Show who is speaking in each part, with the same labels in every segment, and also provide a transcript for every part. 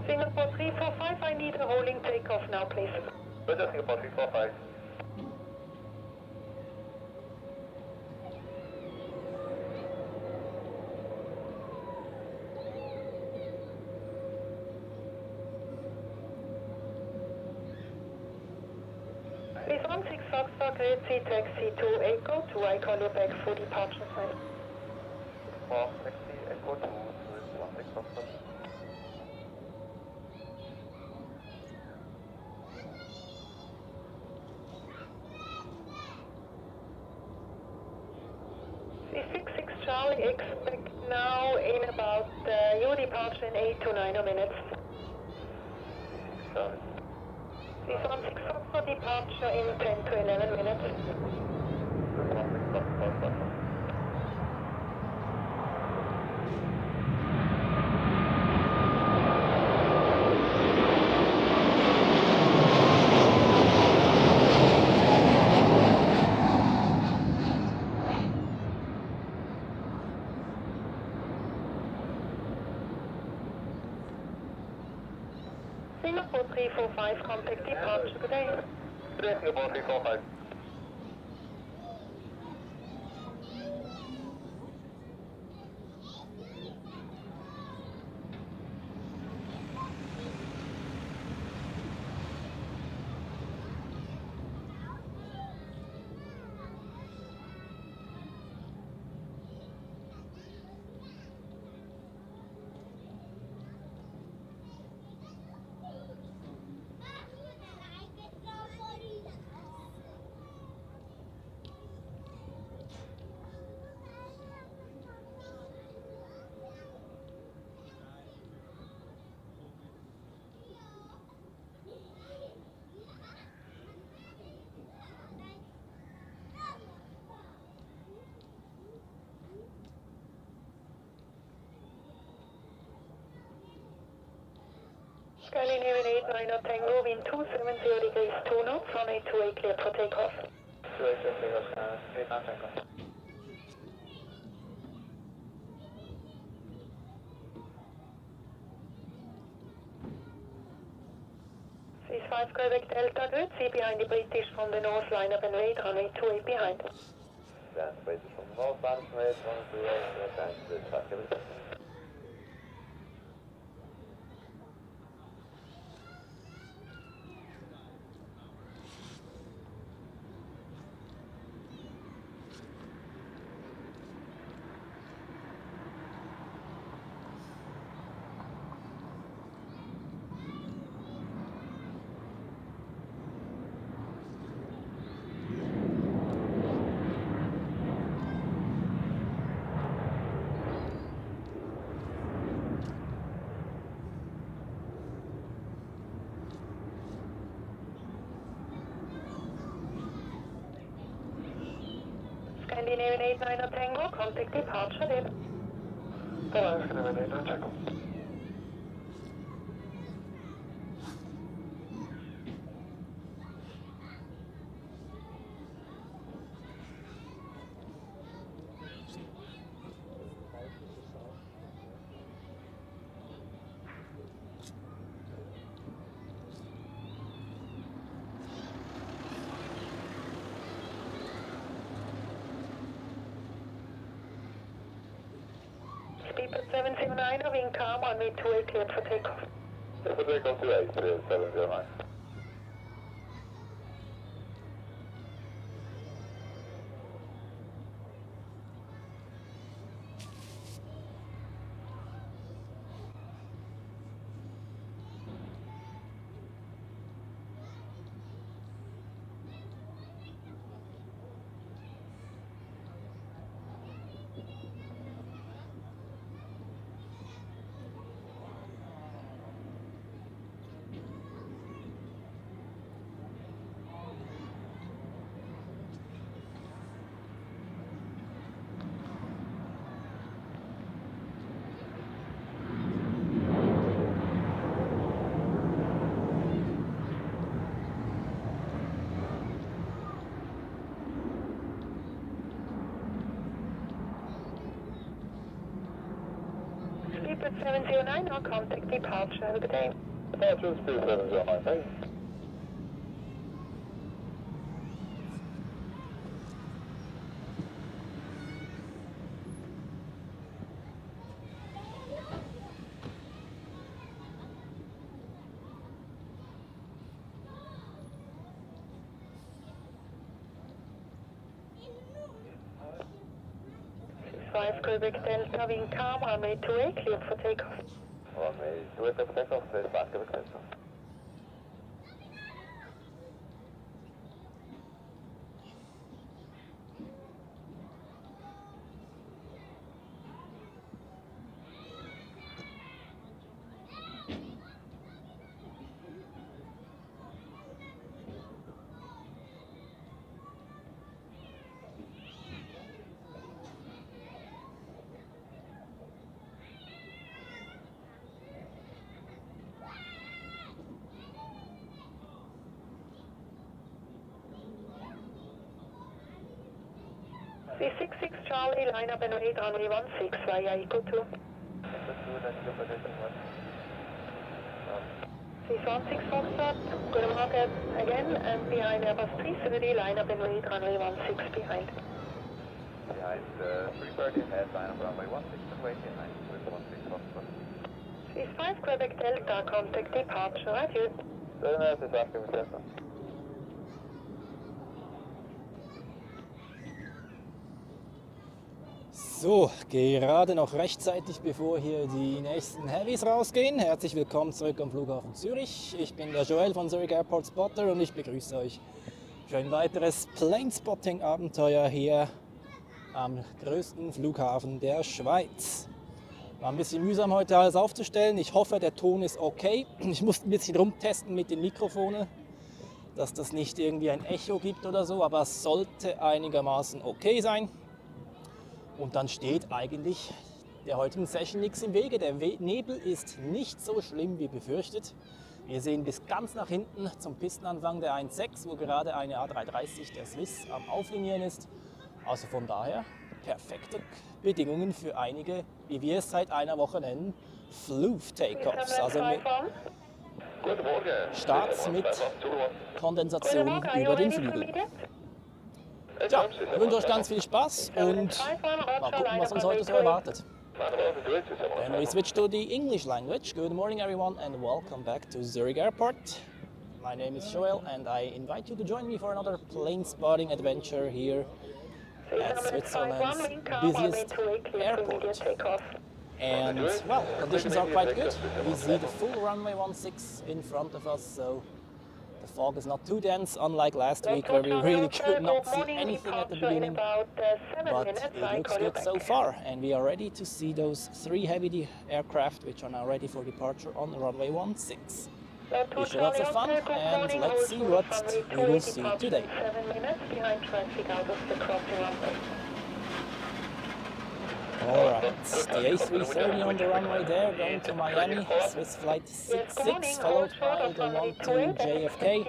Speaker 1: Singapore 345, I need a rolling takeoff now, please.
Speaker 2: Roger, Singapore 345.
Speaker 1: Please 16 Foxtrot, Red Sea Taxi to Echo 2, I call you back for departure sign.
Speaker 2: 4 taxi, Echo 2, 16 Foxtrot.
Speaker 1: Charlie, expect now in about your departure in 8 to 9 minutes.
Speaker 2: Charlie.
Speaker 1: 316 for departure in 10 to 11 minutes.
Speaker 2: 316 Foxtrot.
Speaker 1: Singapore 345, contact departure, good day.
Speaker 2: Good day, Singapore 345.
Speaker 1: Scandinavian 89 Tango, wind 270 degrees 2 knots, runway 28 clear for takeoff.
Speaker 2: 28 clear for takeoff, 89 Tango.
Speaker 1: Swiss 5 Quebec Delta, good. See behind the British from the north, line up and wait, runway 28 behind.
Speaker 2: Behind the British from the north, line up and wait, runway 28 behind the track.
Speaker 1: Scandinavian 89 Tango, contact departure then.
Speaker 2: Hello, Scandinavian 89 Tango.
Speaker 1: Speedbird 709, wing calm, runway 28 cleared for takeoff.
Speaker 2: Clear for takeoff 28, 709.
Speaker 1: 709, now contact departure. Have a good day.
Speaker 2: Departure speed 709, thanks.
Speaker 1: Five Quebec Delta, wind calm, runway 28, cleared for takeoff.
Speaker 2: Runway 28, cleared for takeoff, 5 Quebec Delta.
Speaker 1: C66 Charlie, line up and wait, runway 16 via Eco 2. C16 Foxtrot, good morning again, and behind Airbus 330, line up and wait, runway 16 behind.
Speaker 2: Behind 330, head line up runway 16 and wait behind with 16 Foxtrot.
Speaker 1: C5 Quebec Delta, contact departure, adieu.
Speaker 2: 7 minutes, 5 Quebec Delta.
Speaker 3: So, gerade noch rechtzeitig, bevor hier die nächsten Heavys rausgehen. Herzlich willkommen zurück am Flughafen Zürich. Ich bin der Joel von Zurich Airport Spotter und ich begrüße euch für ein weiteres Planespotting-Abenteuer hier am größten Flughafen der Schweiz. War ein bisschen mühsam heute alles aufzustellen. Ich hoffe, der Ton ist okay. Ich musste ein bisschen rumtesten mit den Mikrofonen, dass das nicht irgendwie ein Echo gibt oder so, aber es sollte einigermaßen okay sein. Und dann steht eigentlich der heutigen Session nichts im Wege. Der Nebel ist nicht so schlimm wie befürchtet. Wir sehen bis ganz nach hinten zum Pistenanfang der 1.6, wo gerade eine A330 der Swiss am Auflinieren ist. Also von daher perfekte Bedingungen für einige, wie wir es seit einer Woche nennen, Floof-Takeoffs. Also mit Starts mit Kondensation über den Flügel. Ja, ich wünsche euch ganz viel Spaß und mal gucken, was uns heute so erwartet. Then we switch to the English language. Good morning everyone and welcome back to Zurich Airport. My name is Joel and I invite you to join me for another plane spotting adventure here at Switzerland's busiest airport. And well, conditions are quite good. We see the full runway 16 in front of us, so the fog is not too dense, unlike last week where we really could not see anything at the beginning. But it looks good so far, and we are ready to see those 3 heavy aircraft which are now ready for departure on the runway 16. Wish you lots of fun, and let's see what we will see today.
Speaker 1: 7 minutes behind traffic out of the crossing runway.
Speaker 3: Alright, the A330 on the runway there, going to Miami, Swiss flight 66, followed by the one to JFK.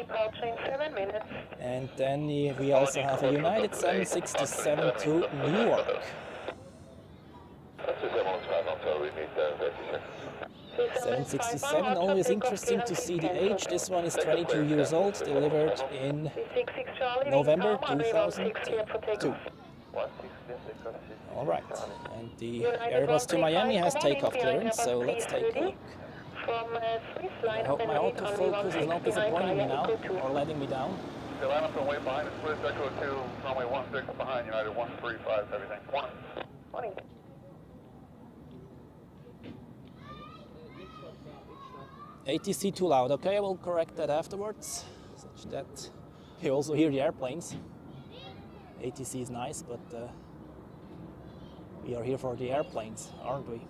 Speaker 3: And then we also have a United 767 to New York. 767, always interesting to see the age. This one is 22 years old, delivered in November 2002. Alright, and the Airbus to Miami has takeoff clearance, so let's take a look. I hope my autofocus is not disappointing me now, or letting me down.
Speaker 2: The line up and wait behind us, Swiss Echo 2, runway 16 behind United 135, everything. 1.
Speaker 3: ATC too loud, okay, I will correct that afterwards, such that you also hear the airplanes. ATC is nice, but we are here for the airplanes, aren't we?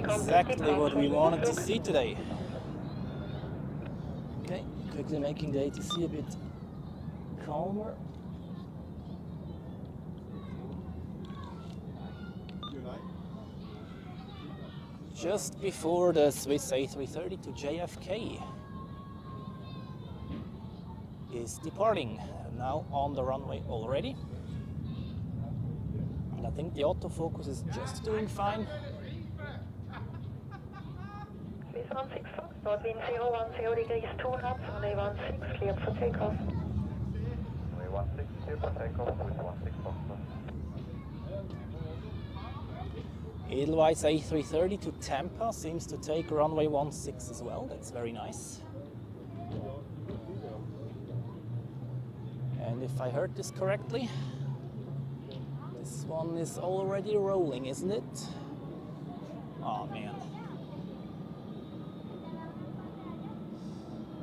Speaker 3: Exactly what we wanted to see today. Okay, quickly making the ATC a bit calmer. Just before the Swiss A330 to JFK is departing, now on the runway already. And I think the autofocus is just doing fine.
Speaker 1: Swiss 16 Foxtrot, wind 010 degrees 2 knots, runway 16 cleared for takeoff.
Speaker 2: Runway 16 cleared for takeoff with 16 Foxtrot.
Speaker 3: Edelweiss A330 to Tampa seems to take runway 16 as well. That's very nice. And if I heard this correctly, this one is already rolling, isn't it? Oh man.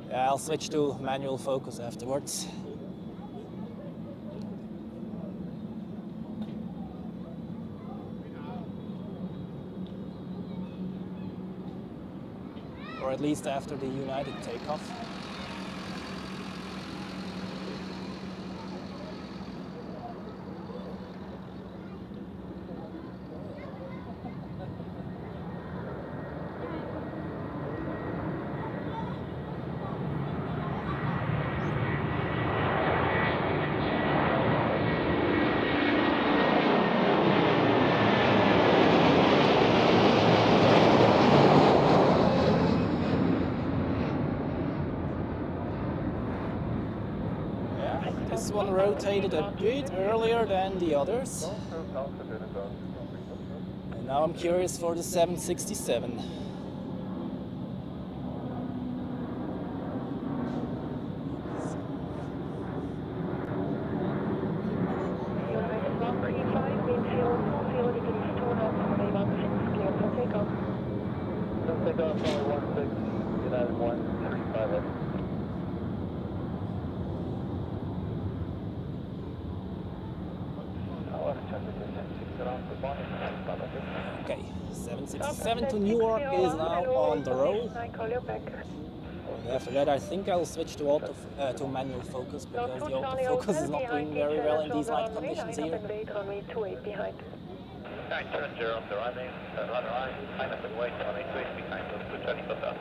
Speaker 3: Yeah, I'll switch to manual focus afterwards. Or at least after the United takeoff. This one rotated a bit earlier than the others. And now I'm curious for the 767.
Speaker 1: United 135, wind 020 degrees 2 knots, runway 16 cleared for takeoff.
Speaker 2: Takeoff runway 16, United 135.
Speaker 3: Okay, 767 to Newark is now on the roll. After that, I think I'll switch to manual focus because the autofocus is not doing very well in these night conditions here.
Speaker 1: Runway 28 behind.
Speaker 2: Turn 0 on the runway, turn right, line up and wait, runway 28 behind, those 220 for that.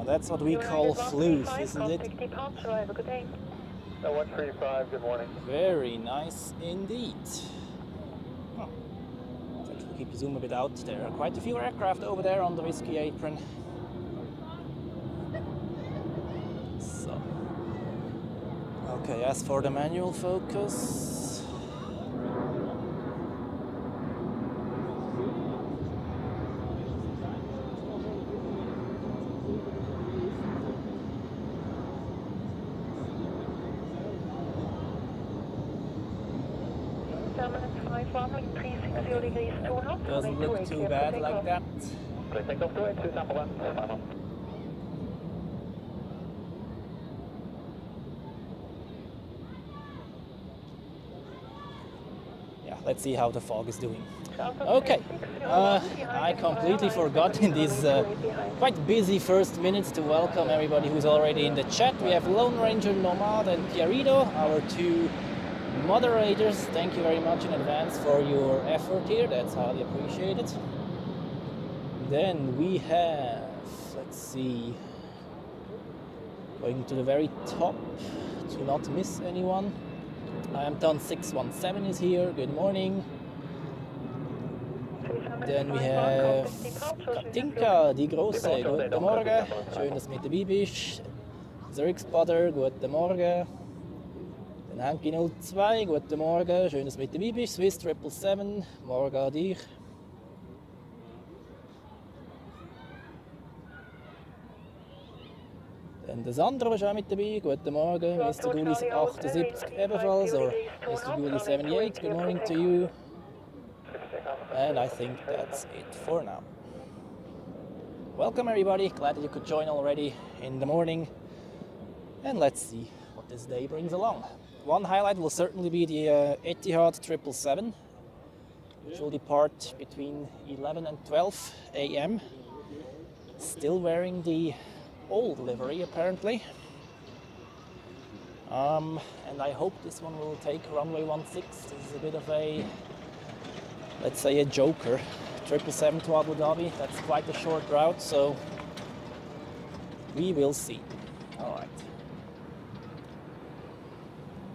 Speaker 3: That's what we call floof, isn't it?
Speaker 1: Departure, have a good day.
Speaker 2: 135, good morning.
Speaker 3: Very nice indeed. Huh. Let's actually keep the zoom a bit out. There are quite a few aircraft over there on the Whiskey Apron. So, okay, as for the manual focus, doesn't look too bad like that.
Speaker 2: Please take off to 82, sample 1, final.
Speaker 3: Yeah, let's see how the fog is doing. Okay, I completely forgot in these quite busy first minutes to welcome everybody who's already in the chat. We have Lone Ranger, Nomad and Pierito, our two moderators. Thank you very much in advance for your effort here, that's highly appreciated. Then we have, let's see, going to the very top to not miss anyone. I am done 617 is here, good morning. Dann wir have Katinka, die Große. Guten Morgen. Schön, dass du mit dabei bist. Zurich Spotter, guten Morgen. Dann Henki 02, guten Morgen. Schön, dass du mit dabei bist. Swiss 777, morgen an dich. Dann der Sandro ist auch mit dabei. Guten Morgen. Mr. Gulli 78 ebenfalls. Or Mr. Gulli 78, good morning to you. And I think that's it for now. Welcome everybody, glad that you could join already in the morning. And let's see what this day brings along. One highlight will certainly be the Etihad 777, which will depart between 11 and 12 a.m. Still wearing the old livery apparently. And I hope this one will take runway 16. This is a bit of a, let's say, a joker. 777 to Abu Dhabi, that's quite a short route, so we will see. All right.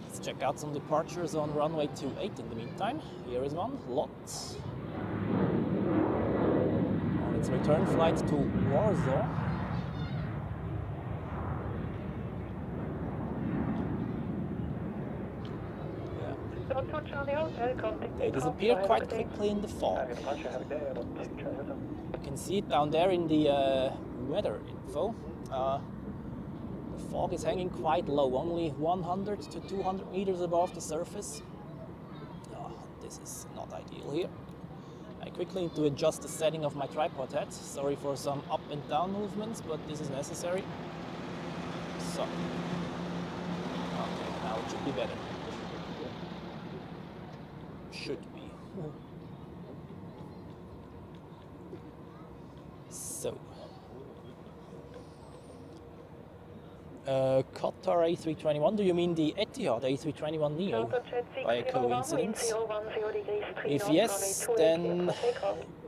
Speaker 3: Let's check out some departures on runway 28 in the meantime. Here is one, lots. On its return flight to Warsaw. They disappear quite quickly in the fog. You can see it down there in the weather info. The fog is hanging quite low, only 100 to 200 meters above the surface. This is not ideal here. I quickly need to adjust the setting of my tripod head. Sorry for some up and down movements, but this is necessary. So, okay, now it should be better. Should be. So, Qatar A321, do you mean the Etihad A321neo by a coincidence? If yes, then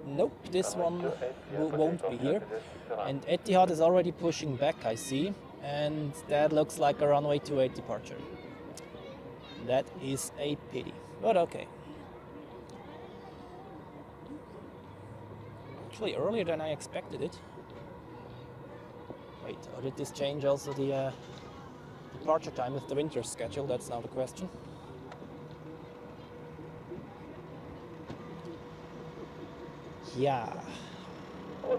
Speaker 3: nope, this one won't be here. And Etihad is already pushing back, I see, and that looks like a runway 28 departure. That is a pity, but okay. Actually earlier than I expected it. Wait, or did this change also the departure time with the winter schedule? That's now the question. Yeah. I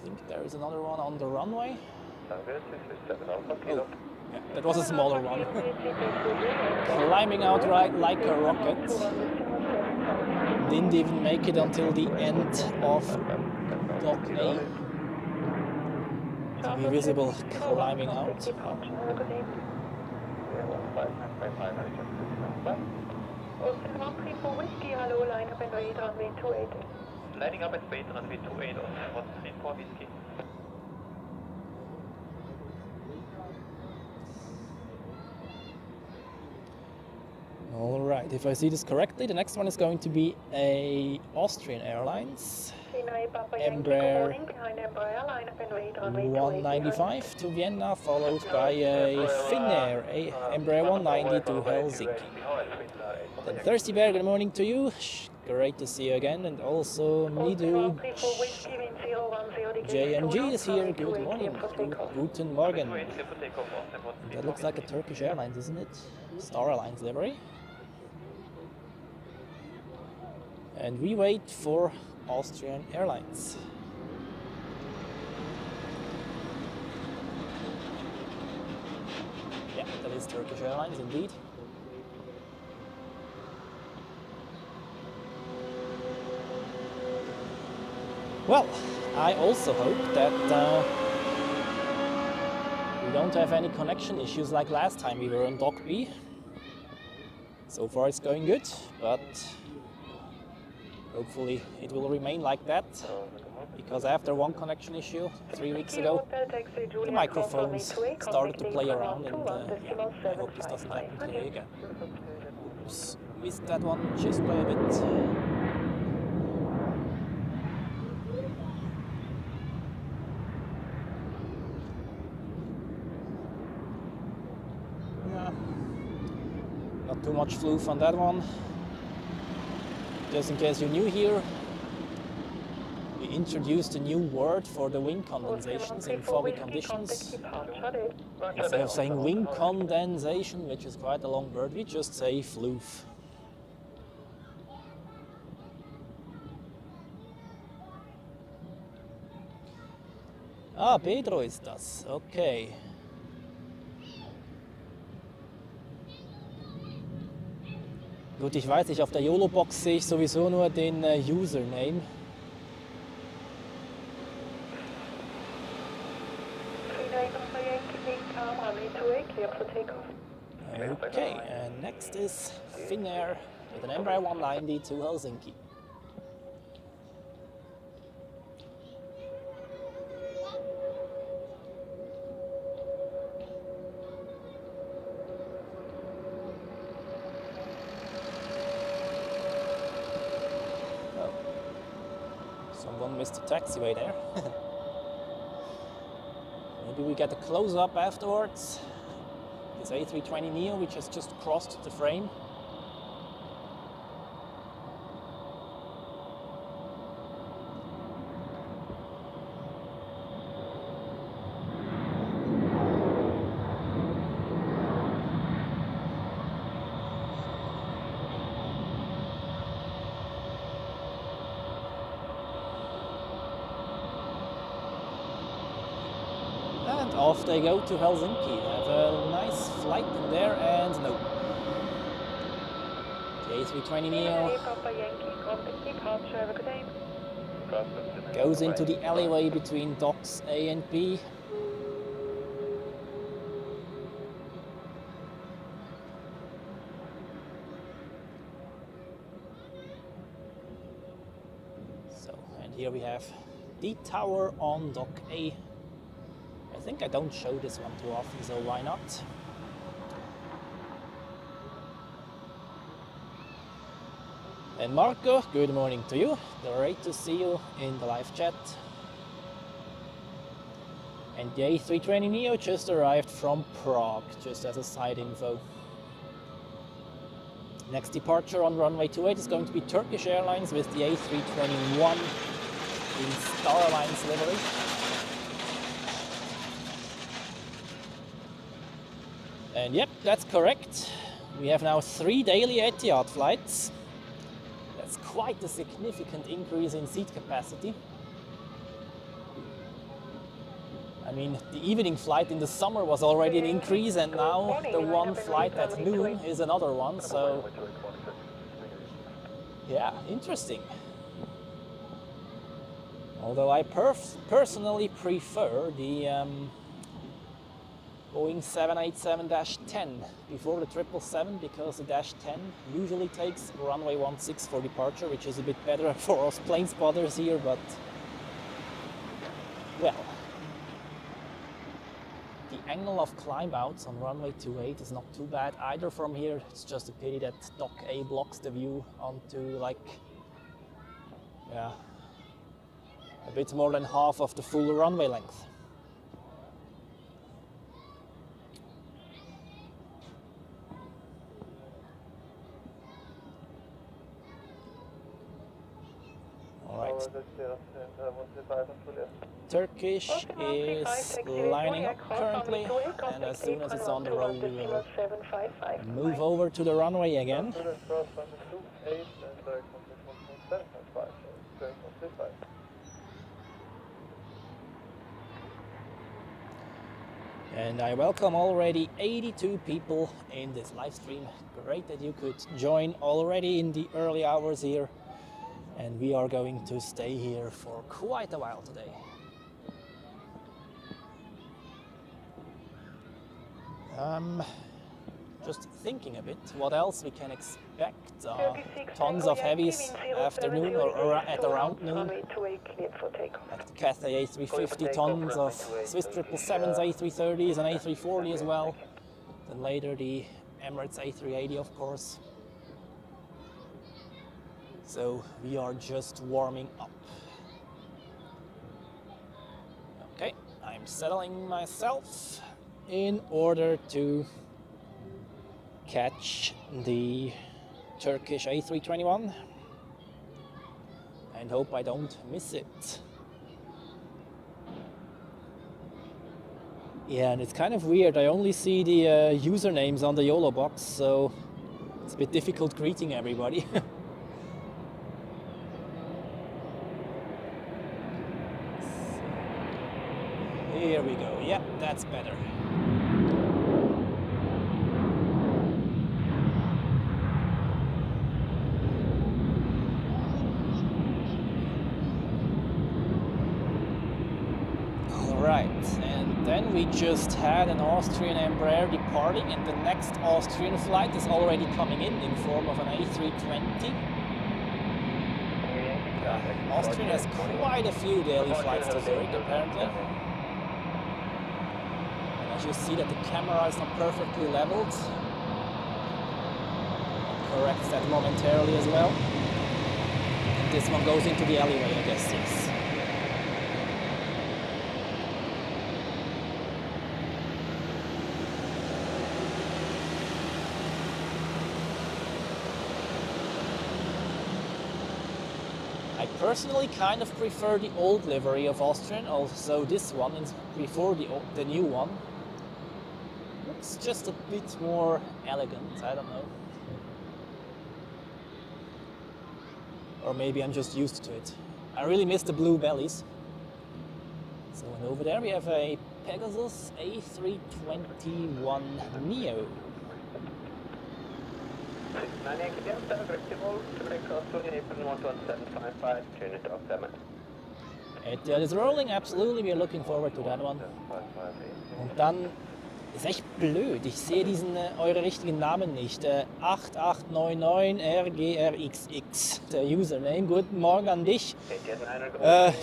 Speaker 3: think there is another one on the runway. Oh, yeah, that was a smaller one. Climbing out right like a rocket. Didn't even make it until the end of Dock A to be visible climbing out.
Speaker 4: Lining up at Space runway 28 on 134 whiskey.
Speaker 3: All right, if I see this correctly, the next one is going to be a Austrian Airlines Embraer 195 to Vienna, followed by a Finnair Embraer 190 to Helsinki. Then Thirsty Bear, good morning to you. Great to see you again, and also Midu JMG is here. Good morning. Guten Morgen. That looks like a Turkish Airlines, isn't it? Star Alliance livery. And we wait for Austrian Airlines. Yeah, that is Turkish Airlines indeed. Well, I also hope that we don't have any connection issues like last time we were on Dock B. So far it's going good, but hopefully it will remain like that, because after one connection issue 3 weeks ago, the microphones started to play around, and yeah, I hope this doesn't happen today again. Oops, missed that one just by a bit. too much floof on that one. Just in case you're new here, we introduced a new word for the wing condensations in foggy conditions. Instead of saying wing condensation, which is quite a long word, we just say floof. Ah, Pedro ist das. Okay. Gut, ich weiß nicht, auf der YOLO-Box sehe ich sowieso nur den Username. Okay, and next is Finnair with an Embraer 190 to Helsinki. Someone missed the taxiway there. Maybe we get a close-up afterwards. This A320neo, which has just crossed the frame. And off they go to Helsinki. Have a nice flight in there, and no. The A320neo goes into the alleyway between docks A and B. So, and here we have the tower on dock A. I think I don't show this one too often, so why not? And Marco, good morning to you. Great to see you in the live chat. And the A320neo just arrived from Prague, just as a side info. Next departure on runway 28 is going to be Turkish Airlines with the A321 in Star Alliance livery. And yep, that's correct. We have now 3 daily Etihad flights. That's quite a significant increase in seat capacity. I mean, the evening flight in the summer was already an increase, and now the one flight at noon is another one, so yeah, interesting. Although I personally prefer the Boeing 787-10 before the 777, because the -10 usually takes runway 16 for departure, which is a bit better for us plane spotters here, but well, the angle of climb outs on runway 28 is not too bad either from here. It's just a pity that dock A blocks the view onto, like, yeah, a bit more than half of the full runway length. Alright. Turkish is lining up currently, and as soon as it's on the road we will move over to the runway again. And I welcome already 82 people in this live stream. Great that you could join already in the early hours here. And we are going to stay here for quite a while today. Just thinking a bit what else we can expect. Tons of heavies afternoon or at around noon. At the Cathay A350, tons of Swiss 777s, A330s and A340 as well. Then later the Emirates A380, of course. So we are just warming up. Okay, I'm settling myself in order to catch the Turkish A321 and hope I don't miss it. Yeah, and it's kind of weird. I only see the usernames on the YOLO box, so it's a bit difficult greeting everybody. Here we go. Yeah, that's better. Alright, and then we just had an Austrian Embraer departing, and the next Austrian flight is already coming in form of an A320. Austrian has quite a few daily flights to Zurich, apparently. You see that the camera is not perfectly leveled. Corrects that momentarily as well. And this one goes into the alleyway, I guess, yes. I personally kind of prefer the old livery of Austrian, also this one is before the new one. It's just a bit more elegant, I don't know. Or maybe I'm just used to it. I really miss the blue bellies. So and over there we have a Pegasus A321 Neo. Etihad is rolling, absolutely, we are looking forward to that one. Und dann ist echt blöd, ich sehe eure richtigen Namen nicht. 8899RGRXX, der Username. Guten Morgen an dich.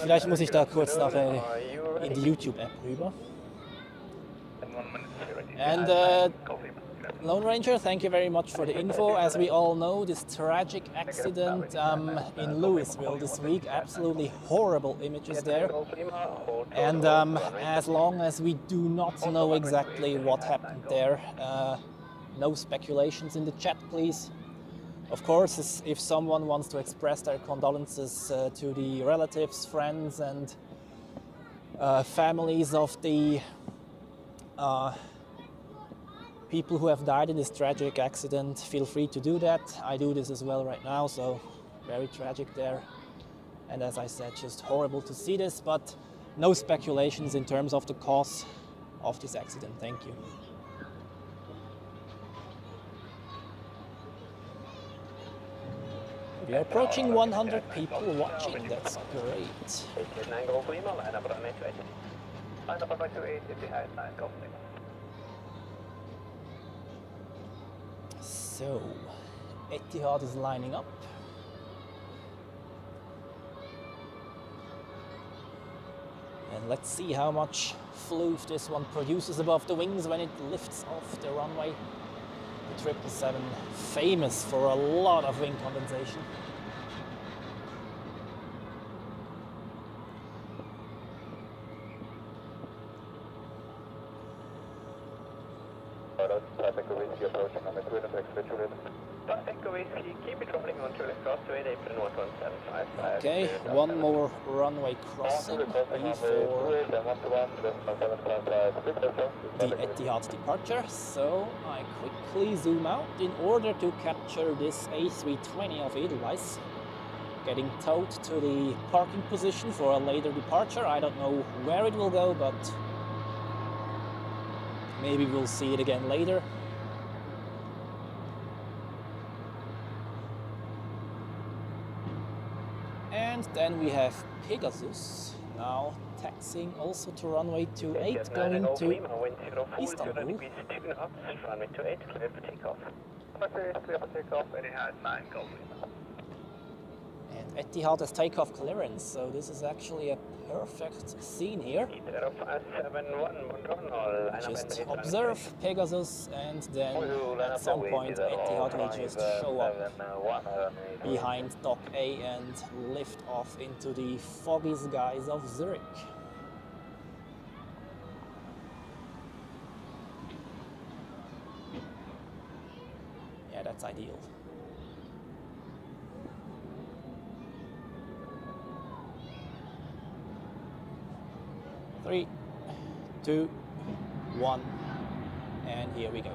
Speaker 3: Vielleicht muss ich da kurz noch in die YouTube-App rüber. And Lone Ranger, thank you very much for the info. As we all know, this tragic accident in Louisville this week, absolutely horrible images there. And as long as we do not know exactly what happened there, no speculations in the chat, please. Of course, if someone wants to express their condolences to the relatives, friends, and families of the people who have died in this tragic accident, feel free to do that. I do this as well right now, so very tragic there. And as I said, just horrible to see this, but no speculations in terms of the cause of this accident. Thank you. We are approaching 100 people watching, that's great. So, Etihad is lining up. And let's see how much floof this one produces above the wings when it lifts off the runway. The 777, famous for a lot of wing condensation.
Speaker 2: Echo Whiskey approaching on the Twin and X-Visual.
Speaker 4: Echo Whiskey, keep it rolling on Zurich Crossway, Apron 11755.
Speaker 3: Okay, one more runway crossing before the Etihad departure. So I quickly zoom out in order to capture this A320 of Edelweiss, getting towed to the parking position for a later departure. I don't know where it will go, but maybe we'll see it again later. And then we have Pegasus, now taxiing also to runway 28, going to Istanbul.
Speaker 4: Runway 28, clear for takeoff.
Speaker 2: Clear for takeoff, Etihad 9, go.
Speaker 3: And Etihad has takeoff clearance, so this is actually a perfect scene here. Just observe Pegasus, and then at some point Etihad will just show up behind Dock A and lift off into the foggy skies of Zurich. that's ideal. Three, two, one, and here we go.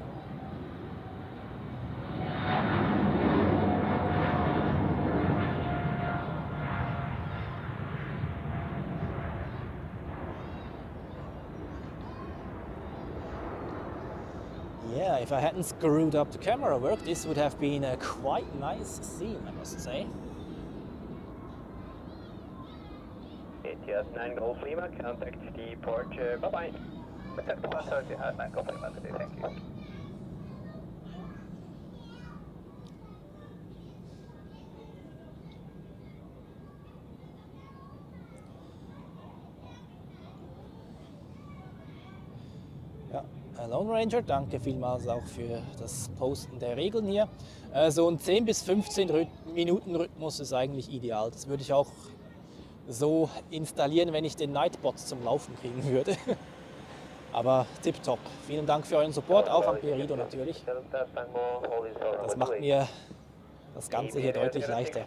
Speaker 3: Yeah, if I hadn't screwed up the camera work, this would have been a quite nice scene, I must say.
Speaker 4: ATS 9 Golf Lima, contact departure, bye-bye. Protect the bus, 9 Golf Lima today, thank you.
Speaker 3: Lone Ranger, danke vielmals auch für das Posten der Regeln hier. So ein 10 bis 15 Minuten Rhythmus ist eigentlich ideal. Das würde ich auch so installieren, wenn ich den Nightbot zum Laufen kriegen würde. Aber tipptopp. Vielen Dank für euren Support, auch an Perido natürlich. Das macht mir das Ganze hier deutlich leichter.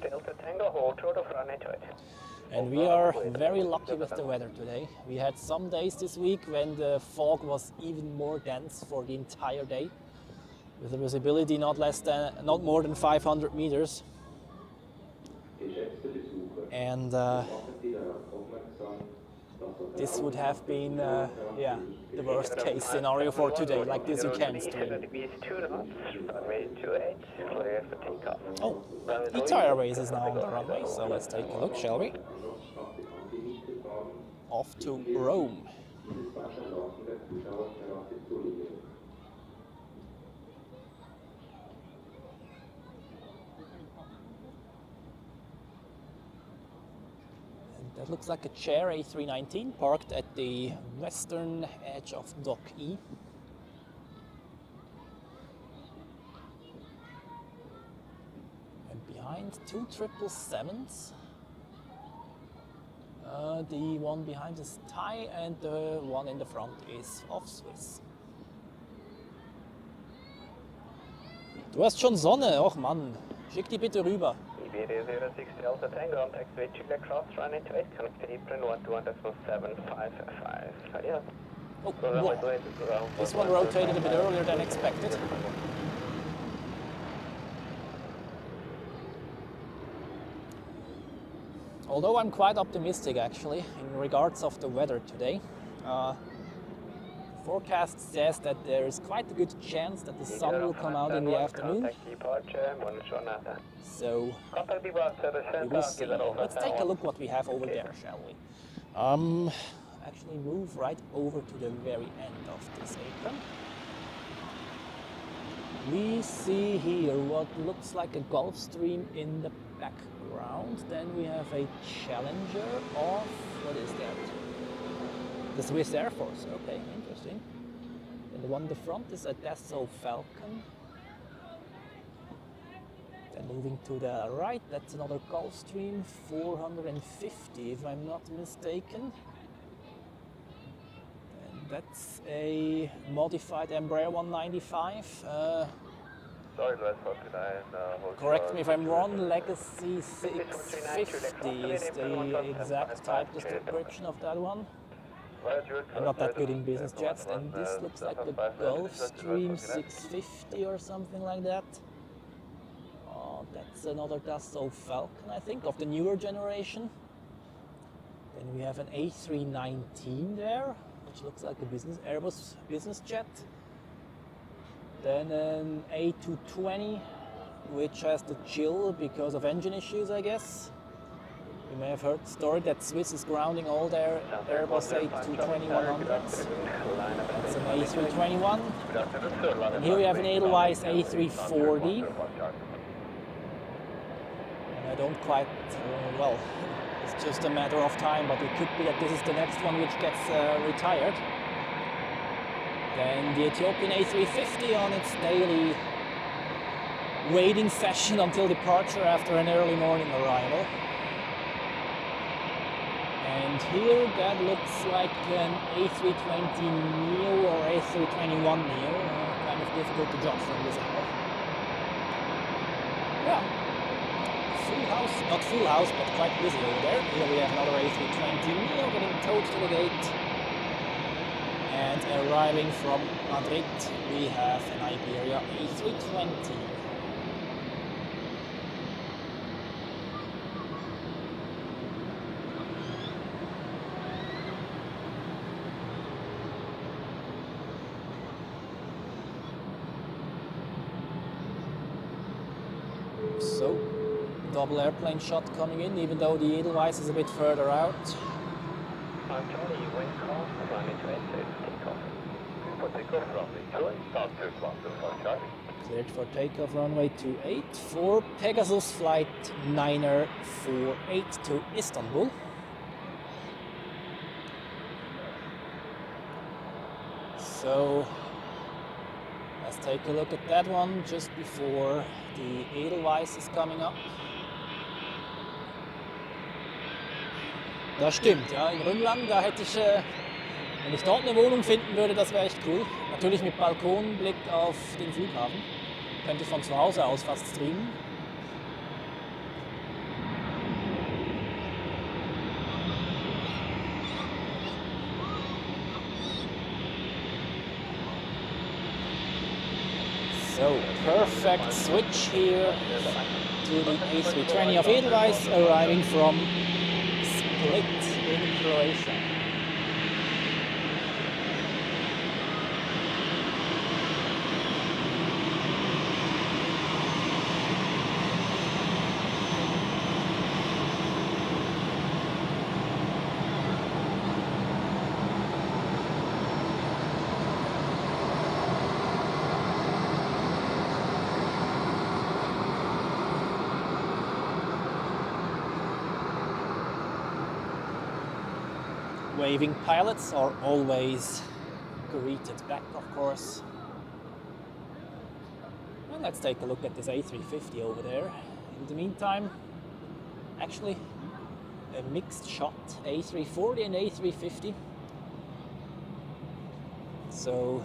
Speaker 3: And we are very lucky with the weather today. We had some days this week when the fog was even more dense for the entire day, with a visibility not more than 500 meters. And this would have been the worst case scenario for today, like this you can stream. Oh, Qatar Airways is now on the runway, so let's take a look, shall we? Off to Rome. That looks like a Chair A319 parked at the western edge of Dock E. And behind two 777s. The one behind is Thai and the one in the front is of Swiss. Du hast schon Sonne, och Mann, schick die bitte rüber.
Speaker 4: Iberia 06 Delta Tango on taxi Chile cross running to 8, connect to Apron 121.755. Yeah.
Speaker 3: Oh, wow. This one rotated a bit earlier than expected. Although I'm quite optimistic actually in regards of the weather today. Forecast says that there is quite a good chance that the sun will come out in the afternoon. So we will see. Let's take a look what we have over there, shall we? Actually move right over to the very end of this apron. We see here what looks like a Gulfstream in the background. Then we have a Challenger of, what is that? The Swiss Air Force, okay, interesting. And the one in the front is a Dassault Falcon. Then moving to the right, that's another Gulfstream 450, if I'm not mistaken. And that's a modified Embraer 195. Correct me if I'm wrong, Legacy 650 is the exact type description of that one. I'm not that good in business jets, and this looks like the Gulfstream 650 or something like that. Oh, that's another Dassault Falcon, I think, of the newer generation. Then we have an A319 there, which looks like a Airbus business jet. Then an A220, which has the chill because of engine issues, I guess. You may have heard the story that Swiss is grounding all their Airbus A220-100s. That's an A321. And here we have an Edelweiss A340. And I don't quite, well, it's just a matter of time, but it could be that this is the next one which gets retired. Then the Ethiopian A350 on its daily waiting session until departure after an early morning arrival. And here that looks like an A320neo or A321neo, kind of difficult to judge from this angle. Yeah, full house, not full house, but quite busy over there. Here we have another A320neo getting towed to the gate. And arriving from Madrid, we have an Iberia A320. So, double airplane shot coming in, even though the Edelweiss is a bit further out.
Speaker 4: Charlie, wind calm, runway 28, takeoff.
Speaker 2: For takeoff, runway 28, south 31, Charlie.
Speaker 3: Cleared for takeoff, runway 28 for Pegasus flight 948 to Istanbul. So, let's take a look at that one just before the Edelweiss is coming up. Das stimmt, ja, in Rümlang, da hätte ich, wenn ich dort eine Wohnung finden würde, das wäre echt cool. Natürlich mit Balkonblick auf den Flughafen. Könnte ich von zu Hause aus fast streamen. So, perfect switch here to the A320 of Edelweiss, arriving from Split in Croatia. Waving pilots are always greeted back, of course. And let's take a look at this A350 over there. In the meantime, actually a mixed shot, A340 and A350. So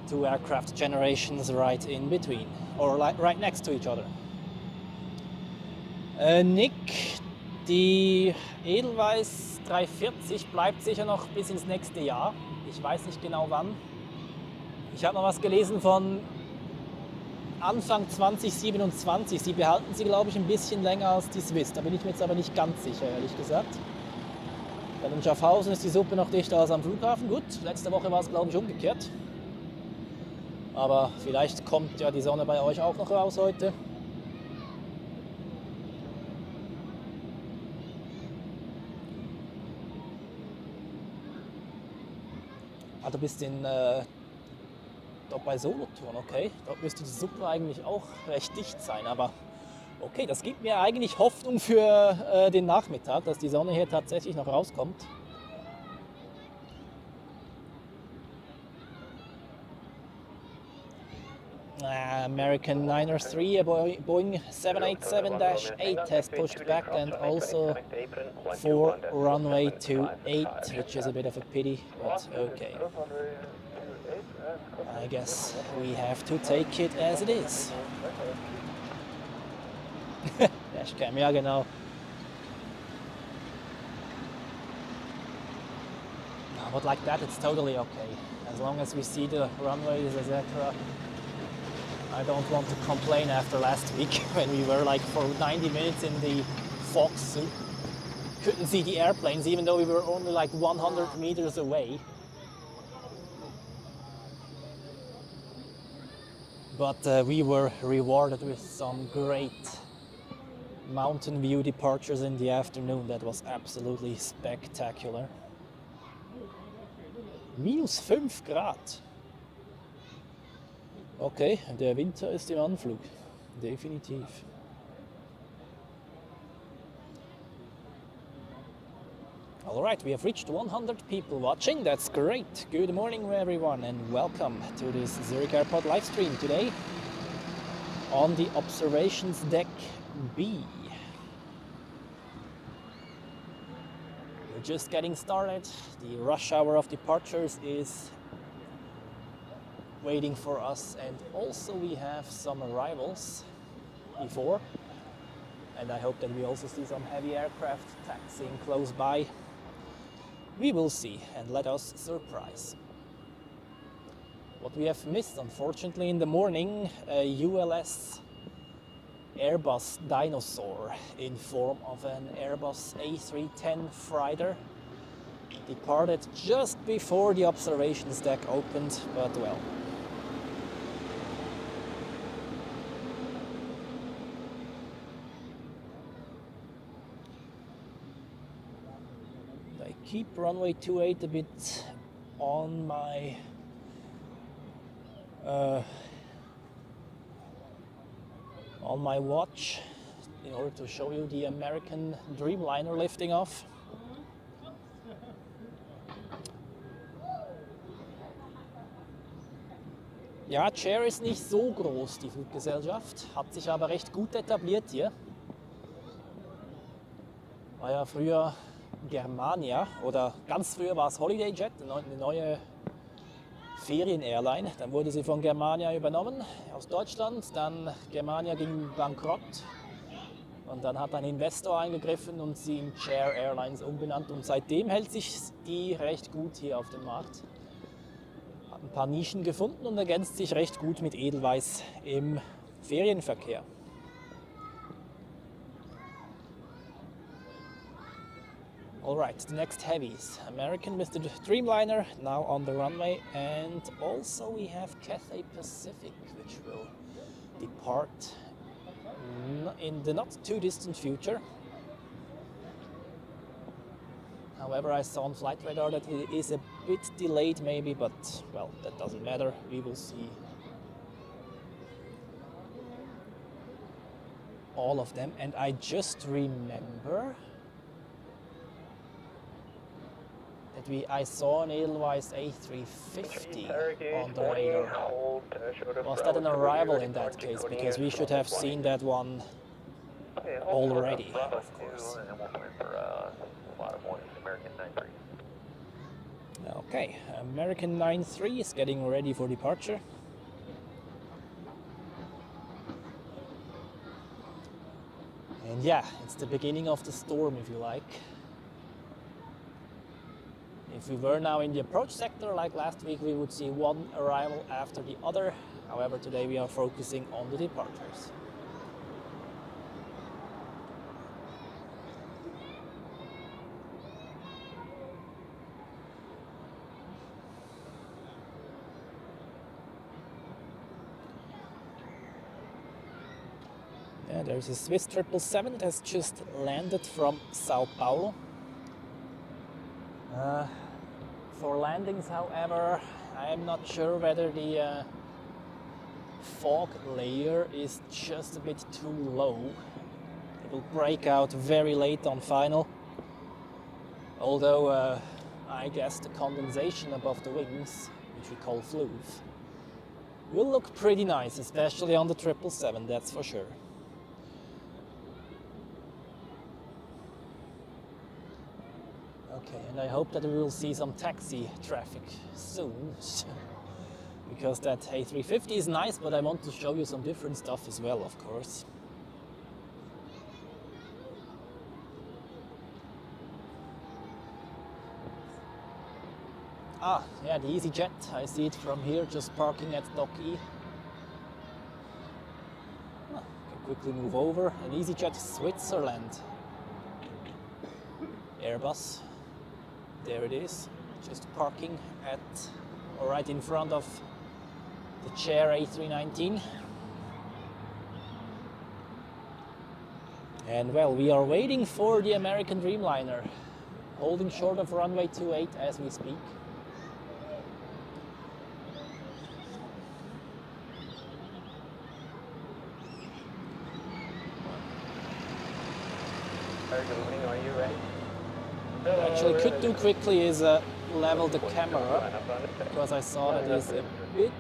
Speaker 3: the two aircraft generations right in between, or right next to each other. Nick, die Edelweiss 340 bleibt sicher noch bis ins nächste Jahr. Ich weiß nicht genau wann. Ich habe noch was gelesen von Anfang 2027. Sie behalten sie, glaube ich, ein bisschen länger als die Swiss. Da bin ich mir jetzt aber nicht ganz sicher, ehrlich gesagt. Dann in Schaffhausen ist die Suppe noch dichter als am Flughafen. Gut, letzte Woche war es, glaube ich, umgekehrt. Aber vielleicht kommt ja die Sonne bei euch auch noch raus heute. Ah, du bist dort bei Solotouren, okay. Dort müsste die Suppe eigentlich auch recht dicht sein, aber okay, das gibt mir eigentlich Hoffnung für den Nachmittag, dass die Sonne hier tatsächlich noch rauskommt. American 903, a Boeing 787-8 has pushed back and also for runway 28, which is a bit of a pity, but okay. I guess we have to take it as it is. Dashcam, ja genau. No, but like that it's totally okay. As long as we see the runways, etc. I don't want to complain after last week when we were like for 90 minutes in the fog suit. Couldn't see the airplanes even though we were only like 100 meters away. But we were rewarded with some great mountain view departures in the afternoon. That was absolutely spectacular. -5 Grad. Okay, der Winter ist im Anflug. Definitiv. Alright, we have reached 100 people watching. That's great. Good morning everyone and welcome to this Zurich Airport live stream today on the observations deck B. We're just getting started. The rush hour of departures is waiting for us, and also we have some arrivals before, and I hope that we also see some heavy aircraft taxiing close by. We will see, and let us surprise. What we have missed, unfortunately, in the morning, a ULS Airbus dinosaur in form of an Airbus A310 freighter. Departed just before the observations deck opened, but well. I keep runway 28 a bit on my watch in order to show you the American Dreamliner lifting off. Ja, Chair ist nicht so groß, die Fluggesellschaft, hat sich aber recht gut etabliert hier. War ja früher Germania, oder ganz früher war es Holiday Jet, eine neue Ferien-Airline. Dann wurde sie von Germania übernommen aus Deutschland, dann Germania ging bankrott und dann hat ein Investor eingegriffen und sie in Chair Airlines umbenannt, und seitdem hält sich die recht gut hier auf dem Markt. Hat ein paar Nischen gefunden und ergänzt sich recht gut mit Edelweiss im Ferienverkehr. Alright, the next heavies. American Mr. Dreamliner now on the runway, and also we have Cathay Pacific, which will depart in the not too distant future. However, I saw on flight radar that it is a bit delayed maybe, but well, that doesn't matter, we will see all of them. And I just remember that I saw an Edelweiss A350 on the radar. Was that an arrival in that case? Because we should have seen that one already, of course. Okay, American 93 is getting ready for departure. And yeah, it's the beginning of the storm, if you like. If we were now in the approach sector like last week, we would see one arrival after the other. However, today we are focusing on the departures. Yeah, there's a Swiss 777 that has just landed from Sao Paulo. For landings, however, I am not sure whether the fog layer is just a bit too low. It will break out very late on final. Although I guess the condensation above the wings, which we call fluve, will look pretty nice, especially on the 777, that's for sure. Okay, and I hope that we will see some taxi traffic soon, because that A350 is nice, but I want to show you some different stuff as well, of course. Ah, yeah, the EasyJet, I see it from here, just parking at Dock E. Ah, can quickly move over, an EasyJet Switzerland. Airbus. There it is, just parking at, or right in front of the Chair A319. And well, we are waiting for the American Dreamliner, holding short of runway 28 as we speak.
Speaker 4: Very good evening, are you ready?
Speaker 3: What I actually could do quickly is level the camera, because I saw that it is a bit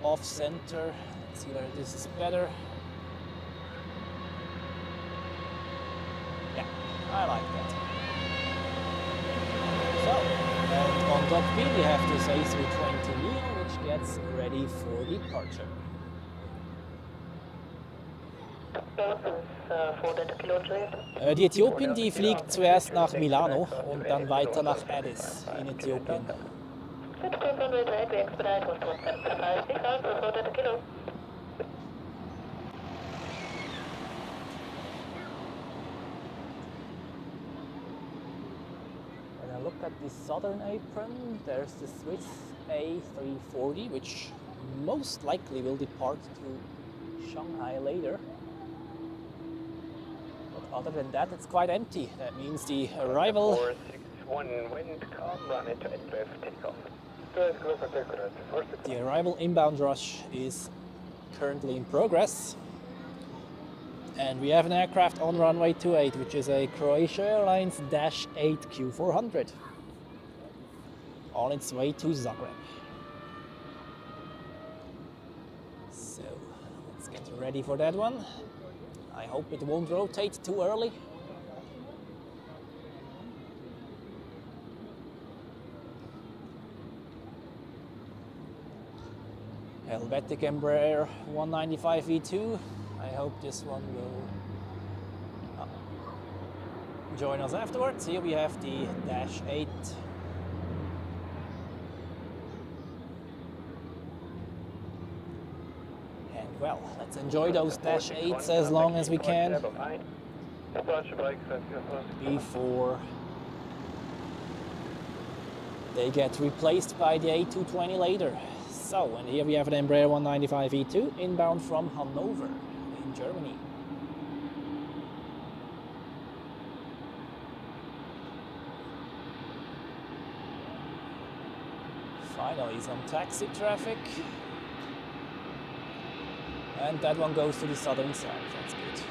Speaker 3: off center. Let's see whether this is better. Yeah, I like that. So, and on Block B, we have this A320neo, which gets ready for departure. Die Äthiopien, die fliegt zuerst nach Milano und dann weiter nach Addis in Äthiopien. When I look at the southern apron, there's the Swiss A340, which most likely will depart to Shanghai later. Other than that, it's quite empty. That means the arrival...
Speaker 4: 461 wind, calm, run into aircraft takeoff.
Speaker 3: The arrival inbound rush is currently in progress. And we have an aircraft on runway 28, which is a Croatia Airlines Dash 8 Q400 on its way to Zagreb. So, let's get ready for that one. I hope it won't rotate too early. Helvetic Embraer 195 V2. I hope this one will join us afterwards. Here we have the Dash 8. Well, let's enjoy those Dash 8s as long as we can before they get replaced by the A220 later. So, and here we have an Embraer 195 V2 inbound from Hanover in Germany. Finally, some taxi traffic. And that one goes to the southern side, that's good.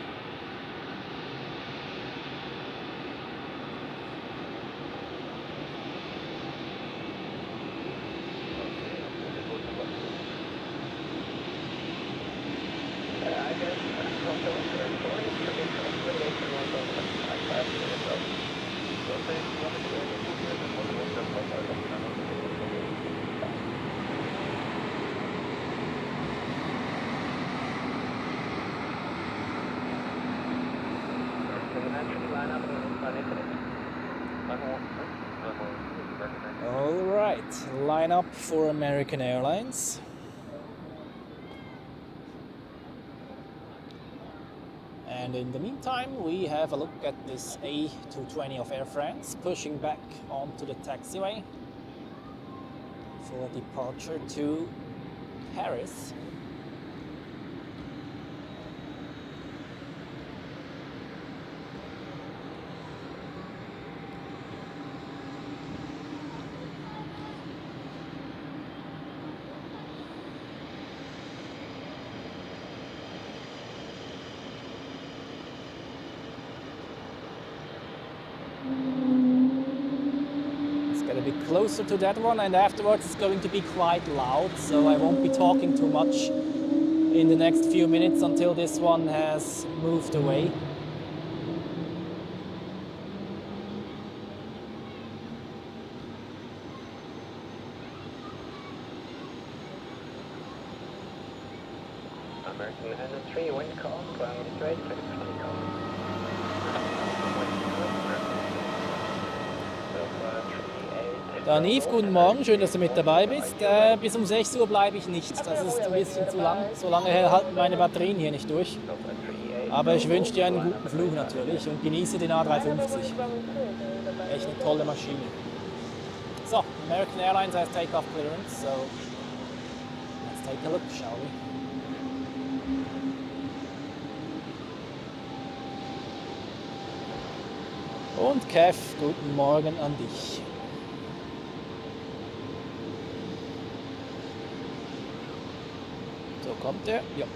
Speaker 3: All right, line up for American Airlines. And in the meantime, we have a look at this A220 of Air France pushing back onto the taxiway for departure to Paris. Closer to that one, and afterwards it's going to be quite loud, so I won't be talking too much in the next few minutes until this one has moved away.
Speaker 4: American N3, wind calm, ground straight, ready for takeoff.
Speaker 3: Dann Yves, guten Morgen, schön, dass du mit dabei bist. Bis um 6 Uhr bleibe ich nicht, das ist ein bisschen zu lang. So lange halten meine Batterien hier nicht durch. Aber ich wünsche dir einen guten Flug natürlich und genieße den A350. Echt eine tolle Maschine. So, American Airlines has takeoff clearance, so let's take a look, shall we? Und Kev, guten Morgen an dich. So, kommt er? Ja.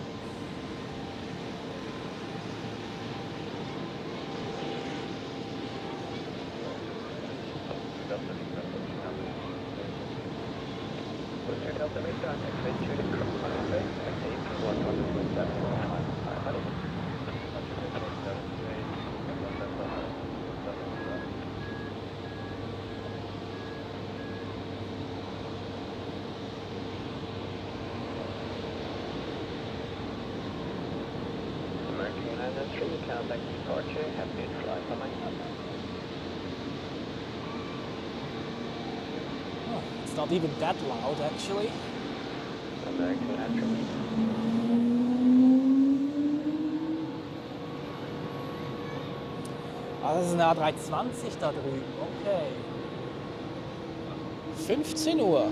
Speaker 4: contact departure, happy to fly, bye-bye.
Speaker 3: Oh, it's not even that loud actually.
Speaker 4: American Apron.
Speaker 3: Ah, das ist ein A320 da drüben, okay. 15 Uhr.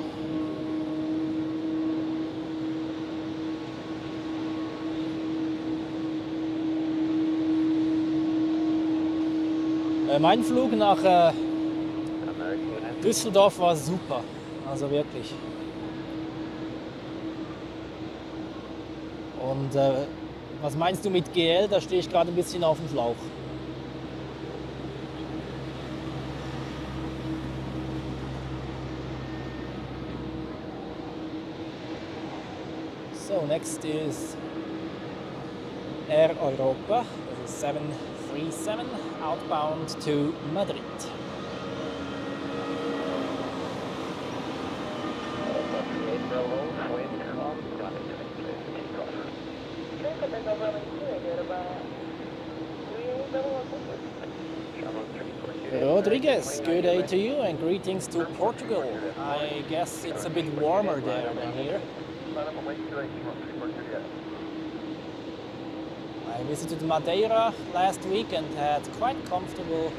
Speaker 3: Mein Flug nach Düsseldorf war super, also wirklich. Und was meinst du mit GL? Da stehe ich gerade ein bisschen auf dem Schlauch. So, next is Air Europa, this is 737, outbound to Madrid. Rodriguez, good day to you and greetings to Portugal. I guess it's a bit warmer there than here. I visited Madeira last week and had quite comfortable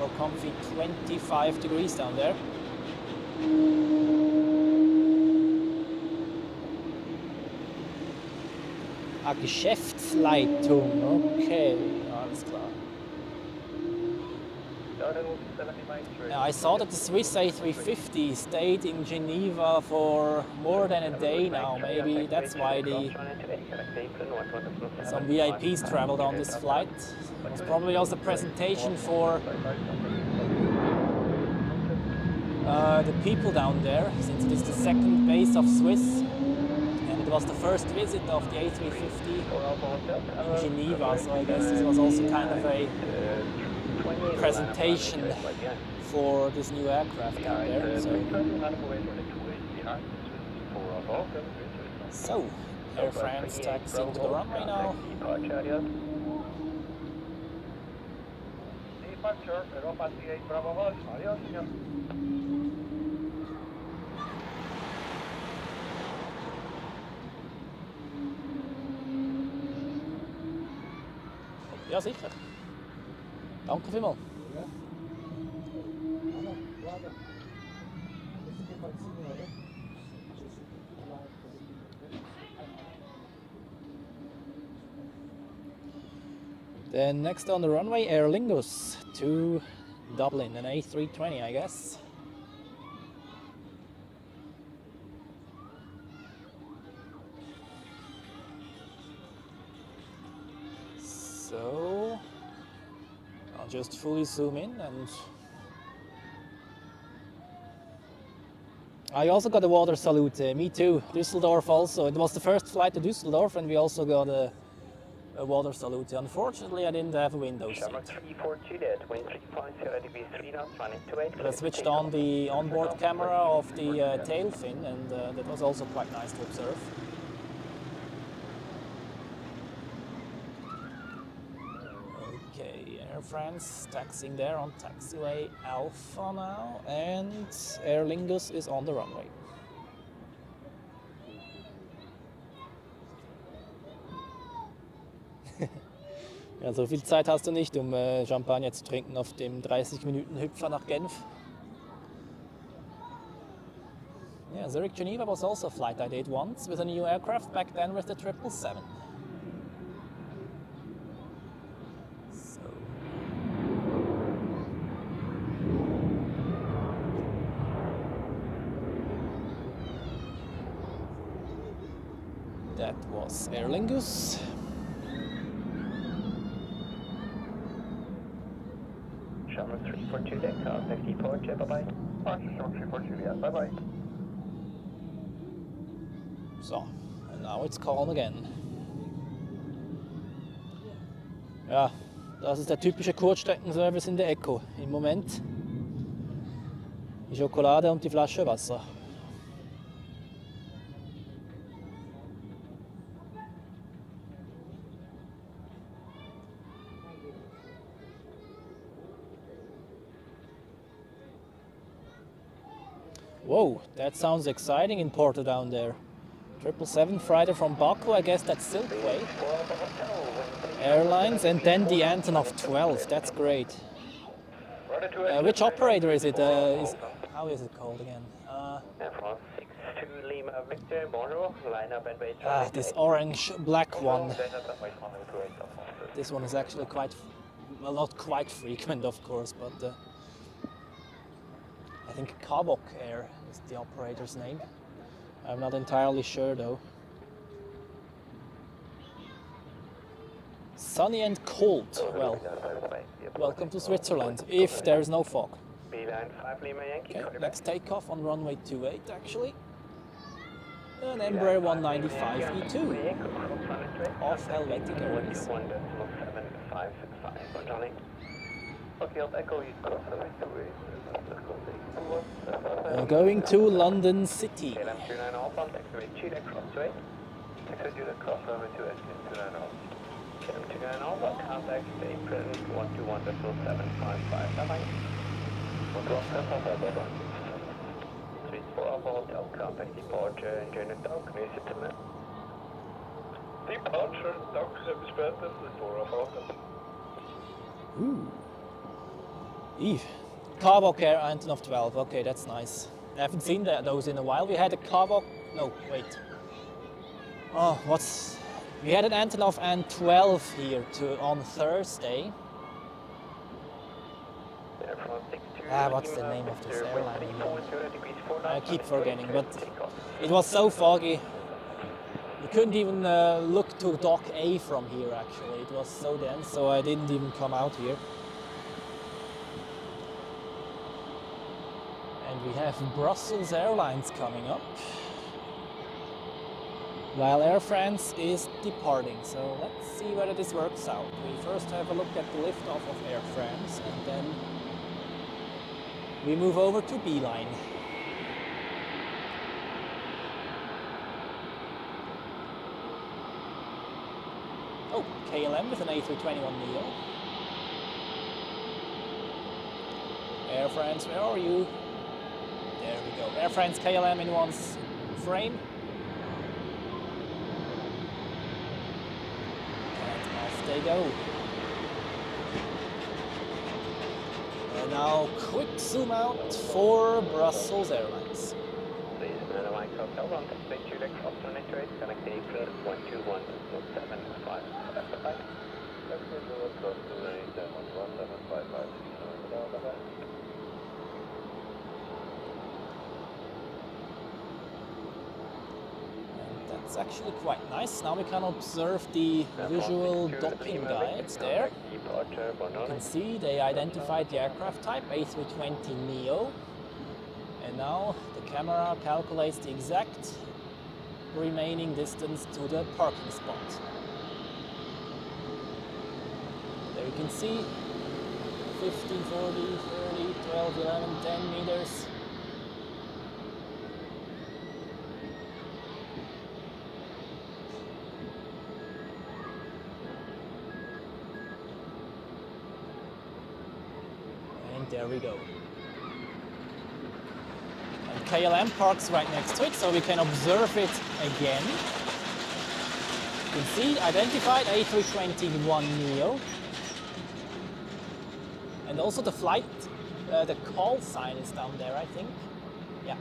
Speaker 3: or comfy 25 degrees down there. Geschäftsleitung, okay, alles klar. Yeah, I saw that the Swiss A350 stayed in Geneva for more than a day now. Maybe that's why some VIPs traveled on this flight. It was probably also a presentation for the people down there, since it is the second base of Swiss. And it was the first visit of the A350 in Geneva, so I guess this was also kind of a presentation for this new aircraft out there. So Air France taxiing to the runway now. Ja, sicher. Danke vielmals. Then next on the runway, Aer Lingus to Dublin, an A320, I guess. So I'll just fully zoom in, and I also got a water salute, me too, Düsseldorf also. It was the first flight to Düsseldorf and we also got a water salute. Unfortunately I didn't have a window seat. But I switched on the onboard camera of the tail fin, and that was also quite nice to observe. Air France taxiing there on taxiway Alpha now, and Aer Lingus is on the runway. Ja, so viel Zeit hast du nicht, um Champagner zu trinken auf dem 30-Minuten-Hüpfer nach Genf. Yeah, Zurich Geneva was also a flight I did once with a new aircraft, back then with the 777. That was Aer Lingus.
Speaker 4: Channel 342 deck, contact departure, bye-bye.
Speaker 2: Channel 342, yeah, bye-bye.
Speaker 3: So, and now it's calm again. Ja, das ist der typische Kurzstreckenservice in der Eco im Moment. Die Schokolade und die Flasche Wasser. Whoa, that sounds exciting in Porto down there. 777 fighter from Baku, I guess that's Silkway Airlines, and then the Antonov 12, that's great. Which operator is it? How is it called again? This orange-black one. This one is actually quite, well, not quite frequent, of course, but I think Kavok Air is the operator's name. I'm not entirely sure though. Sunny and cold. Well, welcome to Switzerland, if there's no fog. Okay, next takeoff on runway 28 actually. An Embraer 195 E2 off Helvetic Airways. Going to London City.
Speaker 4: Contact Apron 121.755. Street 4 Hotel, contact departure, journey dock, new settlement. Departure, dock, später, Street 4 Hotel.
Speaker 3: Eve. Kavok Air Antonov 12, okay, that's nice. I haven't seen those in a while. We had a Kavok, no, wait. Oh, we had an Antonov An-12 here on Thursday. What's the name of this airline again? I keep forgetting, but it was so foggy. You couldn't even look to Dock A from here actually. It was so dense, so I didn't even come out here. And we have Brussels Airlines coming up, while Air France is departing. So let's see whether this works out. We first have a look at the liftoff of Air France, and then we move over to Beeline. Oh, KLM with an A321neo. Air France, where are you? There we go. Air France KLM in one frame. They go. And now quick zoom out for Brussels Airlines.
Speaker 4: Please, Panasonic Hotel, on the stage, Zurich Airport, connect Apron 121.755.
Speaker 3: It's actually quite nice. Now we can observe the visual docking guides there. You can see they identified the aircraft type, A320neo. And now the camera calculates the exact remaining distance to the parking spot. There you can see 15, 40, 30, 12, 11, 10 meters. There we go. And KLM parks right next to it, so we can observe it again. You can see identified A321neo. And also the flight, the call sign is down there, I think. Yeah,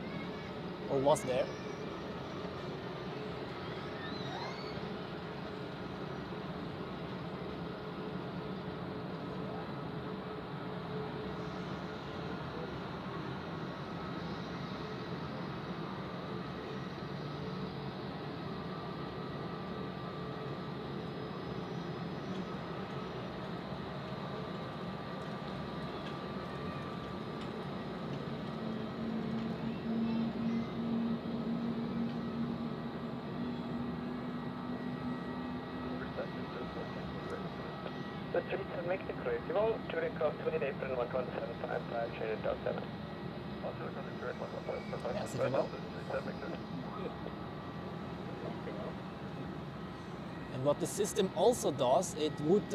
Speaker 3: or was there.
Speaker 4: The streets and make the cruise. You will Zurich cross 28 Apron 11755, change it down 7.
Speaker 3: Merci vielmals. And what the system also does, it would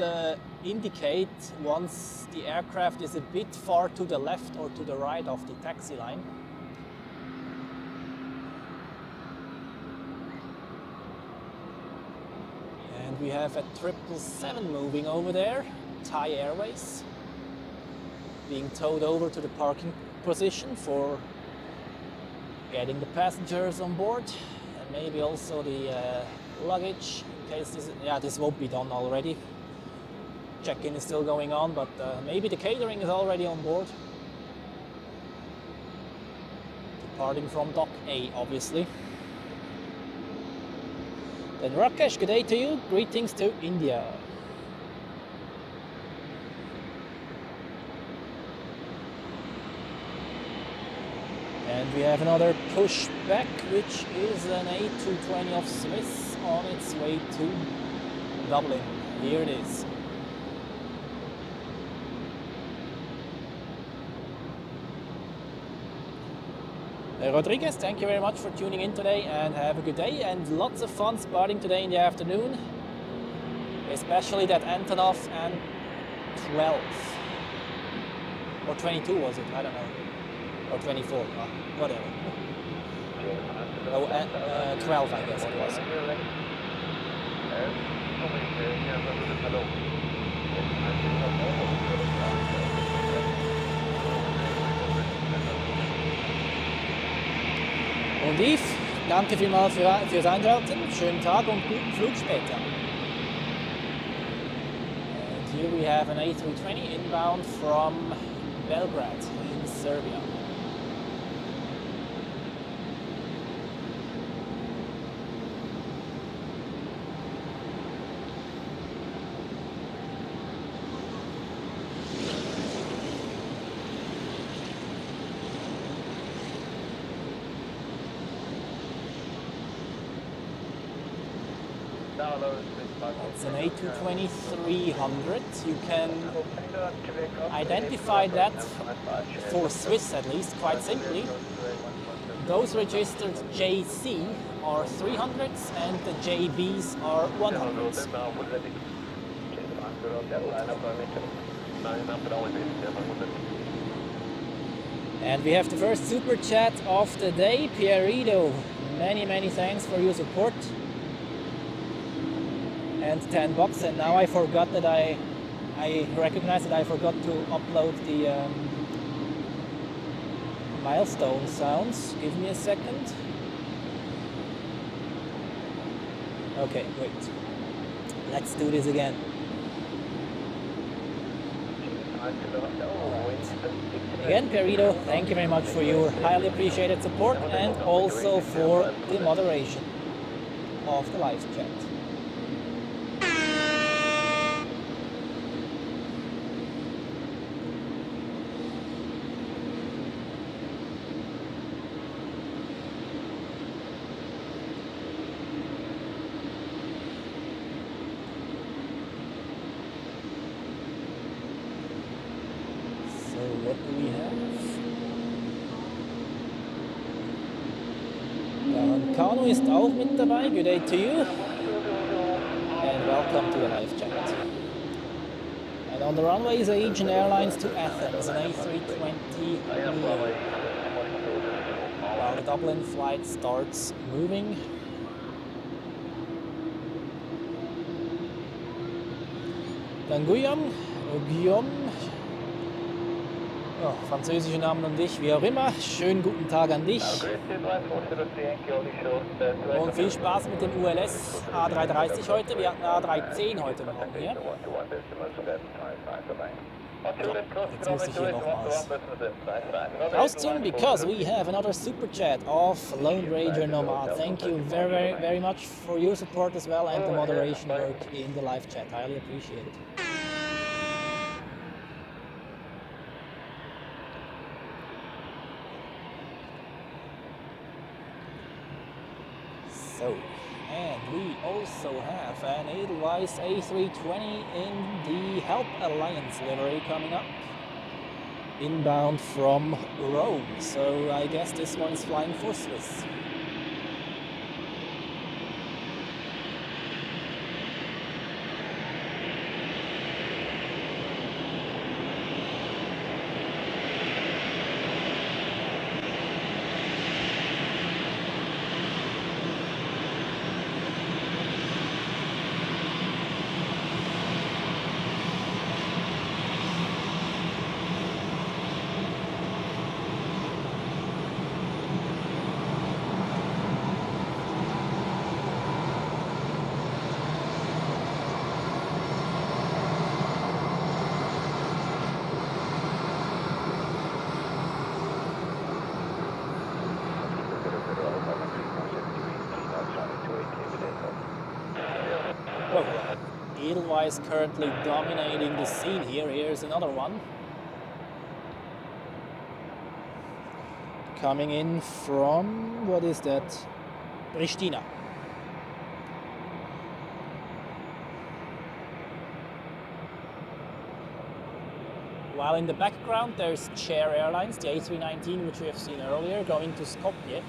Speaker 3: indicate once the aircraft is a bit far to the left or to the right of the taxi line. And we have a 777 moving over there, Thai Airways, being towed over to the parking position for getting the passengers on board and maybe also the luggage in case this won't be done already. Check-in is still going on, but maybe the catering is already on board. Departing from Dock A, obviously. Then Rakesh, good day to you. Greetings to India. And we have another pushback, which is an A220 of Swiss on its way to Dublin. Here it is. Rodriguez, thank you very much for tuning in today and have a good day, and lots of fun spotting today in the afternoon, especially that Antonov and 12 or 22 was it? I don't know, or 24, whatever. Oh, 12 I guess it was. Und Yves, danke vielmals fürs Einschalten. Schönen Tag und guten Flug später. And here we have an A320 inbound from Belgrade in Serbia. It's an A320-300. You can identify that for Swiss at least quite simply. Those registered JC are 300s and the JBs are 100s. And we have the first super chat of the day, Pierrito. Many thanks for your support. And $10, and now I forgot that I recognize that I forgot to upload the milestone sounds. Give me a second. Okay, wait. Let's do this again. Again, Perito, thank you very much for your highly appreciated support and also for the moderation of the live chat. What do we have? Kano ist auch mit dabei. Good day to you. And welcome to the live chat. And on the runway is Asian Airlines to Athens, an A320 while the Dublin flight starts moving. Dann Guillaume, oh, französische Namen und dich, wie auch immer. Schönen guten Tag an dich. Und viel Spaß mit dem ULS A330 heute. Wir hatten A310 heute Morgen hier. So, jetzt muss ich hier nochmals rausziehen, because we have another super chat of Lone Ranger Nomad. Thank you very much for your support as well and the moderation work in the live chat. Highly appreciate it. So, and we also have an Edelweiss A320 in the Help Alliance livery coming up, inbound from Rome. So I guess this one's flying for Swiss. Edelweiss currently dominating the scene here. Here's another one. Coming in from, what is that? Pristina. While in the background there's Chair Airlines, the A319, which we have seen earlier, going to Skopje.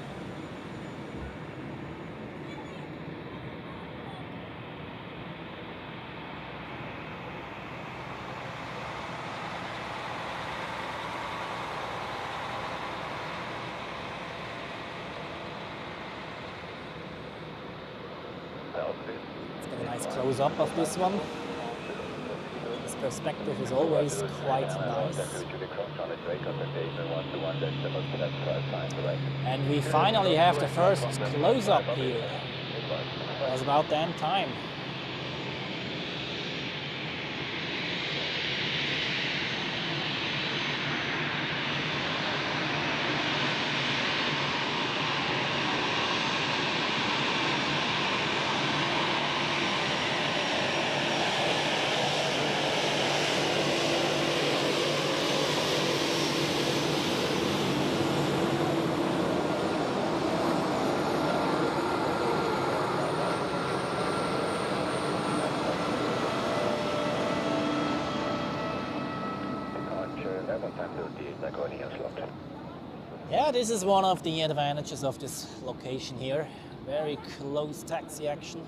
Speaker 3: Let's get a nice close-up of this one. This perspective is always quite nice. And we finally have the first close-up here. It was about damn time. Yeah, this is one of the advantages of this location here. Very close taxi action.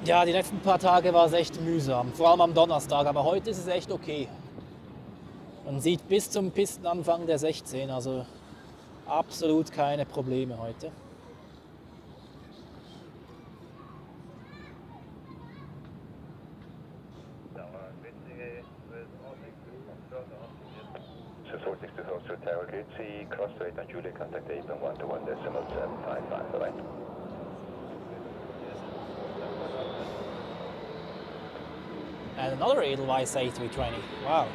Speaker 3: Ja, die letzten paar Tage war es echt mühsam, vor allem am Donnerstag, aber heute ist es echt okay. Man sieht bis zum Pistenanfang der 16, also absolut keine Probleme heute.
Speaker 4: Cross-rate on Julie, contact Apron 121.755, bye-bye.
Speaker 3: And another Edelweiss A320, wow.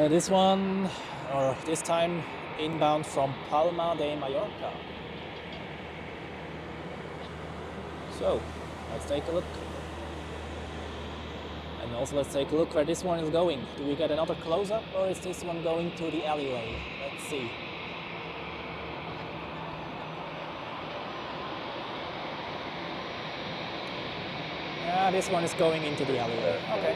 Speaker 3: This one, or this time inbound from Palma de Mallorca. So, let's take a look. And also let's take a look where this one is going. Do we get another close-up or is this one going to the alleyway? Let's see. Yeah, this one is going into the alleyway. Okay.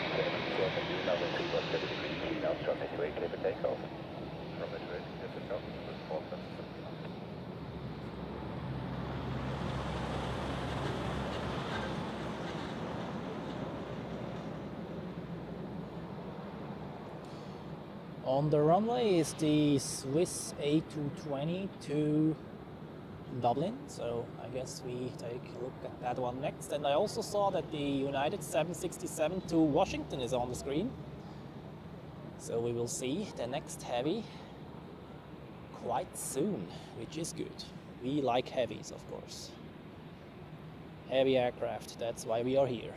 Speaker 3: On the runway is the Swiss A220 to Dublin, so I guess we take a look at that one next. And I also saw that the United 767 to Washington is on the screen. So we will see the next heavy quite soon, which is good. We like heavies, of course. Heavy aircraft, that's why we are here.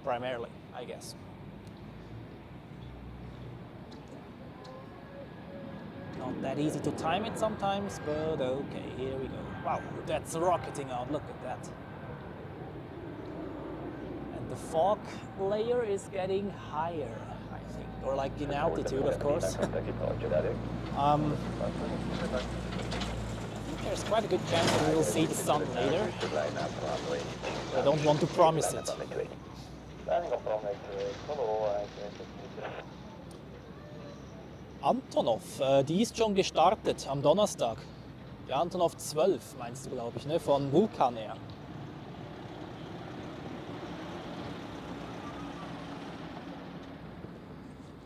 Speaker 3: Primarily, I guess. Not that easy to time it sometimes, but okay, here we go. Wow, that's rocketing out, look at that. And the fog layer is getting higher, I think, or like in altitude, of course. I think there's quite a good chance that we will see the sun later. I don't want to promise it. Antonov, die ist schon gestartet am Donnerstag. Die Antonov 12 meinst du, glaube ich, ne? Von Vulcan Air.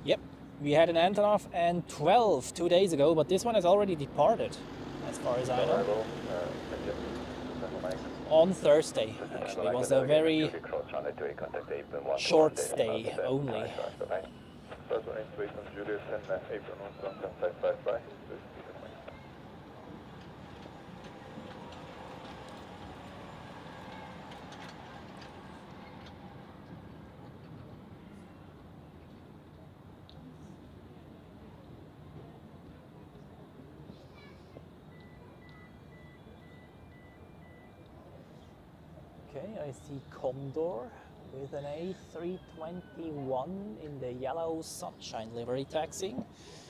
Speaker 3: Yep, we had an Antonov and 12 2 days ago, but this one has already departed, as far as I know. On Thursday, actually. It was a very short stay only. Okay, I see Condor with an A321 in the yellow sunshine livery taxiing.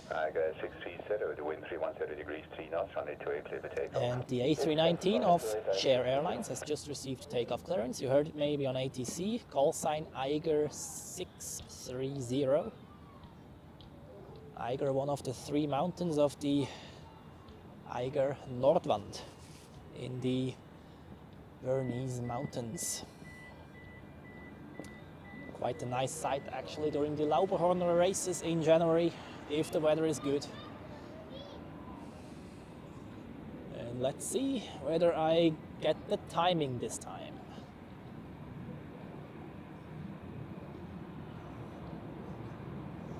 Speaker 2: Good, 630, the wind 310 degrees, 3 knots, runway 28, clear for takeoff.
Speaker 3: And the A319 of Share Airlines has just received takeoff clearance. You heard it maybe on ATC, call sign Eiger 630. Eiger, one of the 3 mountains of the Eiger Nordwand in the Bernese Mountains. Quite a nice sight actually during the Lauberhorner races in January, if the weather is good. And let's see whether I get the timing this time.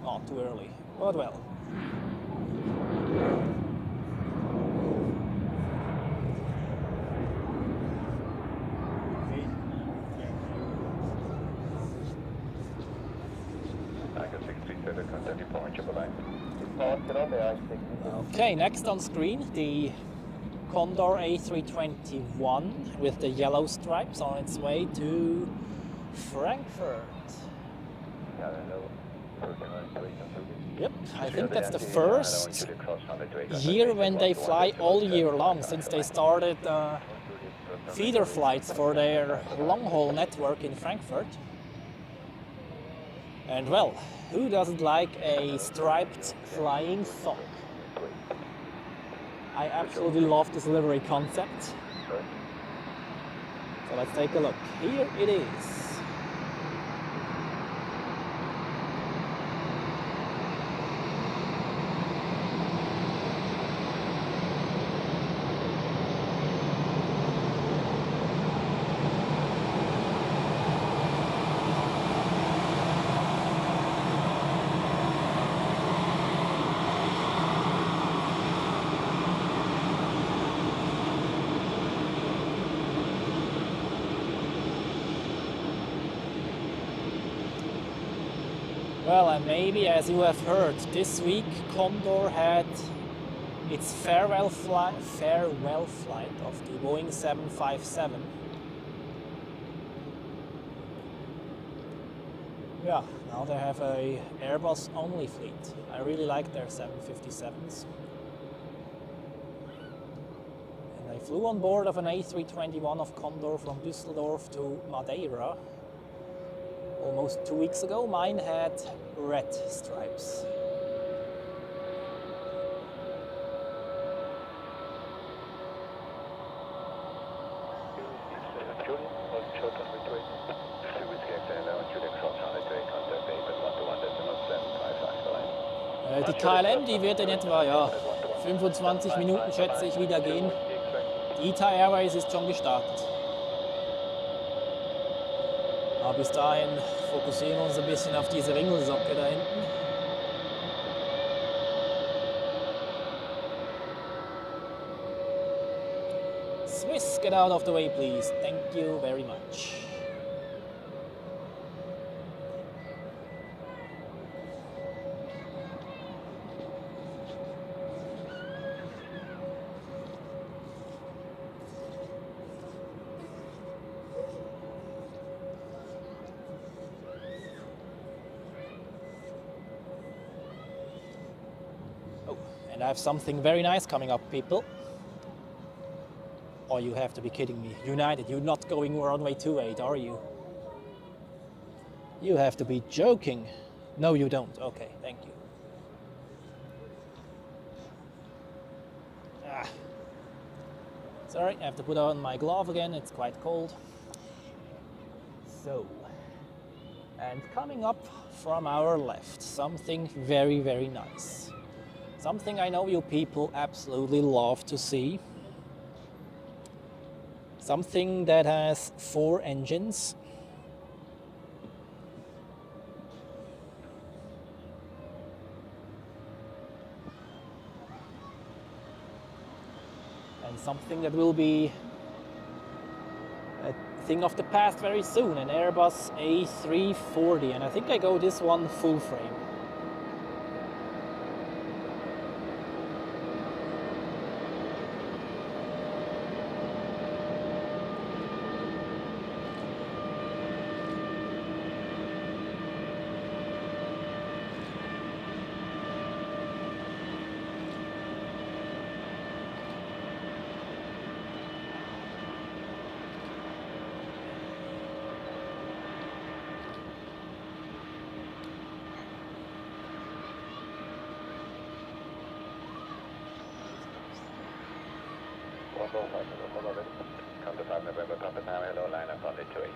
Speaker 3: Not too early, but well. Okay, next on screen, the Condor A321 with the yellow stripes on its way to Frankfurt. Yep, I think that's the first year when they fly all year long, since they started feeder flights for their long-haul network in Frankfurt. And well, who doesn't like a striped flying sock? I absolutely love this livery concept. So let's take a look. Here it is. Well, and maybe as you have heard, this week Condor had its farewell flight of the Boeing 757. Yeah, now they have a Airbus only fleet. I really like their 757s. And I flew on board of an A321 of Condor from Düsseldorf to Madeira almost 2 weeks ago. Mine had red stripes. Die KLM, die wird in etwa 25 Minuten, schätze ich, wieder gehen. Die ITA Airways ist schon gestartet. Aber bis dahin fokussieren wir uns ein bisschen auf diese Ringelsocke da hinten. Swiss, get out of the way, please. Thank you very much. And I have something very nice coming up, people. Oh, you have to be kidding me. United, you're not going runway 28, are you? You have to be joking. No, you don't. Okay, thank you. Sorry, I have to put on my glove again. It's quite cold. So, and coming up from our left, something very, very nice. Something I know you people absolutely love to see. Something that has 4 engines. And something that will be a thing of the past very soon, an Airbus A340. And I think I go this one full frame.
Speaker 4: Contact 5 November, Papa Tower, hello, line up on the 28.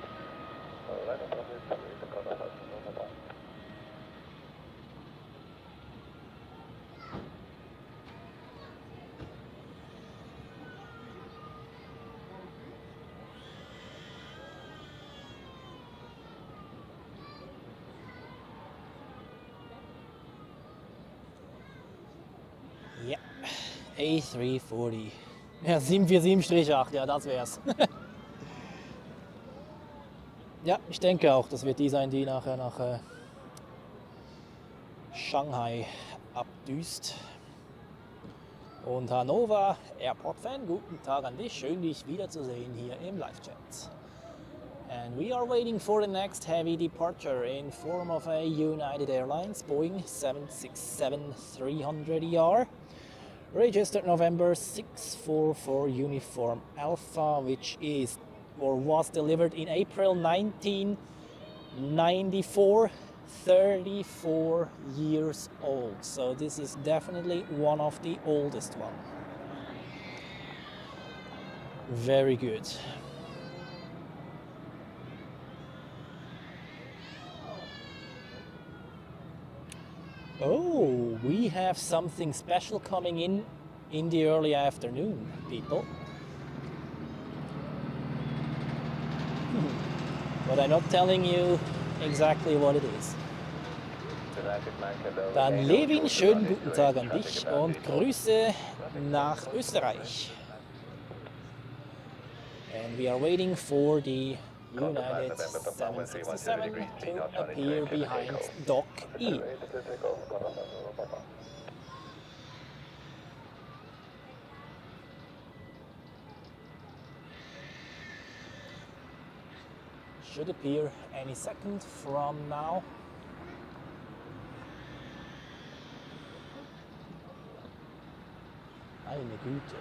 Speaker 3: Ja, A340. Ja, 747-8, ja, das wär's. Ja, ich denke auch, das wird die sein, die nachher nach Shanghai abdüst. Und Hannover Airport-Fan, guten Tag an dich, schön dich wiederzusehen hier im Live-Chat. And we are waiting for the next heavy departure in form of a United Airlines Boeing 767-300ER, registered November 644 Uniform Alpha, which is or was delivered in April 1994, 34 years old. So this is definitely one of the oldest one. Very good. Oh, we have something special coming in the early afternoon, people. But I'm not telling you exactly what it is. Dann Levin, schönen guten Tag an dich und Grüße nach Österreich. And we are waiting for the United 767 to appear behind Dock E. Should appear any second from now. Meine Güte.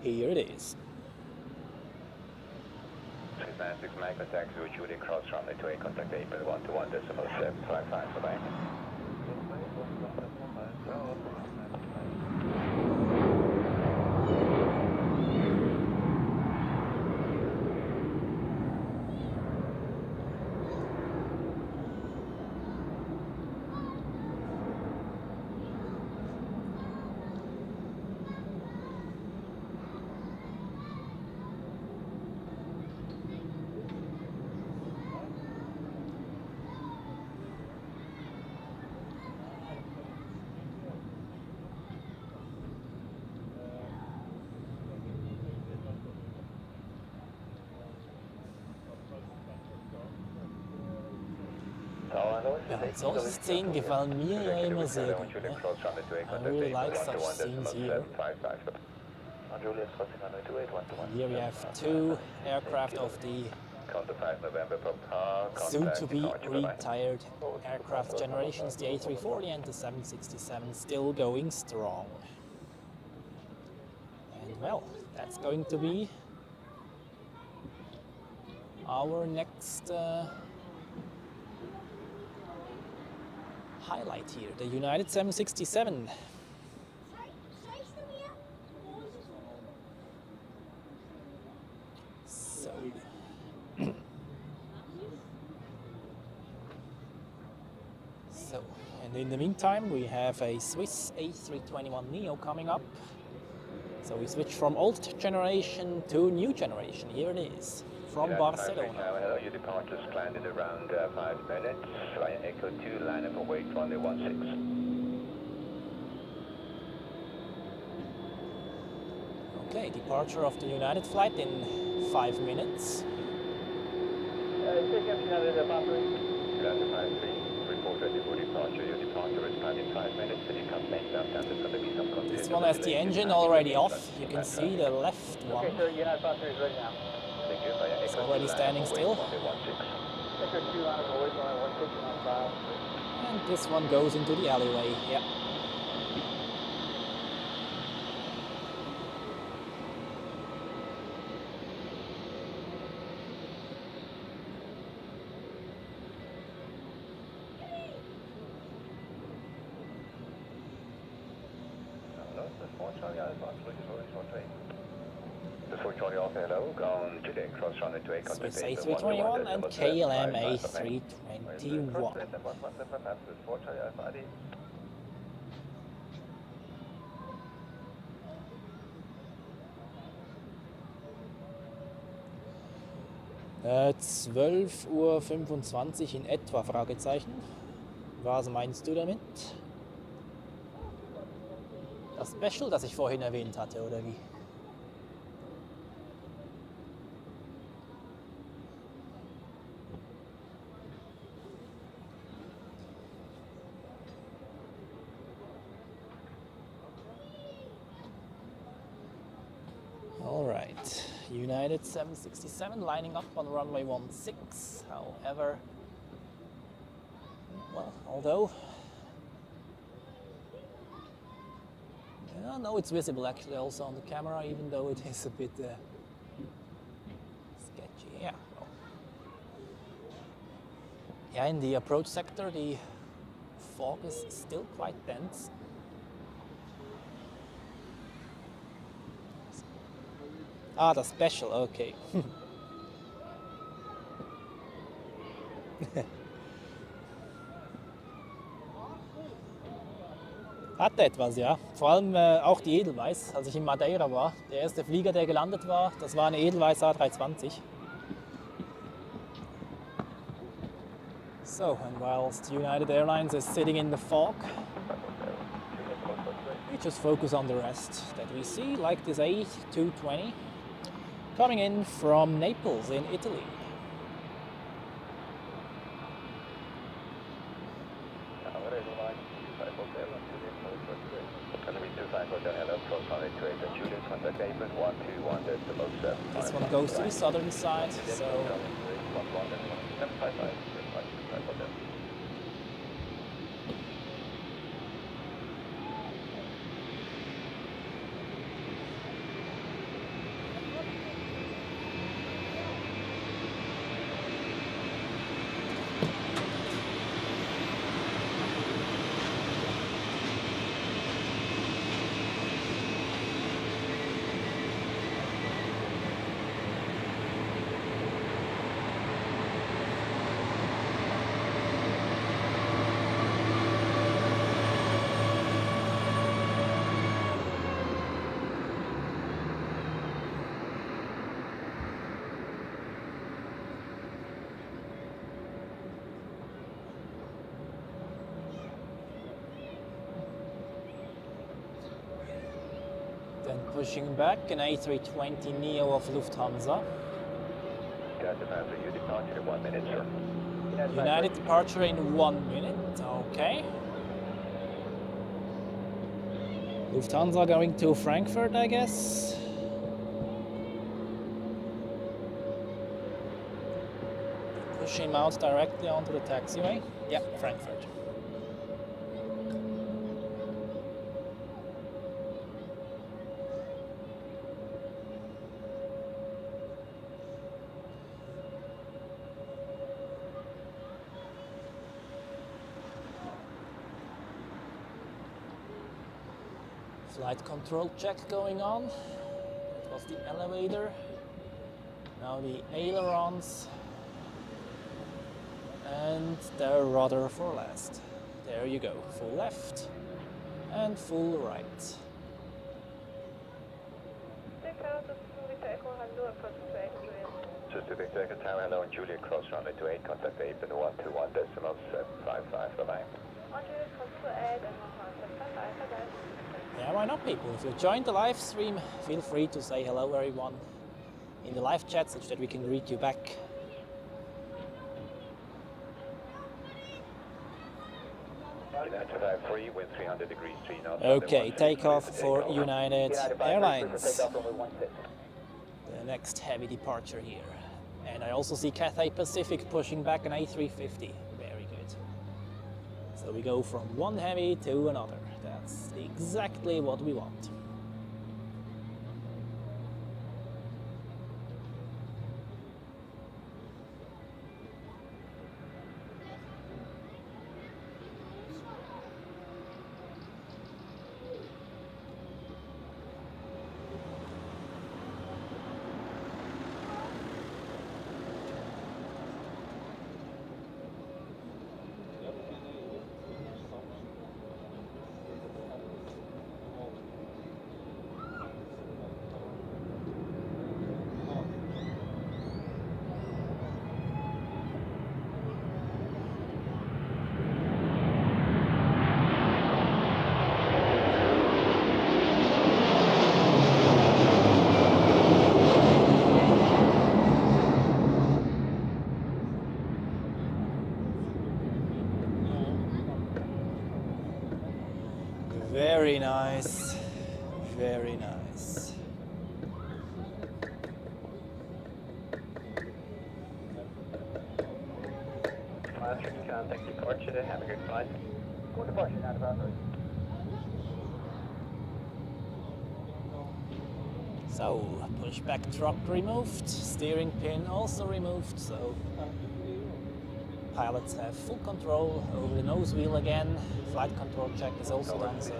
Speaker 3: Here it is.
Speaker 4: 696 Mike, taxi, which would cross runway 28, contact Apron 121.755, bye-bye.
Speaker 3: Ja, solche Szenen gefallen mir ja immer sehr gut. Ne? I really like such scenes here. Here we have two aircraft of the soon-to-be retired aircraft generations, the A340 and the 767, still going strong. And well, that's going to be our next highlight here, the United 767. So, and in the meantime, we have a Swiss A321neo coming up. So we switch from old generation to new generation. Here it is. From Barcelona.
Speaker 4: Hello, your departure is planned in around 5 minutes. Via Echo 2, line up and wait for runway 16.
Speaker 3: Okay, departure of the United flight in 5 minutes.
Speaker 4: United 53, report ready for departure. Your departure is planned in 5 minutes and you come next up. There's going to be some confusion.
Speaker 3: This one has the engine already off. You can see the left one.
Speaker 4: Okay, sir, United 53 is ready now.
Speaker 3: It's already standing still. And this one goes into the alleyway. Yep.
Speaker 4: hello, ground Juliet, cross runway 28, contact
Speaker 3: Swiss
Speaker 4: Airbus
Speaker 3: A321 and KLM
Speaker 4: A350.
Speaker 3: A321. Äh, 12:25 Uhr in etwa, Fragezeichen. Was meinst du damit? Das Special, das ich vorhin erwähnt hatte, oder wie? Alright, United 767 lining up on runway 16. However, well, although, yeah, no, it's visible actually also on the camera, even though it is a bit sketchy. Yeah. Yeah, in the approach sector, the fog is still quite dense. Ah, the special, okay. Hatte etwas, ja. Vor allem auch die Edelweiss, als ich in Madeira war. Der erste Flieger, der gelandet war, das war eine Edelweiss A320. So, and whilst United Airlines is sitting in the fog, we just focus on the rest that we see, like this A220 coming in from Naples in Italy. This one goes to the southern side, so then pushing back an A320neo of Lufthansa. United departure in 1 minute, okay. Lufthansa going to Frankfurt, I guess. Push him out directly onto the taxiway. Yeah, Frankfurt. Flight control check going on. That was the elevator. Now the ailerons. And the rudder for last. There you go. Full left and full right.
Speaker 4: Zurich Airport, hello, and Juliet, cross runway 28, contact Apron 121.755, bye-bye.
Speaker 3: Yeah, why not, people? If you joined the live stream, feel free to say hello, everyone, in the live chat, such that we can greet you back. Okay, takeoff for United Airlines. The next heavy departure here. And I also see Cathay Pacific pushing back an A350. Very good. So we go from one heavy to another. That's exactly what we want. Very nice. Very nice.
Speaker 4: Contact departure, have a good flight.
Speaker 2: Go departure, not about right.
Speaker 3: So, pushback truck removed, steering pin also removed, so pilots have full control over the nose wheel again. Flight control check is also done, so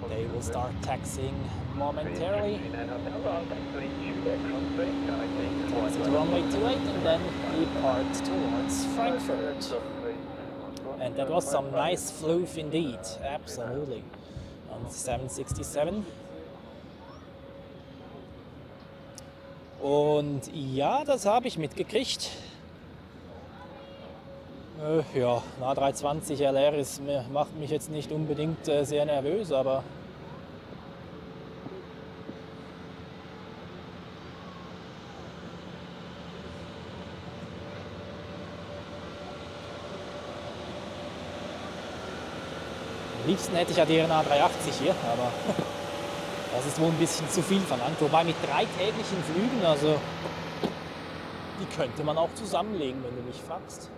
Speaker 3: they will start taxiing momentarily. Taxi to runway 28 and then depart towards Frankfurt. And that was some nice floof indeed, absolutely, on the 767. Und ja, das habe ich mitgekriegt. Ja, ein A320 LR macht mich jetzt nicht unbedingt sehr nervös, aber am liebsten hätte ich ja deren A380 hier, aber das ist wohl ein bisschen zu viel verlangt. Wobei mit 3 täglichen Flügen, also die könnte man auch zusammenlegen, wenn du mich fragst.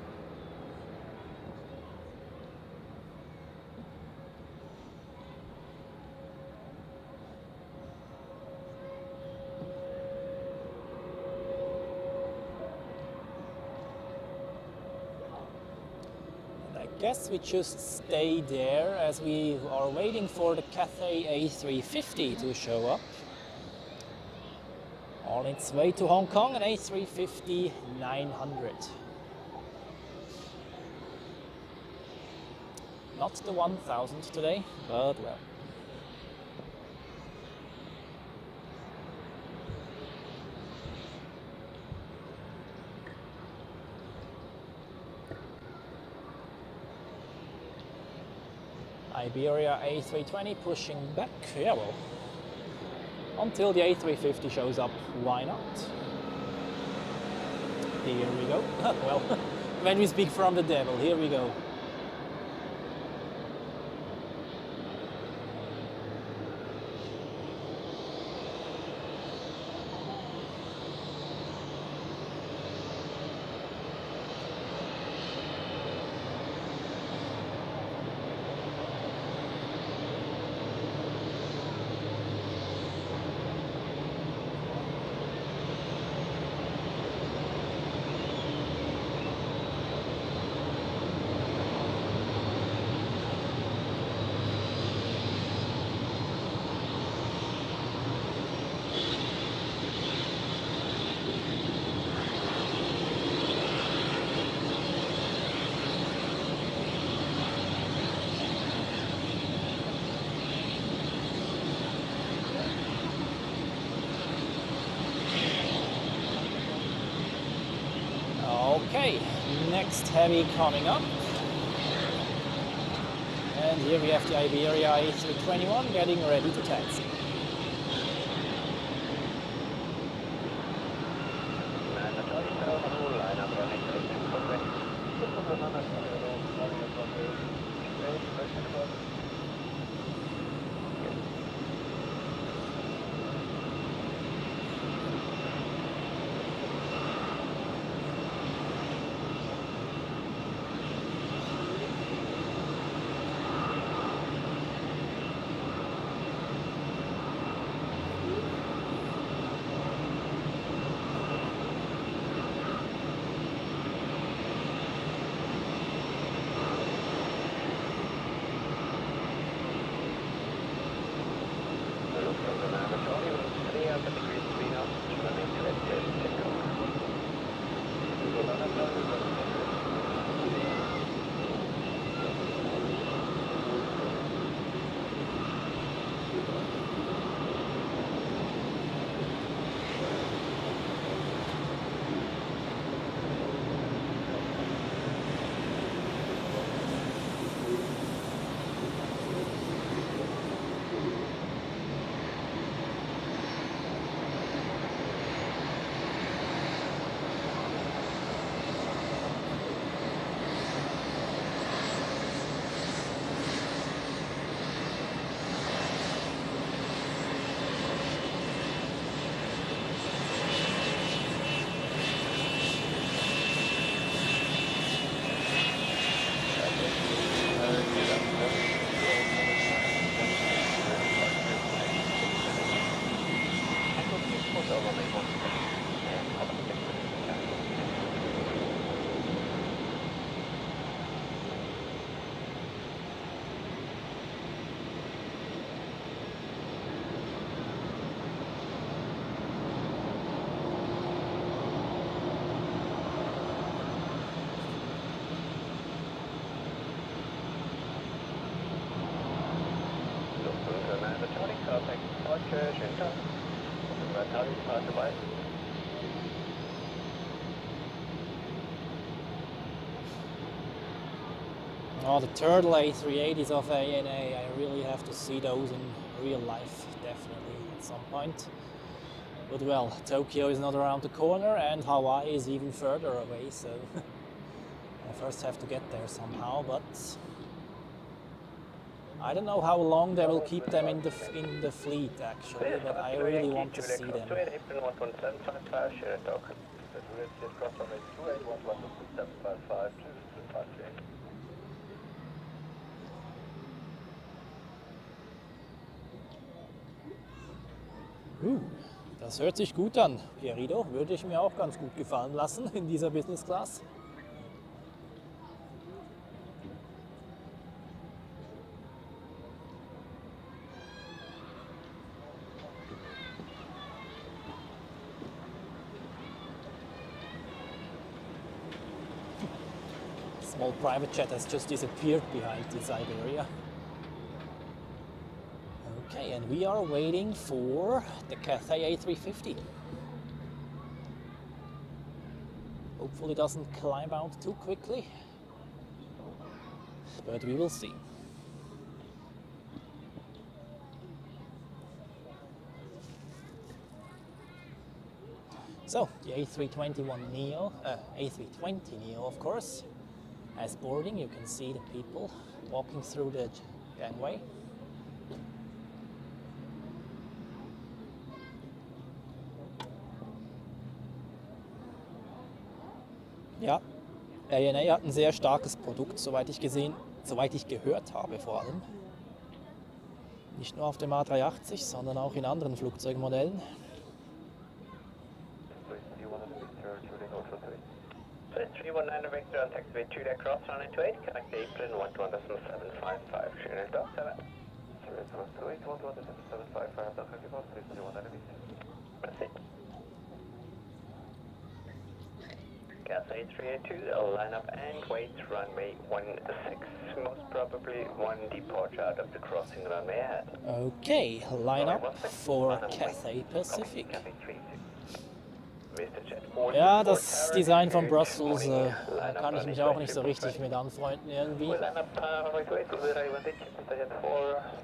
Speaker 3: I guess we just stay there as we are waiting for the Cathay A350 to show up. On its way to Hong Kong, an A350 900. Not the 1000 today, but well. Iberia A320 pushing back, yeah well, until the A350 shows up, why not? Here we go, well, when we speak from the devil, here we go. Okay, next heavy coming up. And here we have the Iberia A321 getting ready to taxi.
Speaker 4: departure, schönen Tag. Target departure by.
Speaker 3: Oh, the turtle A380s of ANA, I really have to see those in real life, definitely, at some point. But well, Tokyo is not around the corner and Hawaii is even further away, so I first have to get there somehow, but I don't know how long they will keep them in the fleet actually, but I really want to see them.
Speaker 4: Apron 11755, schönen Tag. Cross runway 28, 11755, departure.
Speaker 3: Das hört sich gut an, Pierrido. Würde ich mir auch ganz gut gefallen lassen in dieser Business Class. Small private jet has just disappeared behind the Siberia. Okay, and we are waiting for the Cathay A350. Hopefully it doesn't climb out too quickly, but we will see. So, the A320neo of course, as boarding. You can see the people walking through the gangway. Ja, ANA hat ein sehr starkes Produkt, soweit ich gehört habe vor allem. Nicht nur auf dem A380, sondern auch in anderen Flugzeugmodellen.
Speaker 4: 319 Victor on taxiway 2 deck cross runway 28, connect Apron 11755, schönen Tag, 7. 328, 11755, Dach Takeoff, 319 Victor. Merci. Cathay 382, line up and wait, runway 16, most probably one departure out of the crossing runway ahead.
Speaker 3: Okay, line up for Cathay Pacific. Ja, das Design von Brussels kann ich mich auch nicht so richtig mit anfreunden irgendwie.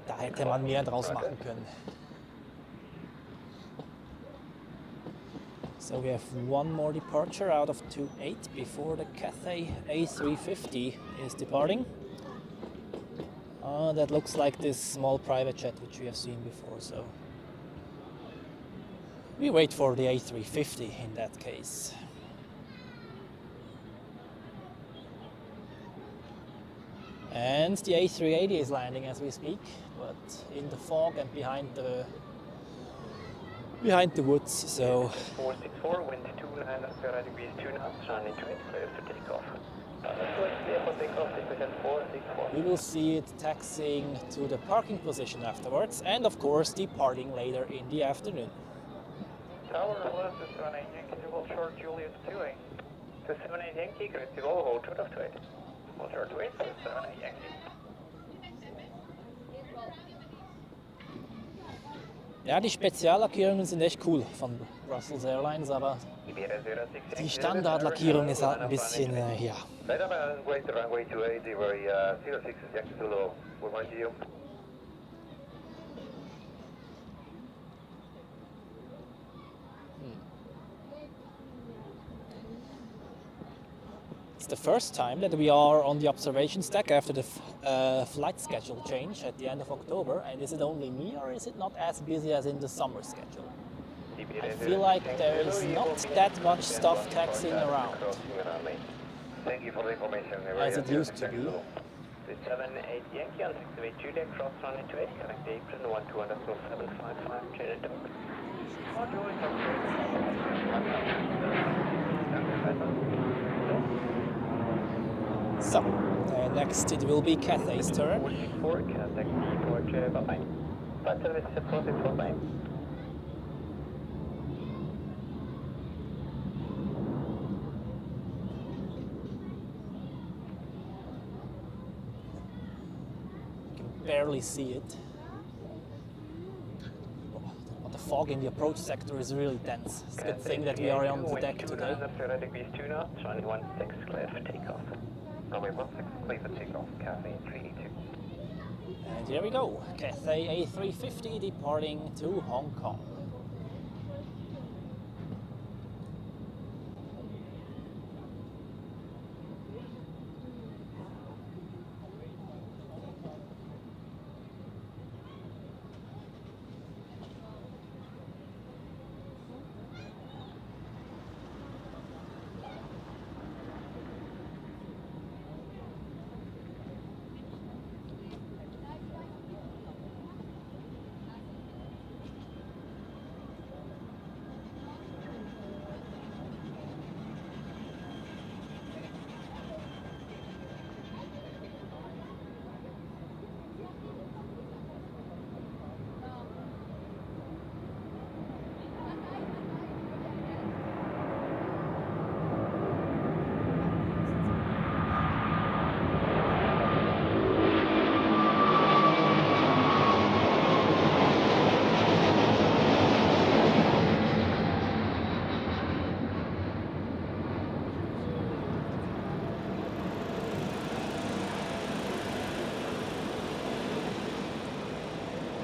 Speaker 3: Da hätte man mehr draus machen können. So we have one more departure out of 28 before the Cathay A350 is departing. That looks like this small private jet which we have seen before, so we wait for the A350 in that case. And the A380 is landing as we speak, but in the fog and behind the woods, so
Speaker 4: 464, wind 29, Ferrari breeze 2 knots, running 28, clear for takeoff.
Speaker 3: We will see it taxiing to the parking position afterwards, and of course departing later in the afternoon.
Speaker 2: Tower left is 78 Yankee, to hold short Juliet 2A.
Speaker 4: To 78 Yankee, correct to hold short of 28. Hold short to 8, 78 Yankee.
Speaker 3: Ja, die Speziallackierungen sind echt cool von Brussels Airlines, aber die Standardlackierung ist halt ein bisschen, ja. It's the first time that we are on the observation deck after the flight schedule change at the end of October. And is it only me, or is it not as busy as in the summer schedule? I feel like there is not that much stuff taxiing around as it used to be.
Speaker 4: 78 Yankee on taxiway 2 deck cross runway 28, connect Apron 121.755, chain and
Speaker 3: So, next it will be Cathay's turn.
Speaker 4: 44, contact departure, bye-bye. Flight service supported, bye-bye.
Speaker 3: You can barely see it. Oh, fog in the approach sector is really dense. It's a good thing that we are on the deck today.
Speaker 4: Runway 2 knots, runway 16 clear for takeoff. Runway 16 clear for takeoff, Cathay A380.
Speaker 3: And here we go, Cathay A350 departing to Hong Kong.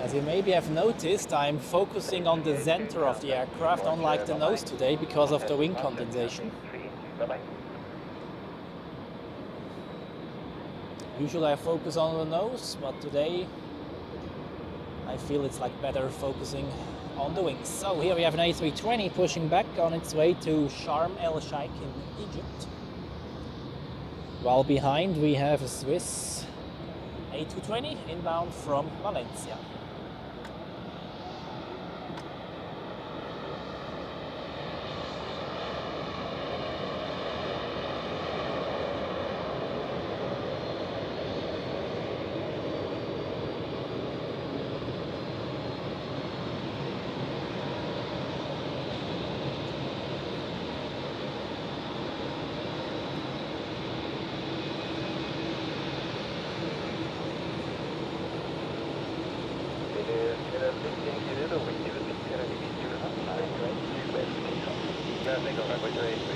Speaker 3: As you maybe have noticed, I'm focusing on the center of the aircraft, unlike the nose today, because of the wing condensation. Usually I focus on the nose, but today I feel it's like better focusing on the wings. So here we have an A320 pushing back on its way to Sharm el Sheikh in Egypt. While behind we have a Swiss A220 inbound from Valencia.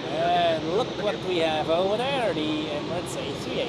Speaker 3: And look what we have over there, the Emirates A380.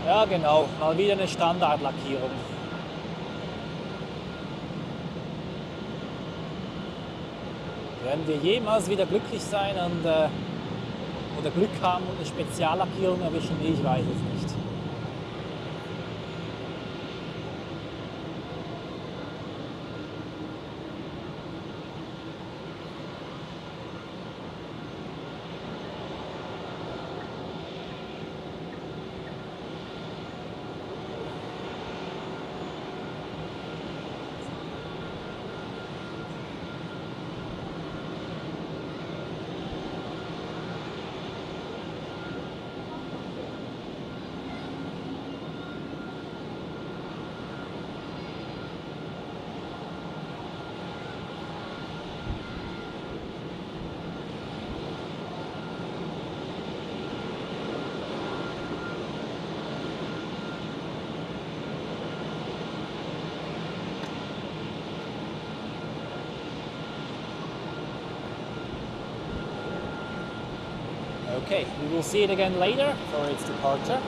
Speaker 3: Ja genau, mal wieder eine Standardlackierung. Werden wir jemals wieder glücklich sein und oder Glück haben und eine Speziallackierung erwischen? Ich weiß es nicht. Okay, we will see it again later for its departure.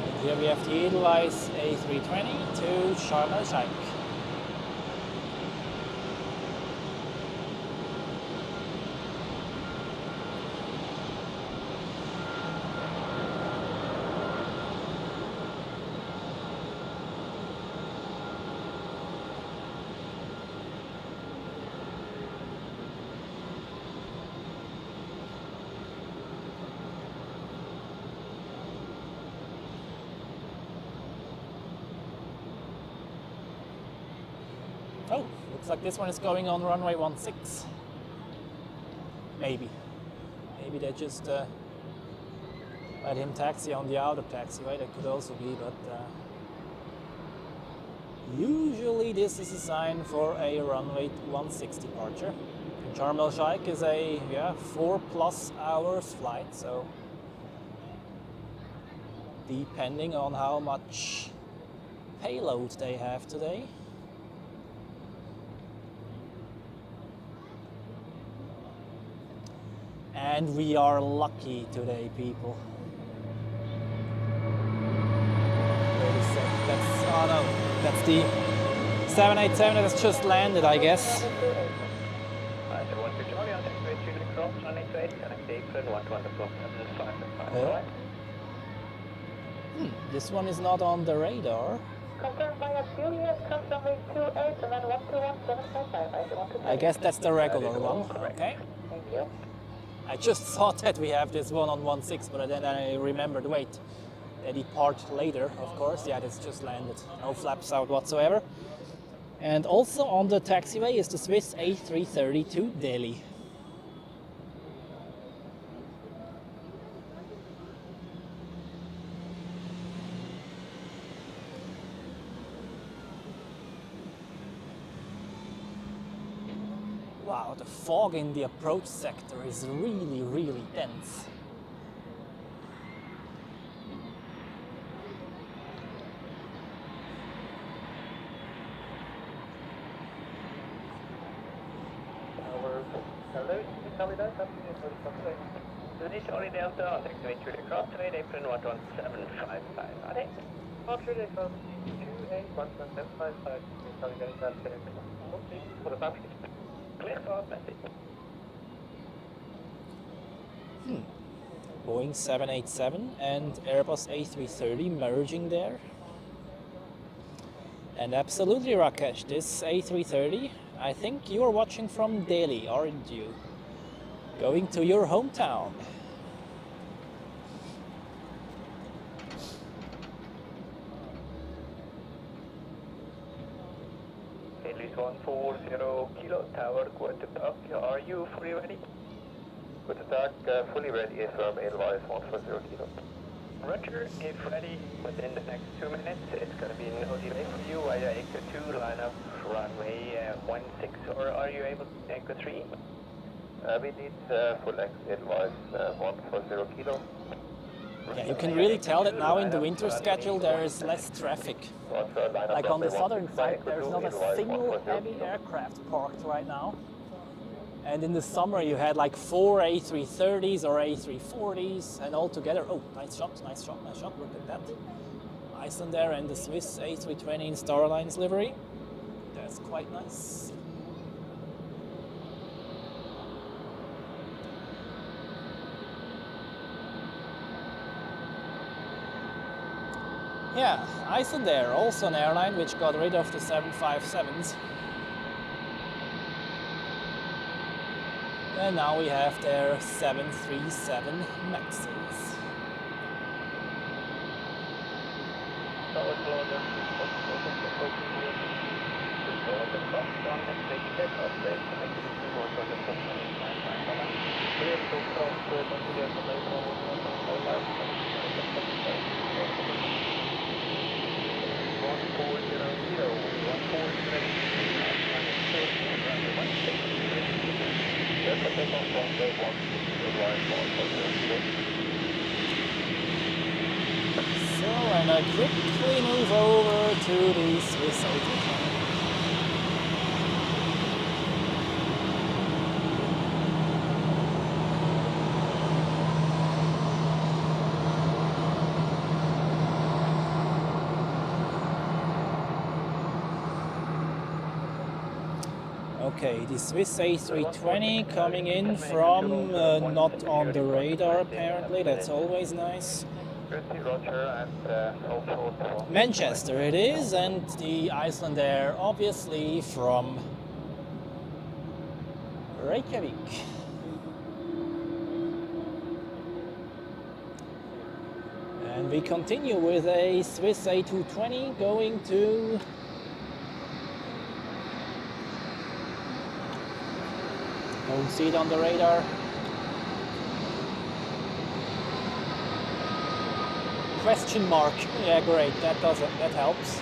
Speaker 3: And here we have the Edelweiss A320 to Sharm el Sheikh. Oh, looks like this one is going on runway 16. Maybe. Maybe they just let him taxi on the outer taxiway. That could also be, but usually this is a sign for a runway 16 departure. Sharm el Sheikh is a 4+ hours flight, so depending on how much payload they have today. And we are lucky today, people. Wait a sec, that's the 787 that has just landed, I guess. This one is not on the radar.
Speaker 1: Confirmed by Juliet, confirm 28 and then 12175.
Speaker 3: I guess that's the regular one. Okay.
Speaker 1: Thank you.
Speaker 3: I just thought that we have this one on 16, but then I remembered, wait, they depart later, of course. Yeah, this just landed. No flaps out whatsoever. And also on the taxiway is the Swiss A330 to Delhi. Wow, the fog in the approach sector is really, really dense.
Speaker 4: Hello, Charlie Delta. Charlie Delta on taxiway Zurich Airport, Apron 11755. Are they?
Speaker 2: Zurich Airport 281175. Charlie Delta. For the family.
Speaker 4: Clear for message.
Speaker 3: Boeing 787 and Airbus A330 merging there. And absolutely, Rakesh, this A330, I think you are watching from Delhi, aren't you? Going to your hometown.
Speaker 4: At 140 Kilo Tower, good to talk. Are you fully ready?
Speaker 2: Good attack, fully ready, firm advice 140 Kilo.
Speaker 4: Roger, if ready, within the next 2 minutes, it's going to be no delay for you. Either Echo 2, line up runway 16, or are you able to Echo 3?
Speaker 2: We need full advice 140 Kilo.
Speaker 3: Yeah, you can really tell that now in the winter schedule there is less traffic. Like on the southern side, there's not a single heavy aircraft parked right now. And in the summer you had like 4 A330s or A340s, and all together, oh, nice shot, look at that. Iceland there and the Swiss A320 in Star Alliance livery. That's quite nice. Yeah, Iceland there, also an airline which got rid of the 757s. And now we have their 737 Maxes. So, and I quickly move over to the Swiss A350. Okay, the Swiss A320 coming in from not on the radar apparently, that's always nice. Manchester it is, and the Iceland Air obviously from Reykjavik. And we continue with a Swiss A220 going to Don't see it on the radar. Question mark. Yeah, great. That helps.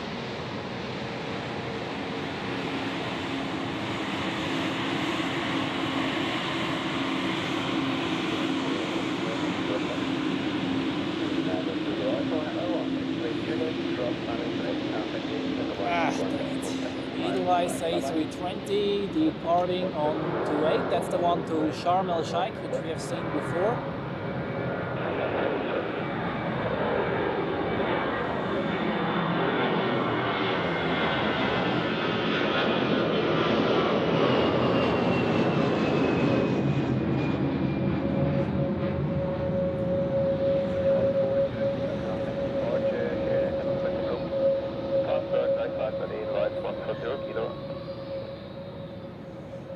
Speaker 3: Edelweiss A320 departing on 28. That's the one to Sharm el Sheikh, which we have seen before.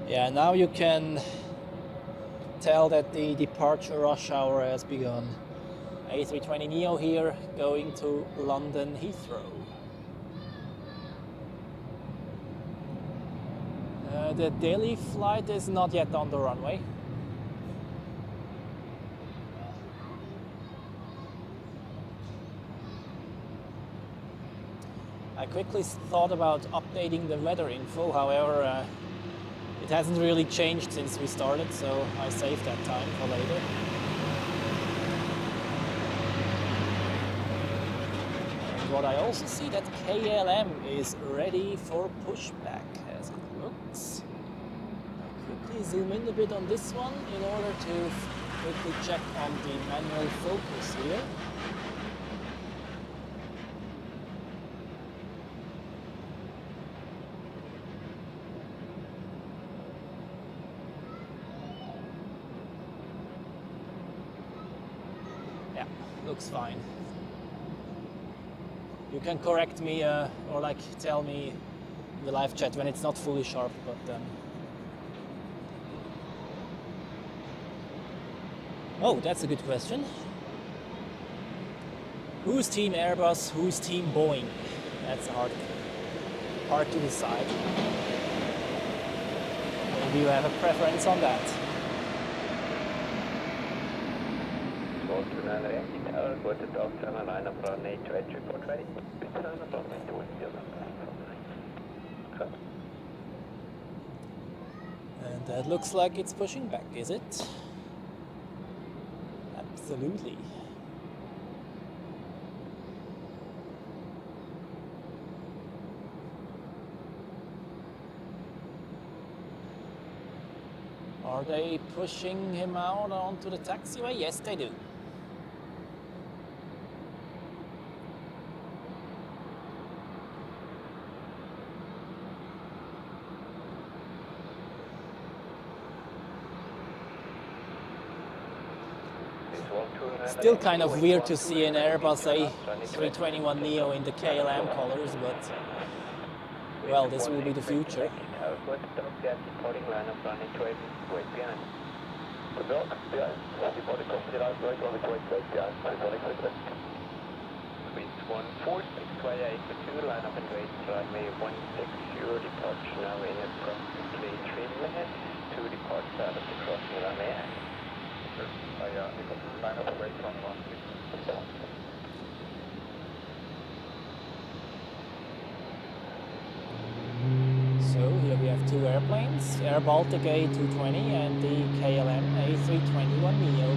Speaker 3: Yeah, now you can tell that the departure rush hour has begun. A320neo here, going to London Heathrow. The Delhi flight is not yet on the runway. I quickly thought about updating the weather info, however, it hasn't really changed since we started, so I saved that time for later. And what I also see that KLM is ready for pushback, as it looks. I'll quickly zoom in a bit on this one in order to quickly check on the manual focus here. Looks fine. You can correct me or like tell me in the live chat when it's not fully sharp, but oh, that's a good question. Who's team Airbus, who's team Boeing? That's hard to decide. Maybe you have a preference on that.
Speaker 4: Go to Delta and line up on A280 report ready.
Speaker 3: And that looks like it's pushing back, is it? Absolutely. Are they pushing him out onto the taxiway? Yes, they do. Still kind of weird to see an Airbus A321neo in the KLM colors, but well, this will be the future.
Speaker 4: Sweet 14628 for 2, line up and wait, runway 160, departure now in approximately 3 minutes, 2 departures out of the crossing runway.
Speaker 2: Line up and wait on 160.
Speaker 3: So here we have two airplanes, Air Baltic A220 and the KLM A321neo.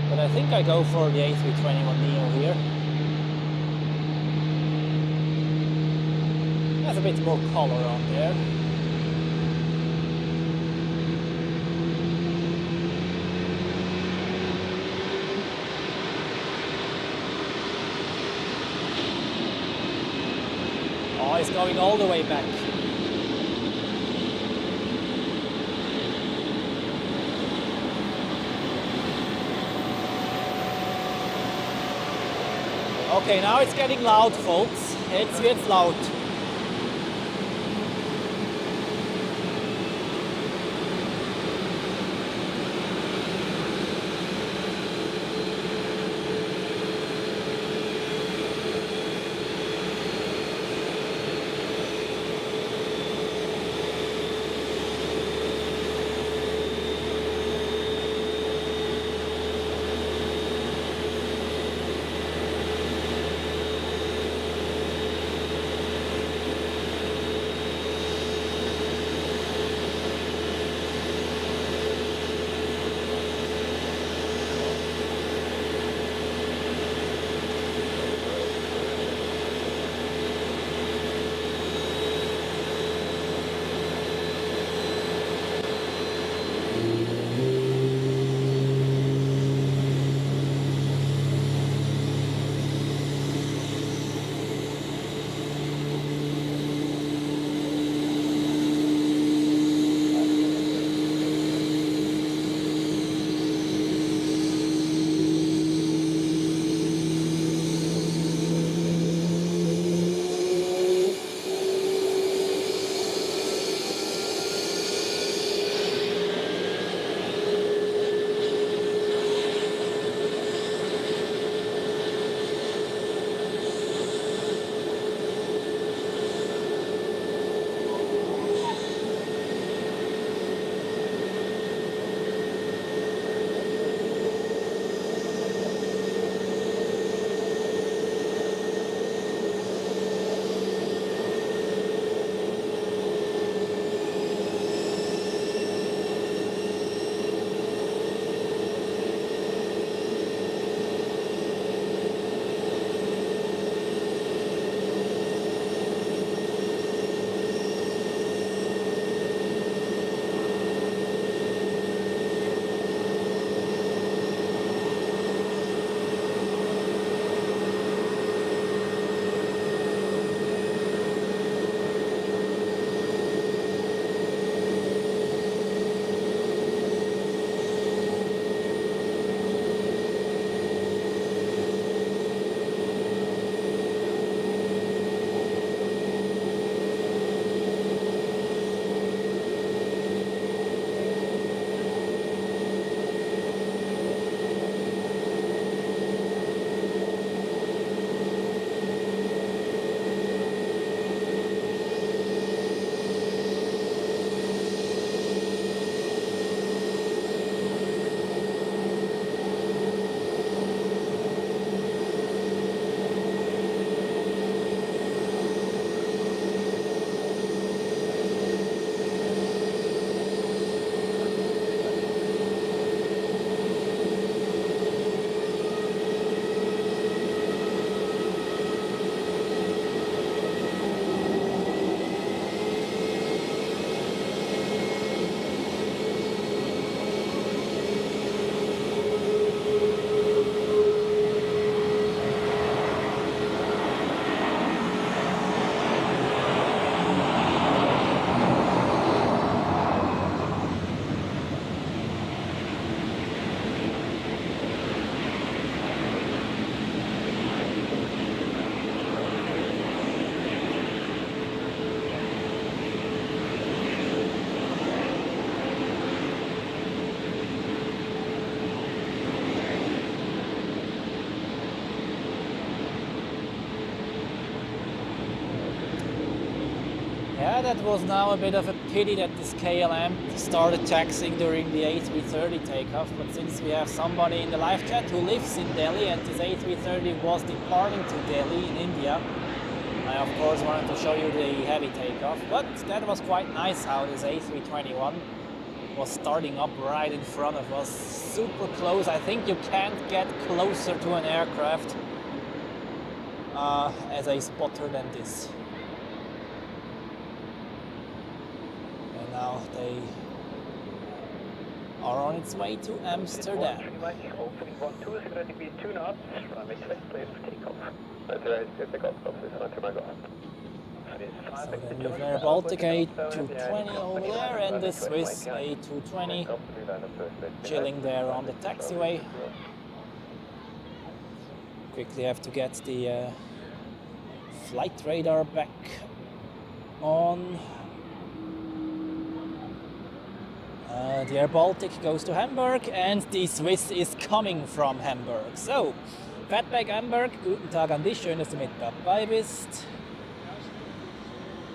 Speaker 3: But I think I go for the A321neo here. There's a bit more color on there. Oh, it's going all the way back. Okay, now it's getting loud, folks. It's gets loud. Yeah, that was now a bit of a pity that this KLM started taxiing during the A330 takeoff, but since we have somebody in the live chat who lives in Delhi and this A330 was departing to Delhi in India, I of course wanted to show you the heavy takeoff, but that was quite nice how this A321 was starting up right in front of us, super close. I think you can't get closer to an aircraft as a spotter than this. And now they are on its way to Amsterdam.
Speaker 4: Hopefully 12 is going to be 2 knots, runway 20 clear for takeoff. That's right, takeoff, this is not my go.
Speaker 3: So then we have Air Baltic A220 over there and the Swiss A220 chilling there on the taxiway. Quickly have to get the flight radar back on. The Air Baltic goes to Hamburg and the Swiss is coming from Hamburg. So, Fatback Hamburg, guten Tag an dich, schön, dass du mit dabei bist.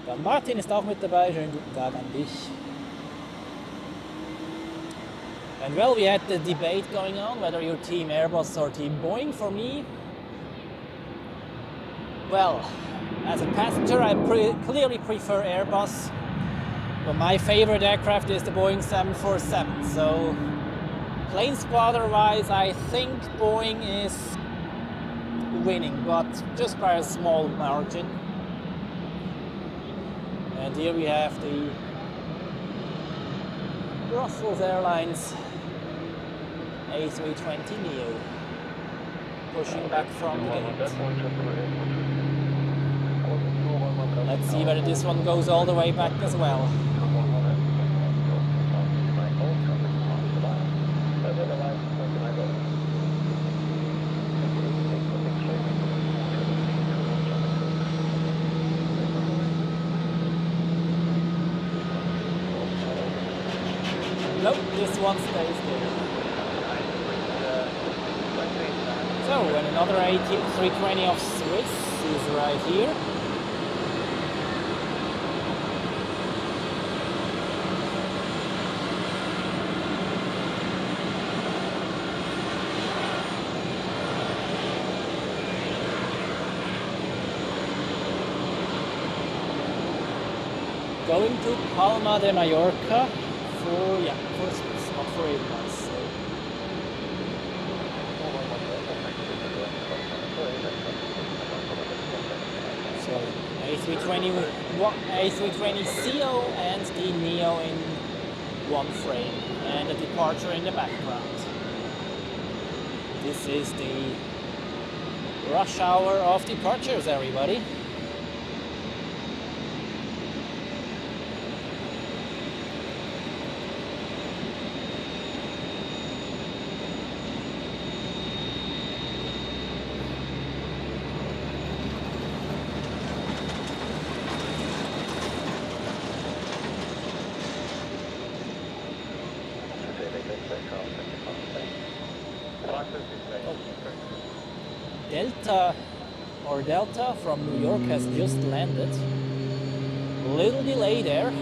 Speaker 3: Dann Martin ist auch mit dabei, schönen guten Tag an dich. And well, we had the debate going on whether you're team Airbus or team Boeing. For me, well, as a passenger I clearly prefer Airbus, but my favorite aircraft is the Boeing 747. So plane spotter wise I think Boeing is winning, but just by a small margin. And here we have the Brussels Airlines A320neo pushing back from the gate. Let's see whether this one goes all the way back as well. Nope, this one stays there. So, and another A320 of Swiss is right here. Going to Palma de Mallorca for Swiss, not for Airbus. So A320CO and the Neo in one frame, and a departure in the background. This is the rush hour of departures, everybody. Delta from New York has just landed. Little delay there.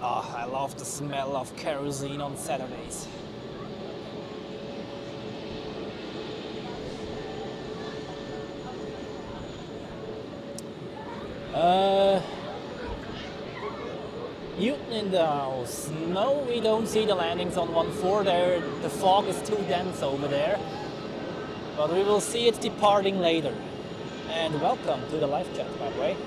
Speaker 3: Oh, I love the smell of kerosene on Saturdays. Newton in the house. No, we don't see the landings on 1-4 there. The fog is too dense over there. But we will see it departing later. And welcome to the live chat, by the way.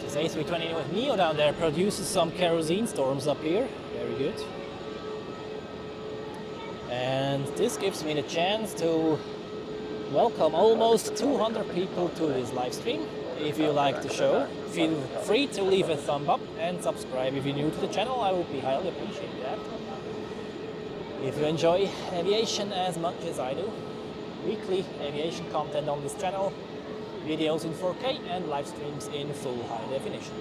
Speaker 3: This A320 with Neo down there produces some kerosene storms up here. Very good. And this gives me the chance to welcome almost 200 people to this live stream. If you like the show, feel free to leave a thumb up and subscribe if you're new to the channel. I would be highly appreciate that. If you enjoy aviation as much as I do, weekly aviation content on this channel, videos in 4K and live streams in full high definition.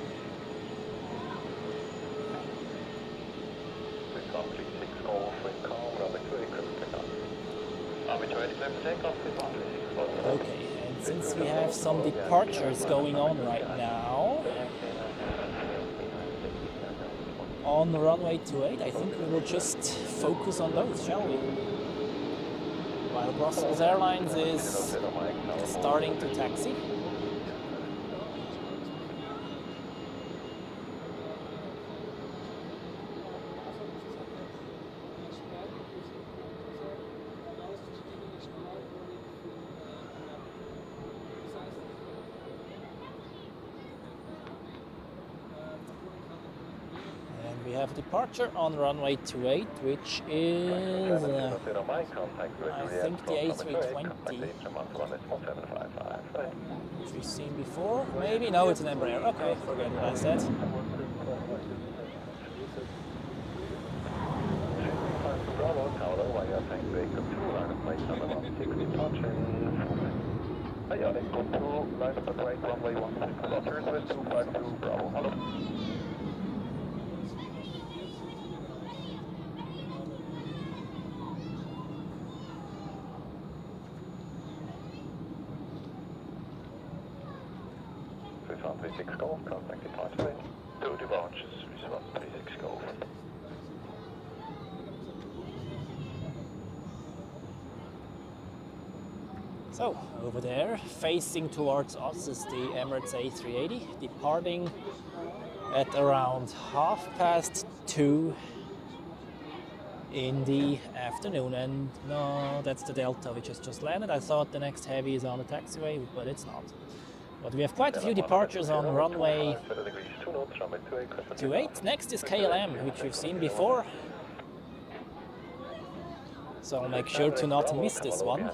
Speaker 3: Okay, and since we have some departures going on right now on the runway 28, I think we will just focus on those, shall we? While Brussels Airlines is starting to taxi. We have departure on runway 28, which is, I think, the A320, which we've seen before. Maybe? No, it's an Embraer. Okay, forget what I said.
Speaker 4: Golf, contact departure, 2 departures, 36 Golf.
Speaker 3: So, over there, facing towards us is the Emirates A380, departing at around 2:30 in the afternoon. And no, that's the Delta which has just landed. I thought the next heavy is on the taxiway, but it's not. But we have quite a few departures on runway 28. Next is KLM, which we've seen before. So I'll make sure to not miss this one.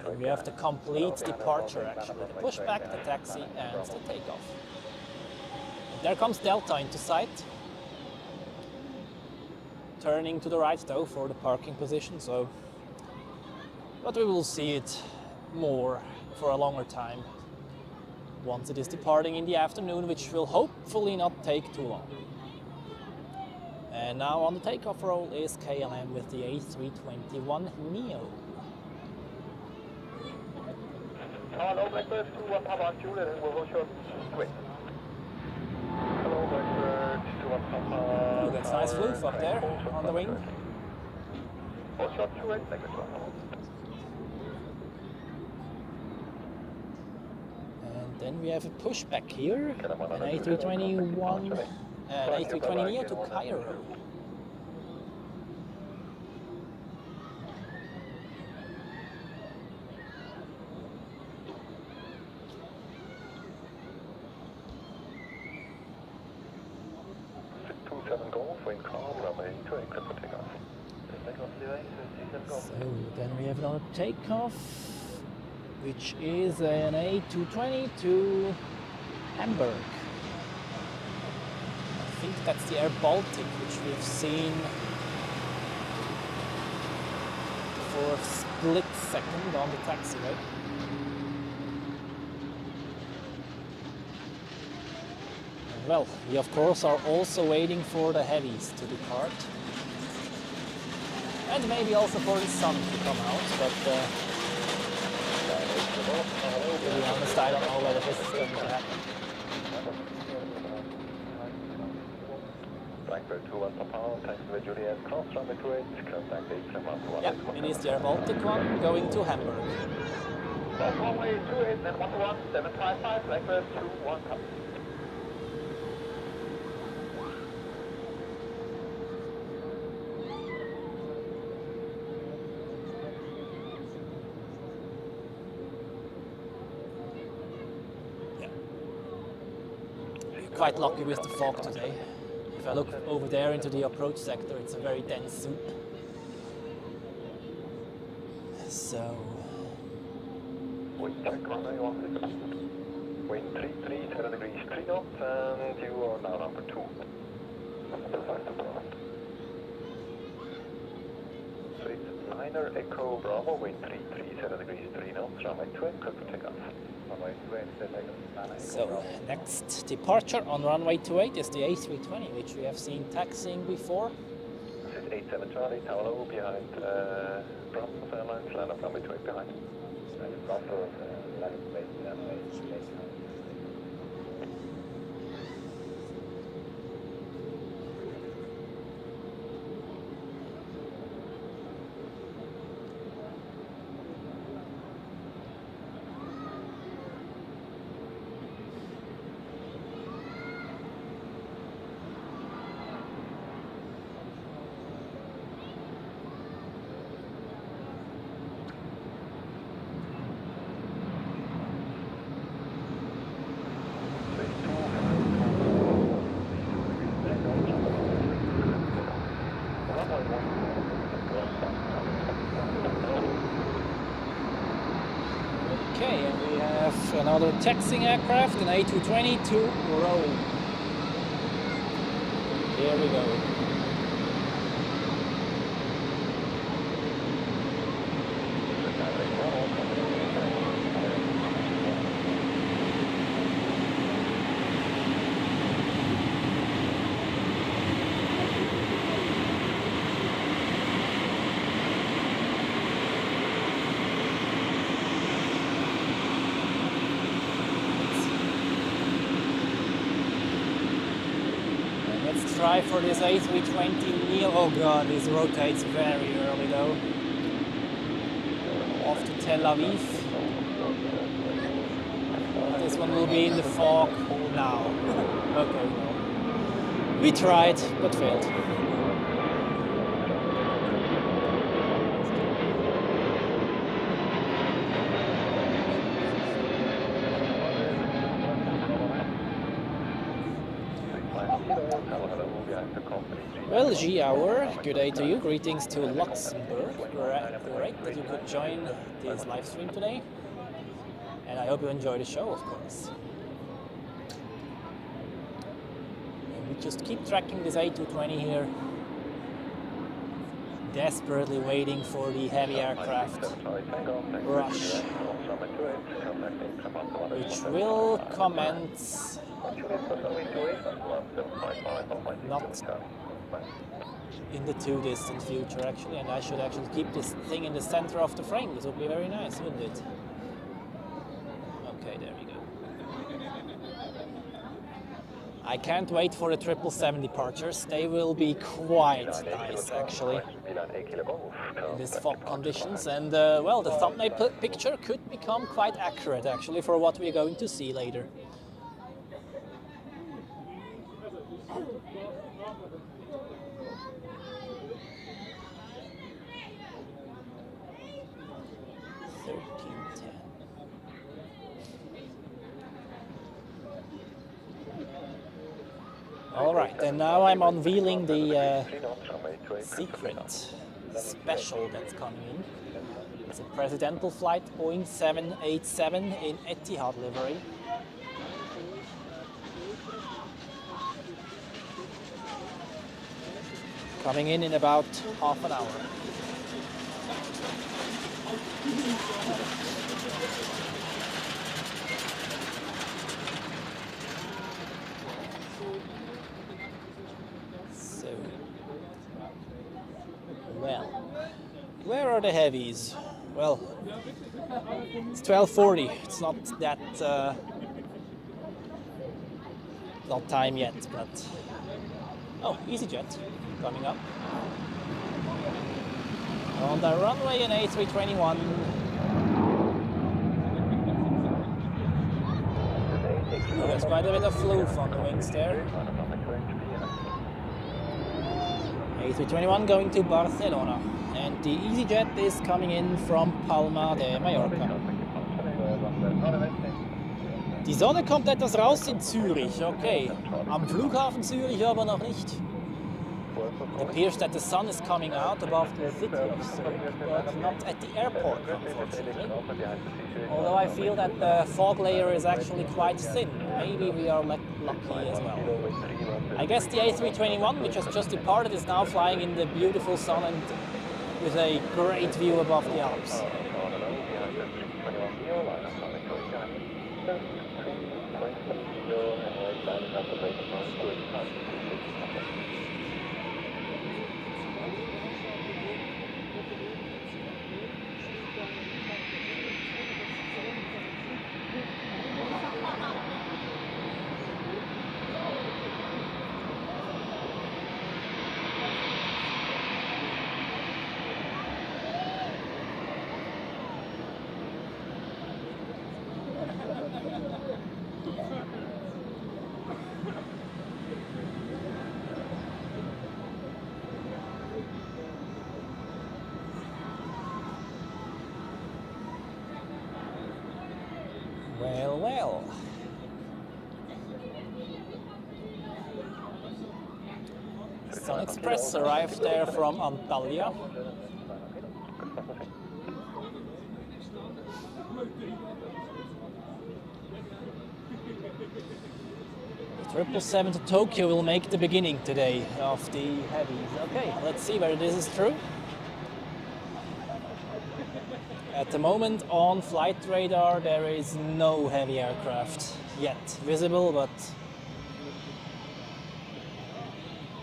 Speaker 3: And we have the complete departure actually. The pushback, the taxi and the takeoff. And there comes Delta into sight. Turning to the right though for the parking position, so but we will see it more for a longer time once it is departing in the afternoon, which will hopefully not take too long. And now on the takeoff roll is KLM with the A321neo.
Speaker 2: Hello, Blackbird 21 Papa Juliet, and we'll short swing. Hello, Blackbird 21 Papa.
Speaker 3: Oh, that's nice floof up there on the wing.
Speaker 2: Hold short 28, Blackbird 1.
Speaker 3: Then we have a pushback here, an A320neo to Cairo. So then we have another takeoff, which is an A220 to Hamburg. I think that's the Air Baltic, which we've seen for a split second on the taxiway. Well, we of course are also waiting for the heavies to depart. And maybe also for the sun to come out, but to be honest, I don't know whether this is going to happen.
Speaker 4: Blackbird 21 Papa, taxiway Juliet, cross runway 28, contact Apron 121.
Speaker 3: Yeah, it is the Air Baltic one going to Hamburg.
Speaker 2: Cross runway 28, then 121, 755, Blackbird 21 Papa.
Speaker 3: Quite lucky with the fog today. If I look over there into the approach sector, it's a very dense soup. So,
Speaker 2: Wind check runway 16. Wind 337 degrees 3 knots, and you are now number 2. So it's Niner Echo Bravo, wind 337 degrees 3 knots, runway 28, clear for takeoff. Runway 28,
Speaker 3: so next departure on runway 28 is the A320, which we have seen taxiing before.
Speaker 2: This is 87 Charlie, tower low behind Brussels Airlines, land of runway 28 behind. Brussels, land of runway 28.
Speaker 3: Okay, and we have another taxiing aircraft, an A220 to Rome. Here we go. Try for this A320 Neo. Oh god, this rotates very early though. Off to Tel Aviv. This one will be in the fog now. Okay, no. We tried, but failed. Well, G Hour, good day to you. Greetings to Luxembourg. Great that you could join this live stream today. And I hope you enjoy the show, of course. And we just keep tracking this A220 here. Desperately waiting for the heavy aircraft rush, which will commence not in the too distant future actually, and I should actually keep this thing in the center of the frame. This would be very nice, wouldn't it? Okay, there we go. I can't wait for the 777 departures. They will be quite nice actually in these fog conditions, and well, the thumbnail picture could become quite accurate actually for what we're going to see later. Alright, and now I'm unveiling the secret special that's coming in. It's a presidential flight, Boeing 787 in Etihad livery. Coming in about half an hour. Well, where are the heavies? Well, it's 12:40. It's not that not time yet, but oh, EasyJet coming up on the runway in A321. Oh, there's quite a bit of floof on the wings there. A321 going to Barcelona, and the EasyJet is coming in from Palma de Mallorca. Die Sonne kommt etwas raus in Zürich, okay. Am Flughafen Zürich aber noch nicht. It appears that the sun is coming out above the city of Zurich, but not at the airport, unfortunately. Although I feel that the fog layer is actually quite thin. Maybe we are lucky as well. I guess the A321, which has just departed, is now flying in the beautiful sun and with a great view above the Alps. Well, well. Sun Express arrived there from Antalya. The 777 to Tokyo will make the beginning today of the heavies. Okay, let's see whether this is true. At the moment on flight radar there is no heavy aircraft yet visible, but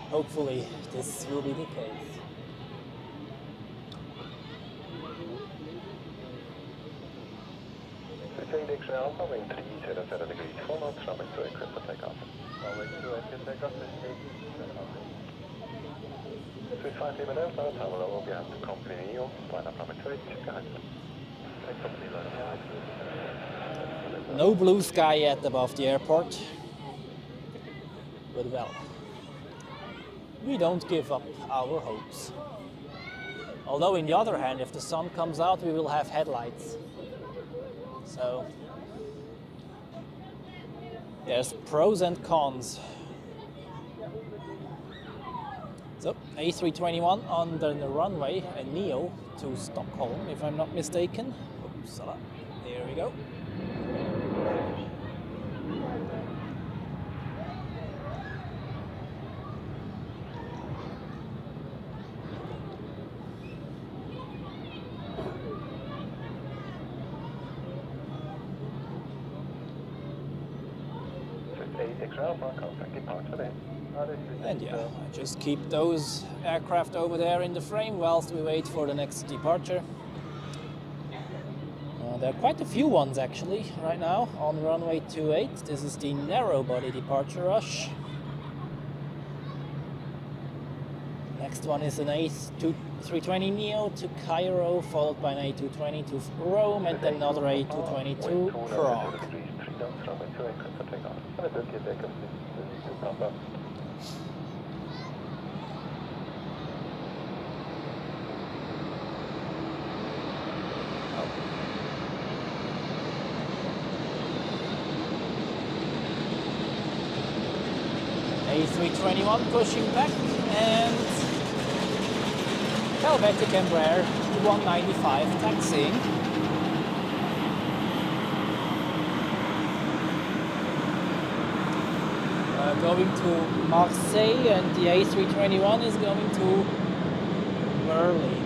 Speaker 3: hopefully this will be the case.
Speaker 2: Runway 300 degrees full nose, runway 28 clear for takeoff. Runway 28 takeoff is 8. 5 minutes, tower level behind the company NEO, line up runway 28, behind.
Speaker 3: No blue sky yet above the airport, but well, we don't give up our hopes. Although on the other hand, if the sun comes out, we will have headlights. So there's pros and cons. So A321 on the runway, a Neo to Stockholm, if I'm not mistaken. Uppsala. There we go. And yeah, I just keep those aircraft over there in the frame whilst we wait for the next departure. There are quite a few ones actually right now on runway 28. This is the narrow body departure rush. Next one is an A320 Neo to Cairo, followed by an A220 to Rome, and then another A220 to Prague. A321 pushing back, and Helvetic Embraer 195 taxiing. Going to Marseille, and the A321 is going to Berlin.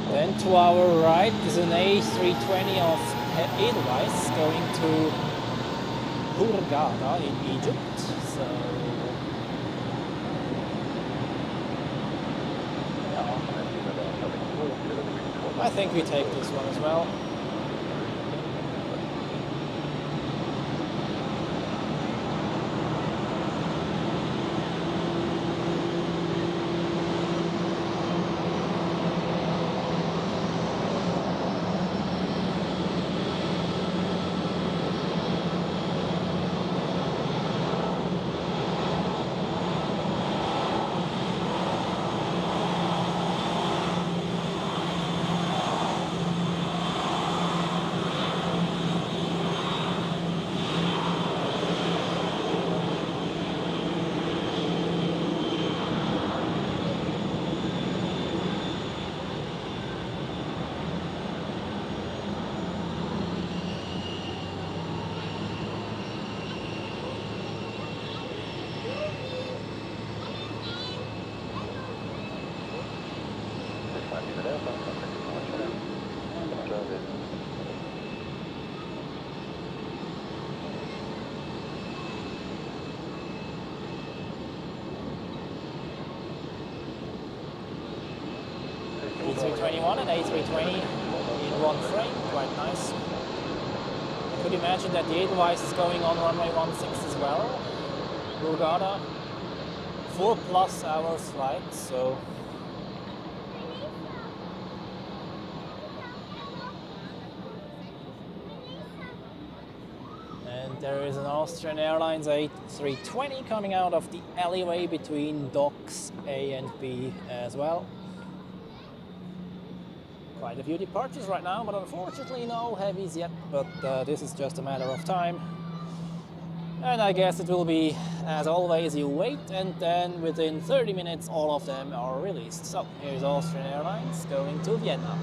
Speaker 3: Then to our right is an A320 of Edelweiss going to Hurghada in Egypt. So I think we take this one as well. A321 and A320 in one frame, quite nice. I could imagine that the Edelweiss is going on runway 16 as well. Hurghada, 4+ hours flight, so. And there is an Austrian Airlines A320 coming out of the alleyway between docks A and B as well. Quite a few departures right now, but unfortunately no heavies yet, but this is just a matter of time. And I guess it will be, as always, you wait and then within 30 minutes all of them are released. So here's Austrian Airlines going to Vienna.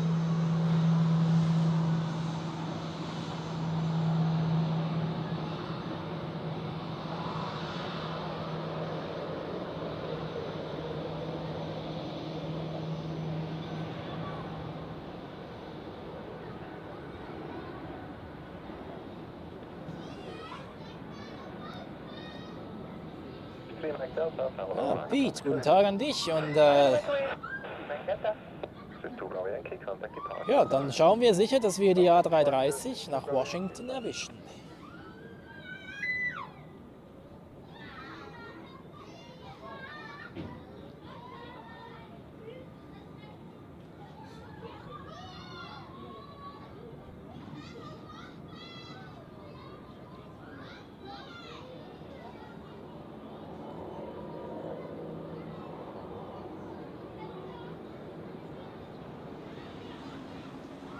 Speaker 3: Pete, guten Tag an dich und ja, dann schauen wir sicher, dass wir die A330 nach Washington erwischen.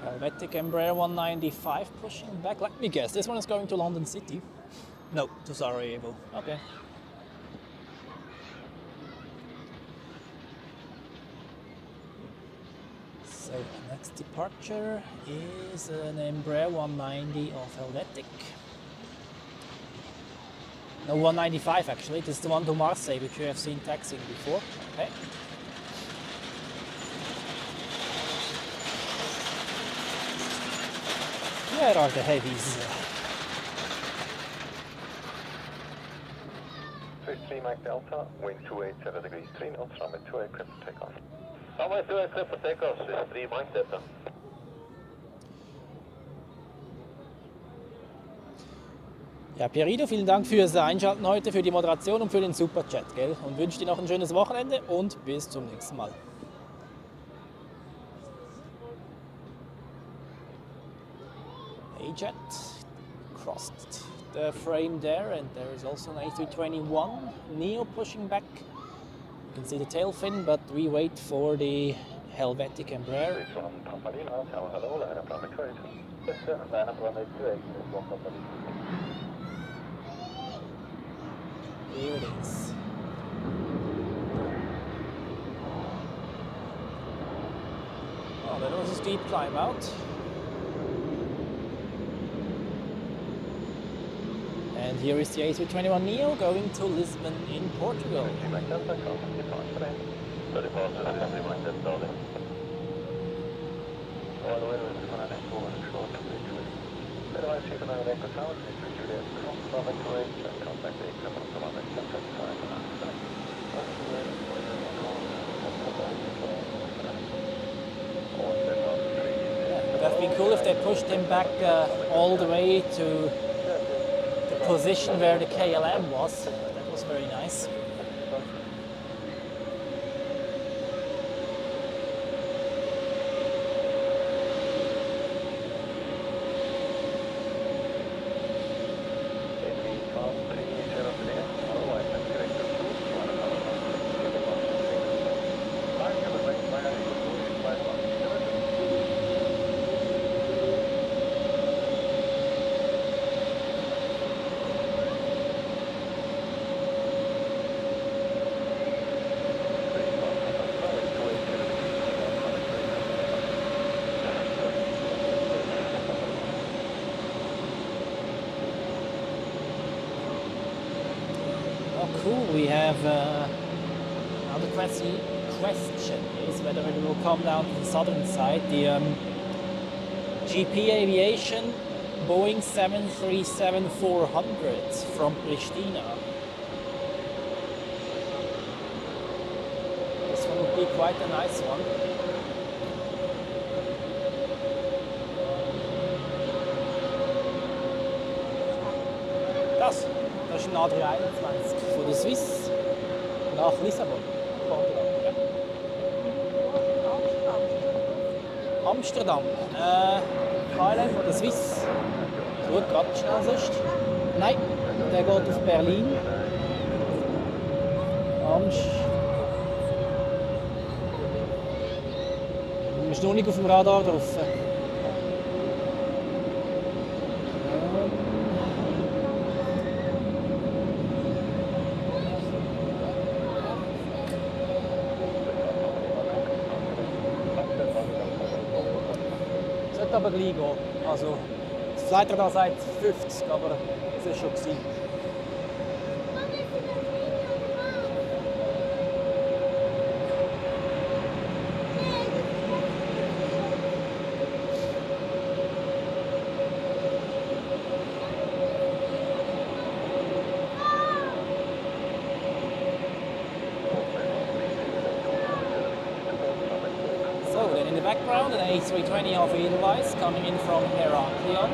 Speaker 3: Helvetic Embraer 195 pushing back. Let me guess, this one is going to London City? No, to Sarajevo. Okay. So next departure is an Embraer 190 of Helvetic. No, 195 actually. This is the one to Marseille, which you have seen taxiing before. Okay. Where are the heavies?
Speaker 2: 53 Mike Delta, wind 287 degrees 3 knots, runway 28 clear for takeoff. Runway 28 clear for takeoff, 53 Mike Delta.
Speaker 3: Ja, Pierino, vielen Dank fürs Einschalten heute, für die Moderation und für den Superchat, gell? Und wünsche dir noch ein schönes Wochenende und bis zum nächsten Mal. A-Jet crossed the frame there, and there is also an A321 Neo pushing back. You can see the tail fin, but we wait for the Helvetic Embraer. Here it is. Oh, that was a steep climb out. And here is the A321 Neo going to Lisbon in Portugal. would have been cool if they pushed him back all the way to the position where the KLM was. That was very nice. Cool, we have now the question is whether it will come down to the southern side. The GP Aviation Boeing 737-400 from Pristina. This one would be quite a nice one. Das ist ein A321 von der Swiss nach Lissabon. Amsterdam. KLM oder Swiss. Gut, gerade schnell sonst. Nein, der geht auf Berlin. Ist noch nicht auf dem Radar drauf. Aber gleich gehen. Also, das Flighter da sagt 50, aber das ist schon gewesen. In the background, an A320 of Edelweiss coming in from Heraklion.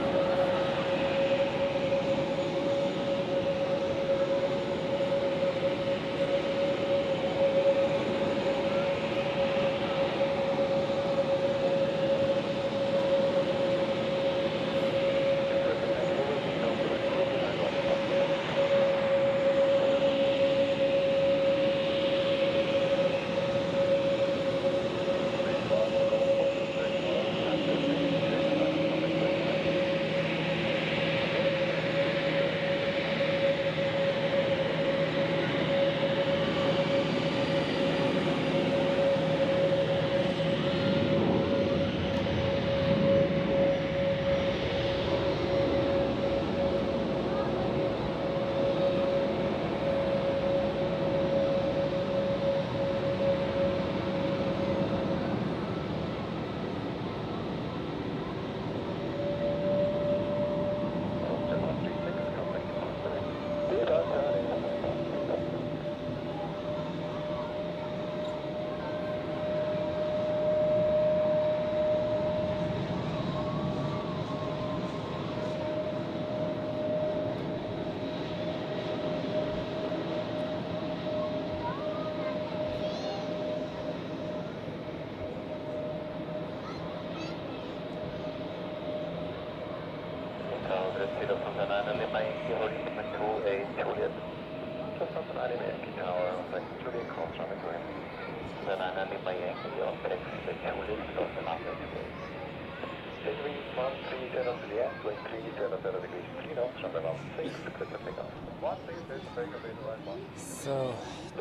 Speaker 3: So, we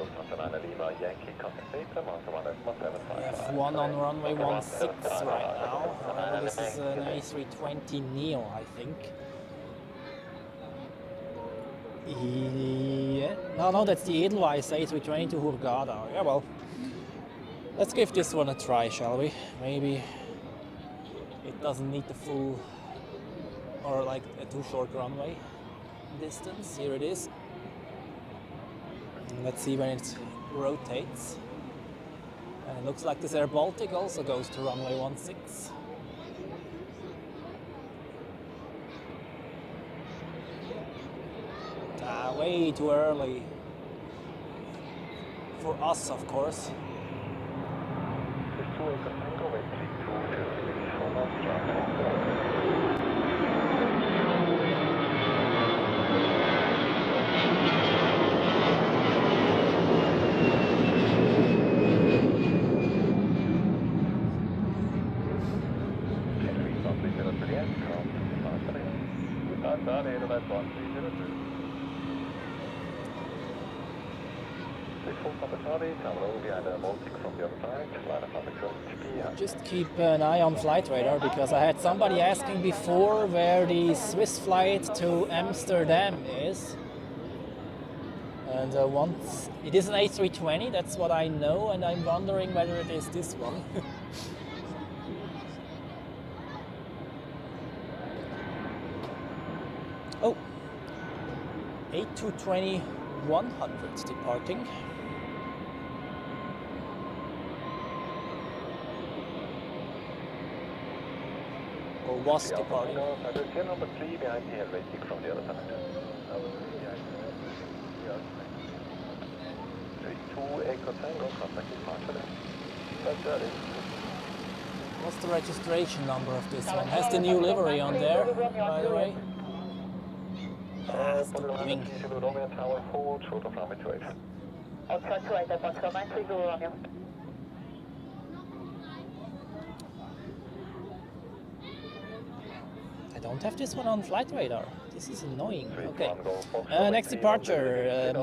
Speaker 3: have one on runway 16 right now. This is an A320 Neo, I think. Yeah. No, that's the Edelweiss A320 to Hurghada. Yeah, well, let's give this one a try, shall we? Maybe it doesn't need the full, or like a too short runway distance. Here it is. And let's see when it rotates. And it looks like this Air Baltic also goes to runway 16. Way too early. For us, of course.
Speaker 2: Just
Speaker 3: keep an eye on flight radar, because I had somebody asking before where the Swiss flight to Amsterdam is. And once it is an A320, that's what I know, and I'm wondering whether it is this one. Oh, A220-100 departing. Or was departing.
Speaker 2: There's number 3 behind here, waiting from the other side.
Speaker 3: What's the registration number of this one? Has the new livery on there, by the way? Stop giving. I don't have this one on flight radar. This is annoying. Okay. Next departure.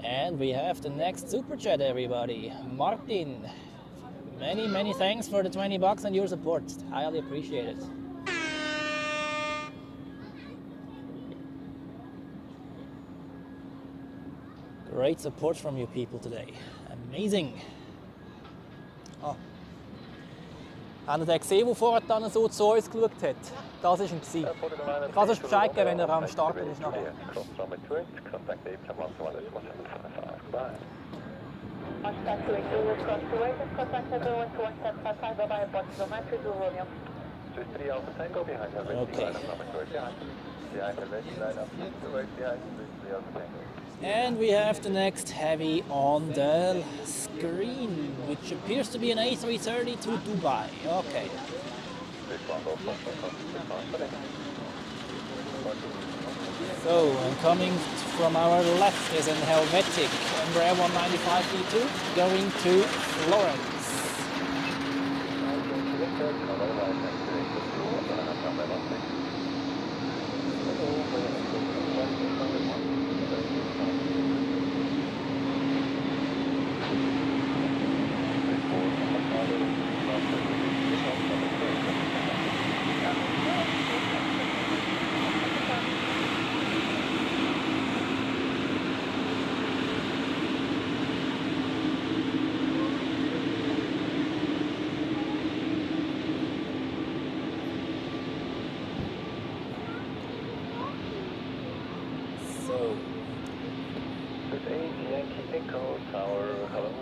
Speaker 3: And we have the next superjet, everybody. Martin. Many thanks for the $20 and your support. Highly appreciate it. Great support from you people today. Amazing. Oh. Habt ihr gesehen, der vorher dann so zu uns geschaut hat? Das war er. Ich kann sonst Bescheid geben, wenn er am Start ist. Nachher. Okay. And we have the next heavy on the screen, which appears to be an A330 to Dubai. Okay. So, and coming from our left is an Helvetic Embraer 195-E2 going to Florence.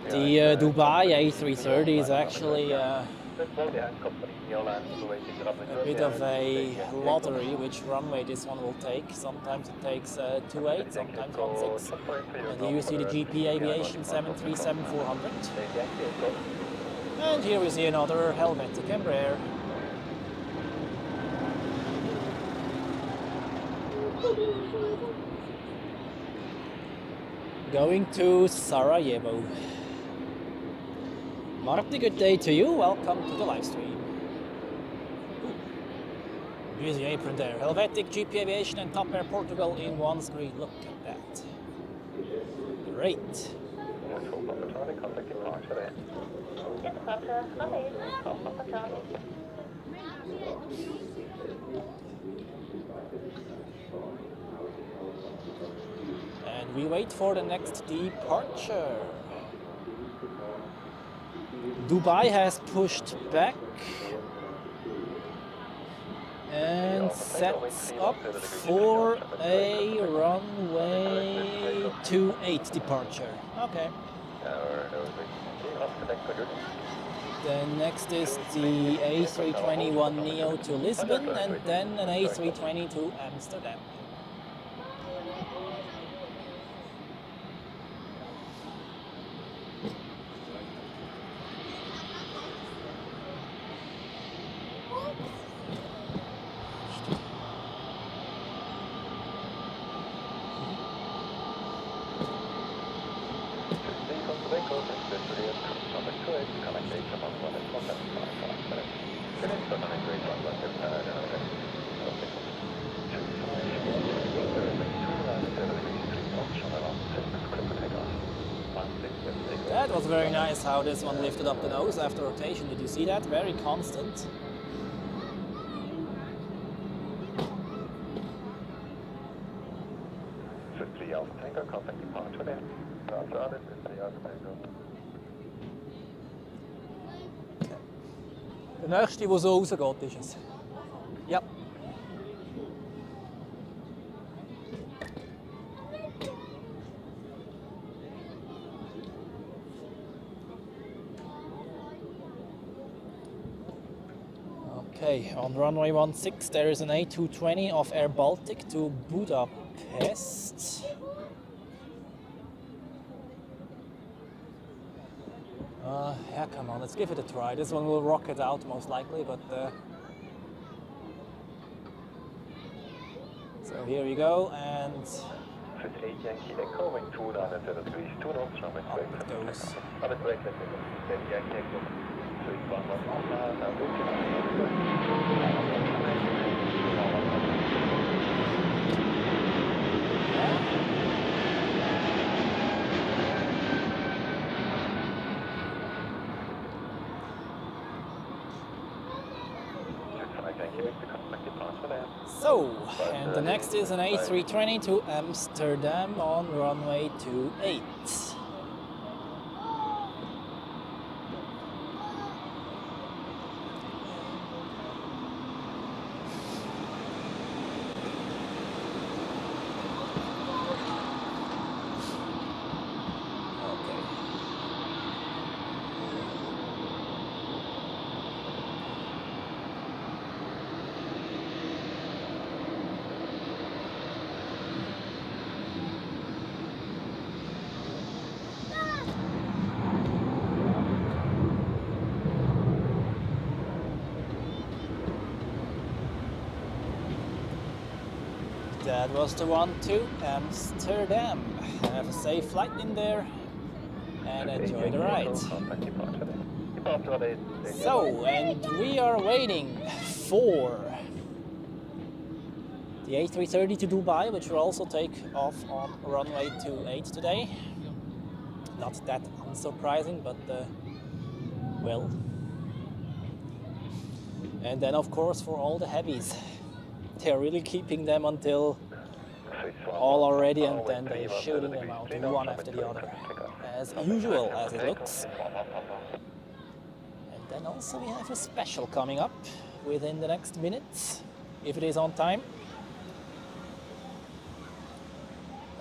Speaker 3: The Dubai A330 is actually a bit of a lottery which runway this one will take. Sometimes it takes 28, sometimes 16. And here you see the GP Aviation 737-400. And here we see another Helvetic Embraer. Going to Sarajevo. Marty, good day to you. Welcome to the live stream. Here's the apron there. Helvetic, GP Aviation and Top Air Portugal in one screen. Look at that. Great. And we wait for the next departure. Dubai has pushed back and sets up for a runway 28 departure. Okay. Then next is the A321neo to Lisbon, and then an A320 to Amsterdam. That was very nice how this one lifted up the nose after rotation. Did you see that? Very constant. Der nächste, der so rausgeht, ist es. Ja. Okay, on runway 16 there is an A220 of Air Baltic to Budapest. Yeah, come on, let's give it a try. This one will rocket out most likely, but so here we go, and up it goes. So, and the next is an A320 to Amsterdam on runway 28. That was the one to Amsterdam. Have a safe flight in there and enjoy the ride. So, and we are waiting for the A330 to Dubai, which will also take off on runway 28 today. Not that unsurprising, but well. And then of course for all the heavies. They're really keeping them until all are ready, and then they're shooting them out one after the other, as usual as it looks. And then also we have a special coming up within the next minutes, if it is on time.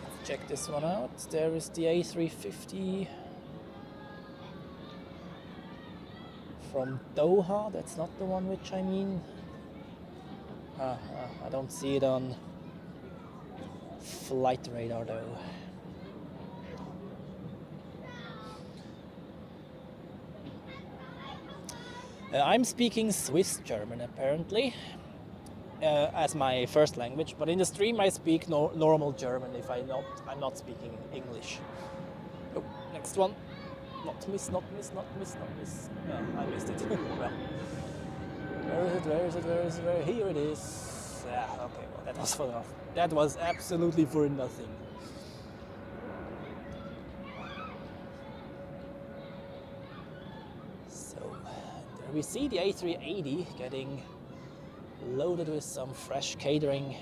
Speaker 3: Let's check this one out. There is the A350 from Doha. That's not the one which I mean. I don't see it on flight radar though. I'm speaking Swiss German apparently as my first language, but in the stream I speak normal German if I'm not speaking English. Oh, next one. Not miss, not miss, not miss, not miss. No, I missed it. Well. Where is it? Where is it? Where is it? Where? Here it is. Yeah, okay, well, that was for enough. That was absolutely for nothing. So, there we see the A380 getting loaded with some fresh catering.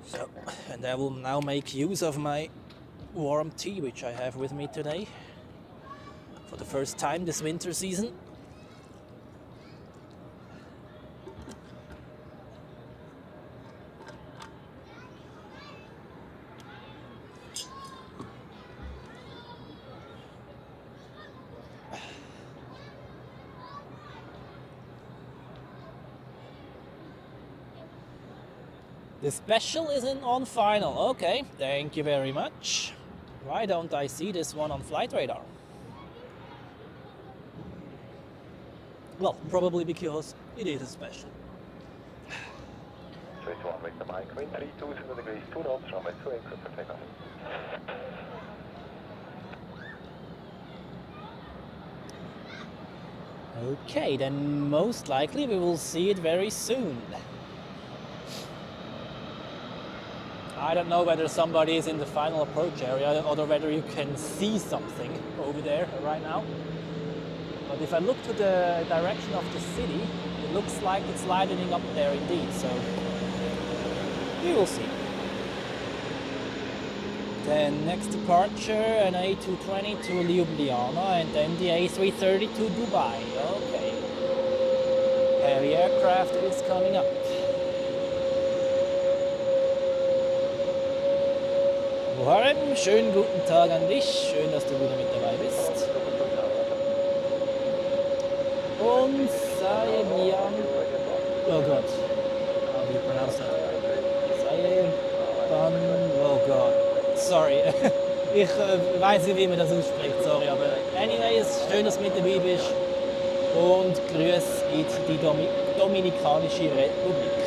Speaker 3: So, and I will now make use of my warm tea which I have with me today for the first time this winter season. The special isn't on final. Okay, thank you very much. Why don't I see this one on flight radar? Well, probably because it is a special.
Speaker 2: 21 with the mic, wind 320 degrees, 2 knots, runway 28, clear for takeoff.
Speaker 3: Okay, then most likely we will see it very soon. I don't know whether somebody is in the final approach area or whether you can see something over there right now. But if I look to the direction of the city, it looks like it's lightening up there indeed, so we will see. Then next departure, an A220 to Ljubljana, and then the A330 to Dubai. Okay. Heavy aircraft is coming up. Muharrem, schönen guten Tag an dich. Schön, dass du wieder mit dabei bist. Und Sayebian. Oh Gott. How do you pronounce that? Sayeban. Oh God. Sorry. Ich weiß nicht, wie man das ausspricht, sorry. Aber anyway, es ist schön, dass du mit dabei bist. Und grüß in die Dominikanische Republik.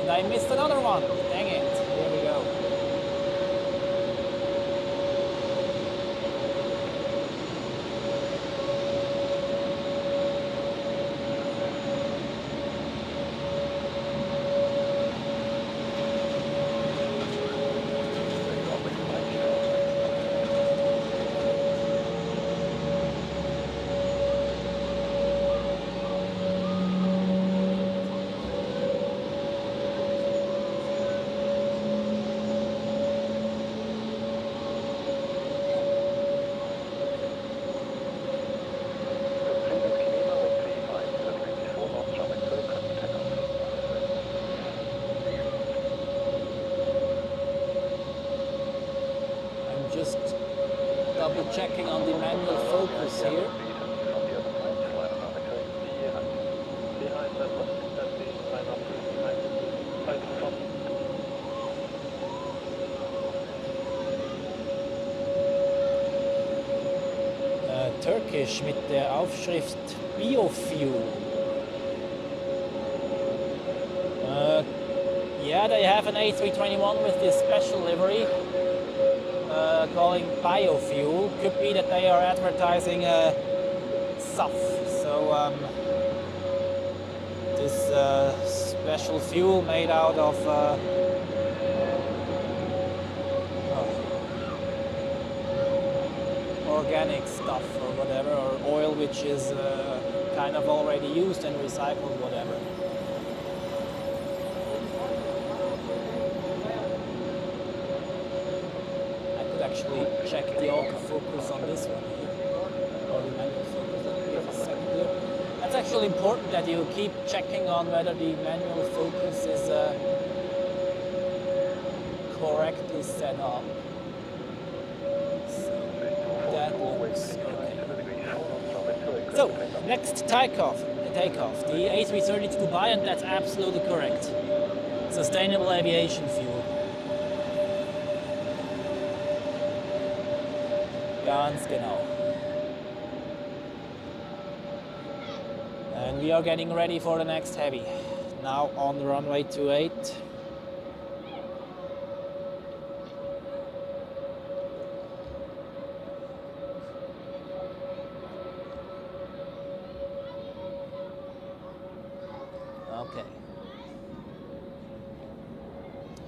Speaker 3: And I missed another one. Dang it. Here we go. Just double checking on the manual focus here. Turkish mit der Aufschrift Biofuel. Yeah, they have an A321 with this special livery. Calling biofuel. Could be that they are advertising SAF. So this special fuel made out of organic stuff or whatever, or oil which is kind of already used and recycled, whatever. Actually check the autofocus on this one here, or the manual focus. Let me give a second here. That's actually important that you keep checking on whether the manual focus is correctly set up. So that looks okay. So next takeoff, the A330 to Dubai, and that's absolutely correct. Sustainable aviation fuel. Ganz genau. And we are getting ready for the next heavy. Now on the runway 28. Okay.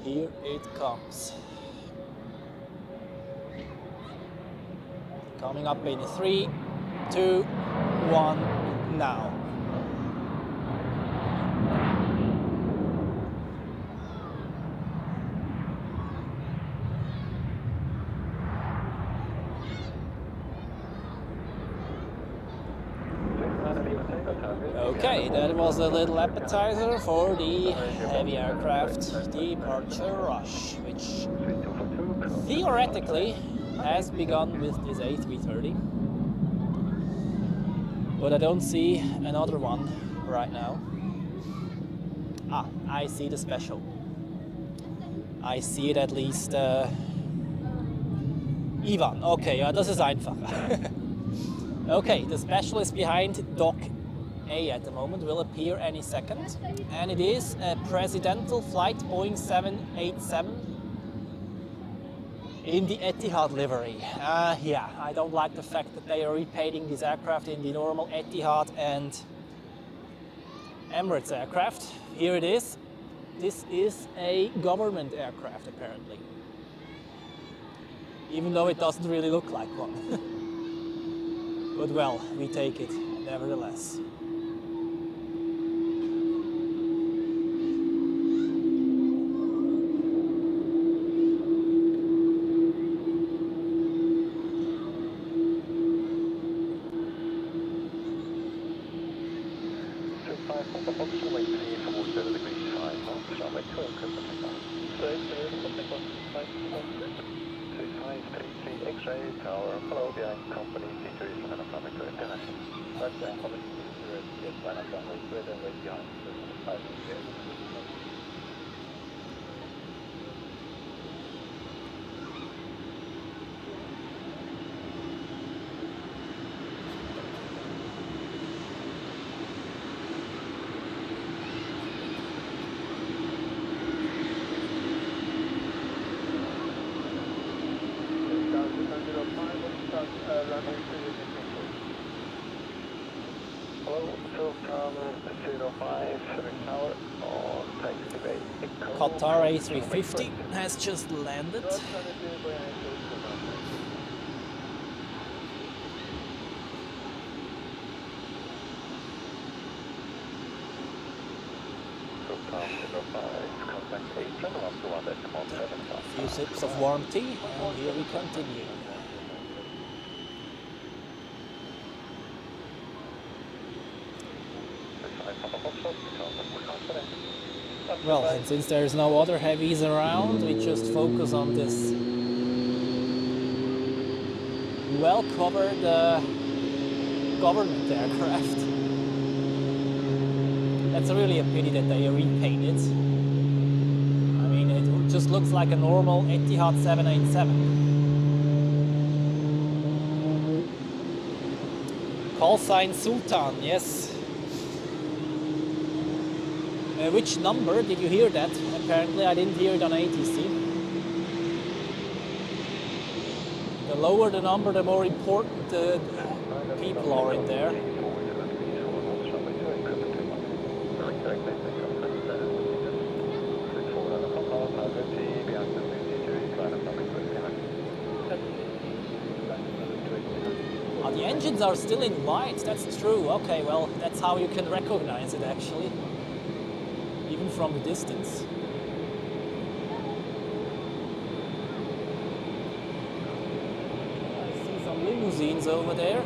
Speaker 3: Here it comes. Coming up in 3, 2, 1, now. Okay, that was a little appetizer for the heavy aircraft departure rush, which theoretically has begun with this A330. but I don't see another one right now. Ah, I see the special. I see it at least. Ivan, okay, ja, das ist einfach. Okay, the special is behind Dock A at the moment, will appear any second. And it is a presidential flight, Boeing 787 in the Etihad livery. Yeah, I don't like the fact that they are repainting this aircraft in the normal Etihad and Emirates aircraft. Here it is. This is a government aircraft apparently, even though it doesn't really look like one. But well, we take it nevertheless. Qatar A350 has just landed. A few sips of warm tea, and here we continue. Well, and since there's no other heavies around, we just focus on this well-covered government aircraft. That's really a pity that they repaint it. I mean, it just looks like a normal Etihad 787. Call sign Sultan, yes. Which number? Did you hear that? Apparently I didn't hear it on ATC. The lower the number, the more important people are in there. The engines are still in white, that's true. Okay, well, that's how you can recognize it actually. Even from the distance. I see some limousines over there.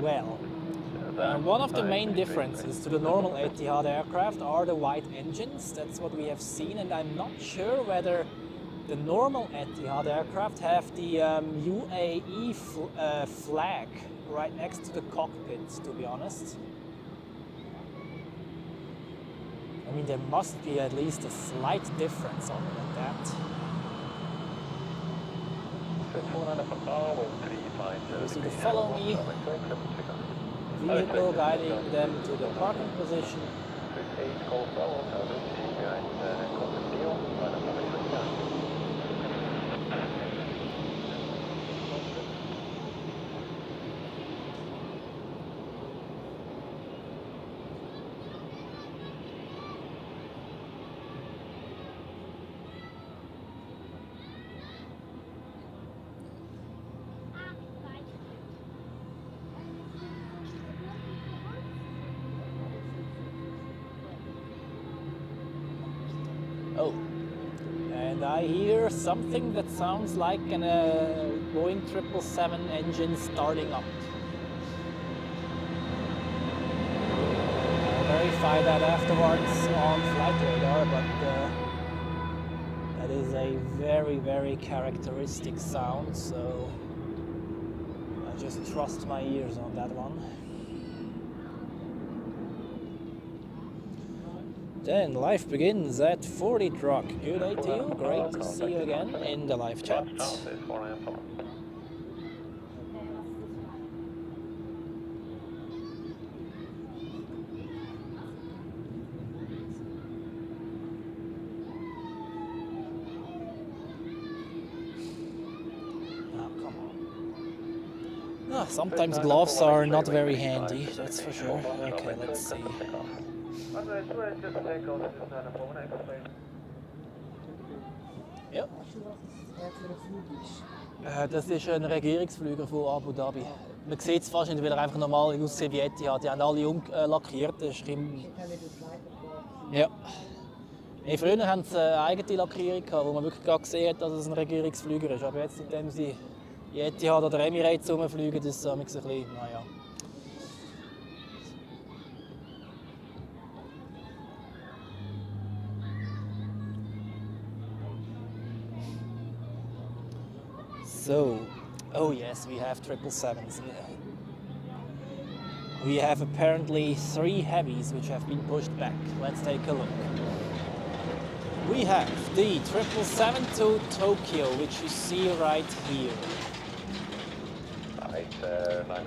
Speaker 3: Well, one of the main differences to the normal Etihad aircraft are the wide engines. That's what we have seen, and I'm not sure whether the normal Etihad aircraft have the UAE flag right next to the cockpit, to be honest. I mean, there must be at least a slight difference on that. You see the follow me vehicle guiding them to the parking position. Oh, and I hear something that sounds like an Boeing 777 engine starting up. I'll verify that afterwards on flight radar, but that is a very, very characteristic sound, so I just trust my ears on that one. Then life begins at 40 truck. Good day to you. Great to see you again in the live chat. Sometimes gloves are not very handy, that's for sure. Okay, let's see. Ja. Das ist ein Regierungsflüger von Abu Dhabi. Man sieht es fast nicht, weil er einfach normal aussieht wie Etihad. Die haben alle umlackiert. Ja. Früher hatten sie eine eigene Lackierung, wo man wirklich gesehen hat, dass es ein Regierungsflüger ist. Aber jetzt, seitdem sie in Etihad oder Emirates rumfliegen, ist es ein bisschen, naja. So, oh yes, we have 777s. We have apparently 3 heavies which have been pushed back. Let's take a look. We have the 777 to Tokyo, which you see right here.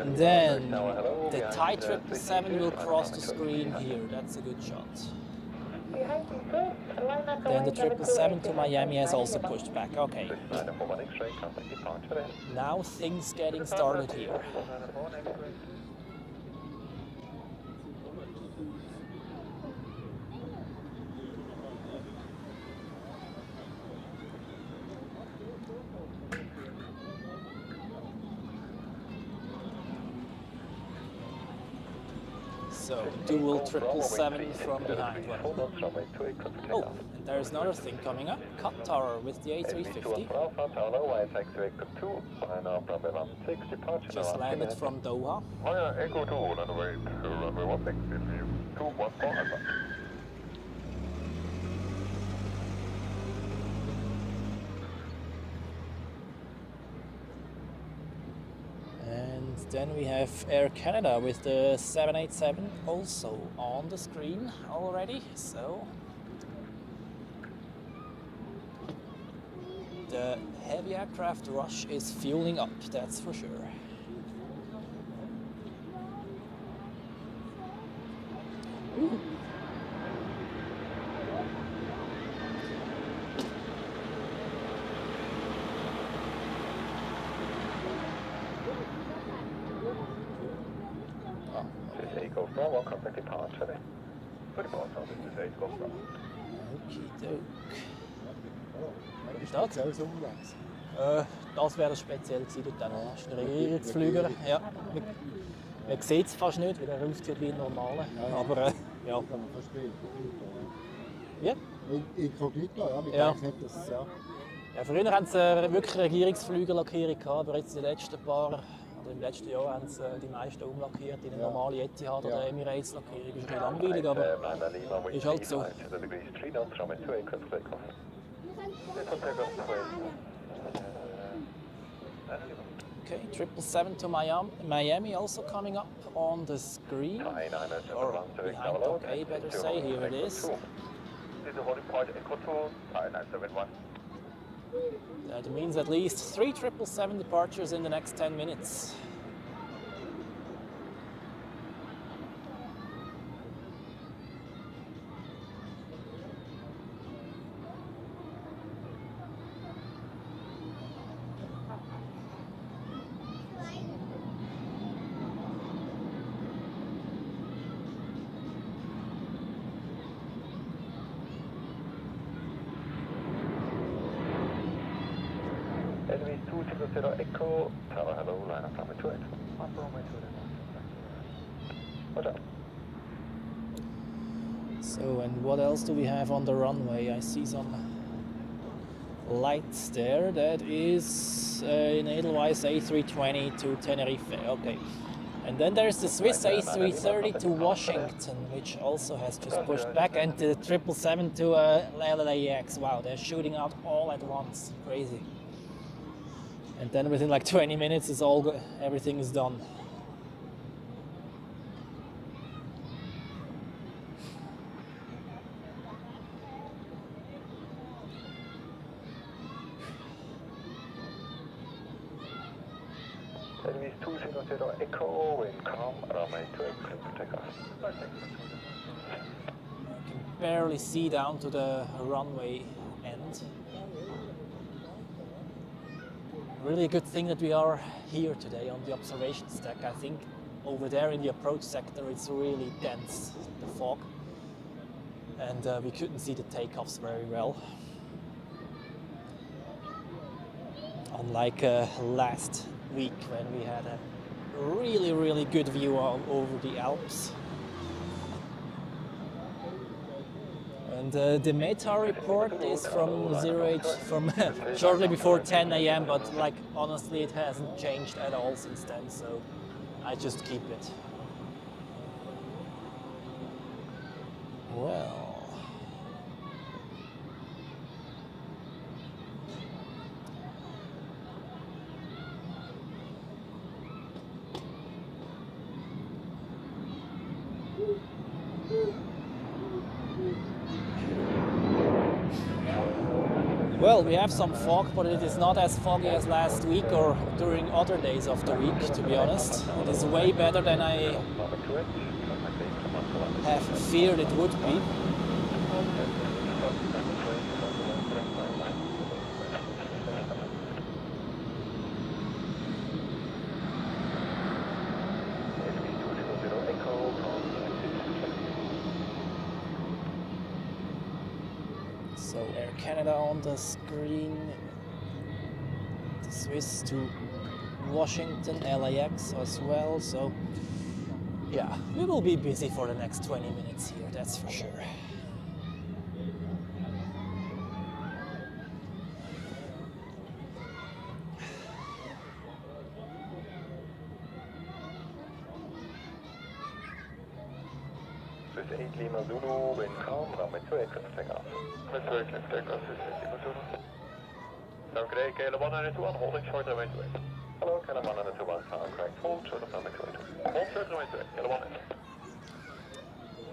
Speaker 3: And then the Thai 777 will cross the screen here. That's a good shot. Then the 777 to Miami has also pushed back. Okay. Now things getting started here. So, dual 777 from behind. Oh, and there's another thing coming up. Qatar with the A350. Just landed from Doha. And then we have Air Canada with the 787 also on the screen already. So the heavy aircraft rush is fueling up, that's for sure. Ooh. Das wäre speziell gewesen dort. Das ist ein Regierungsflüger. Ja. Man sieht es fast nicht, weil er aussieht wie ein normaler. Aber ja. Ja.
Speaker 5: Inkognito, ja, mit
Speaker 3: ja.
Speaker 5: Nicht, dass, ja.
Speaker 3: Ja, früher hatten sie wirklich Regierungsflügerlackierung gehabt, aber jetzt die letzten paar Oder im letzten Jahr haben sie die meisten umlackiert in eine normale Etihad oder Emirates Lackierung. Ist ein bisschen langweilig, aber ist halt so. Okay, 777 to Miami also coming up on the screen. Or behind dock A, better say. Here it is. That means at least 3 777 departures in the next 10 minutes.
Speaker 2: Echo, Tower, hello, line up runway 28. Runway 28. Roger.
Speaker 3: So, and what else do we have on the runway? I see some lights there. That is an Edelweiss A320 to Tenerife. Okay. And then there's the Swiss A330 to Washington, which also has just pushed back, and the 777 to LAX. Wow, they're shooting out all at once. Crazy. And then within like 20 minutes, it's all good. Everything is done.
Speaker 2: Airbus 200 Echo, wind calm, runway 28, clear for takeoff.
Speaker 3: I can barely see down to the runway end. Really a good thing that we are here today on the observations deck. I think over there in the approach sector it's really dense, the fog, and we couldn't see the takeoffs very well. Unlike last week when we had a really good view over the Alps. And the META report is from Zurich from shortly before 10 a.m. but like honestly it hasn't changed at all since then, so I just keep it. Well, well, we have some fog, but it is not as foggy as last week or during other days of the week, to be honest. It is way better than I have feared it would be. So Air Canada on the screen, the Swiss to Washington, LAX as well, so yeah, we will be busy for the next 20 minutes here, that's for sure.
Speaker 2: Swiss 8 Lima Zulu, wind calm, runway 28, clear for takeoff. Runway 28, clear for takeoff, Swiss 8 Lima Zulu. Good day, KLM 121, holding short runway 28. Hello, KLM 121, correct, hold short of runway 28. Hold short runway 28, KLM 121.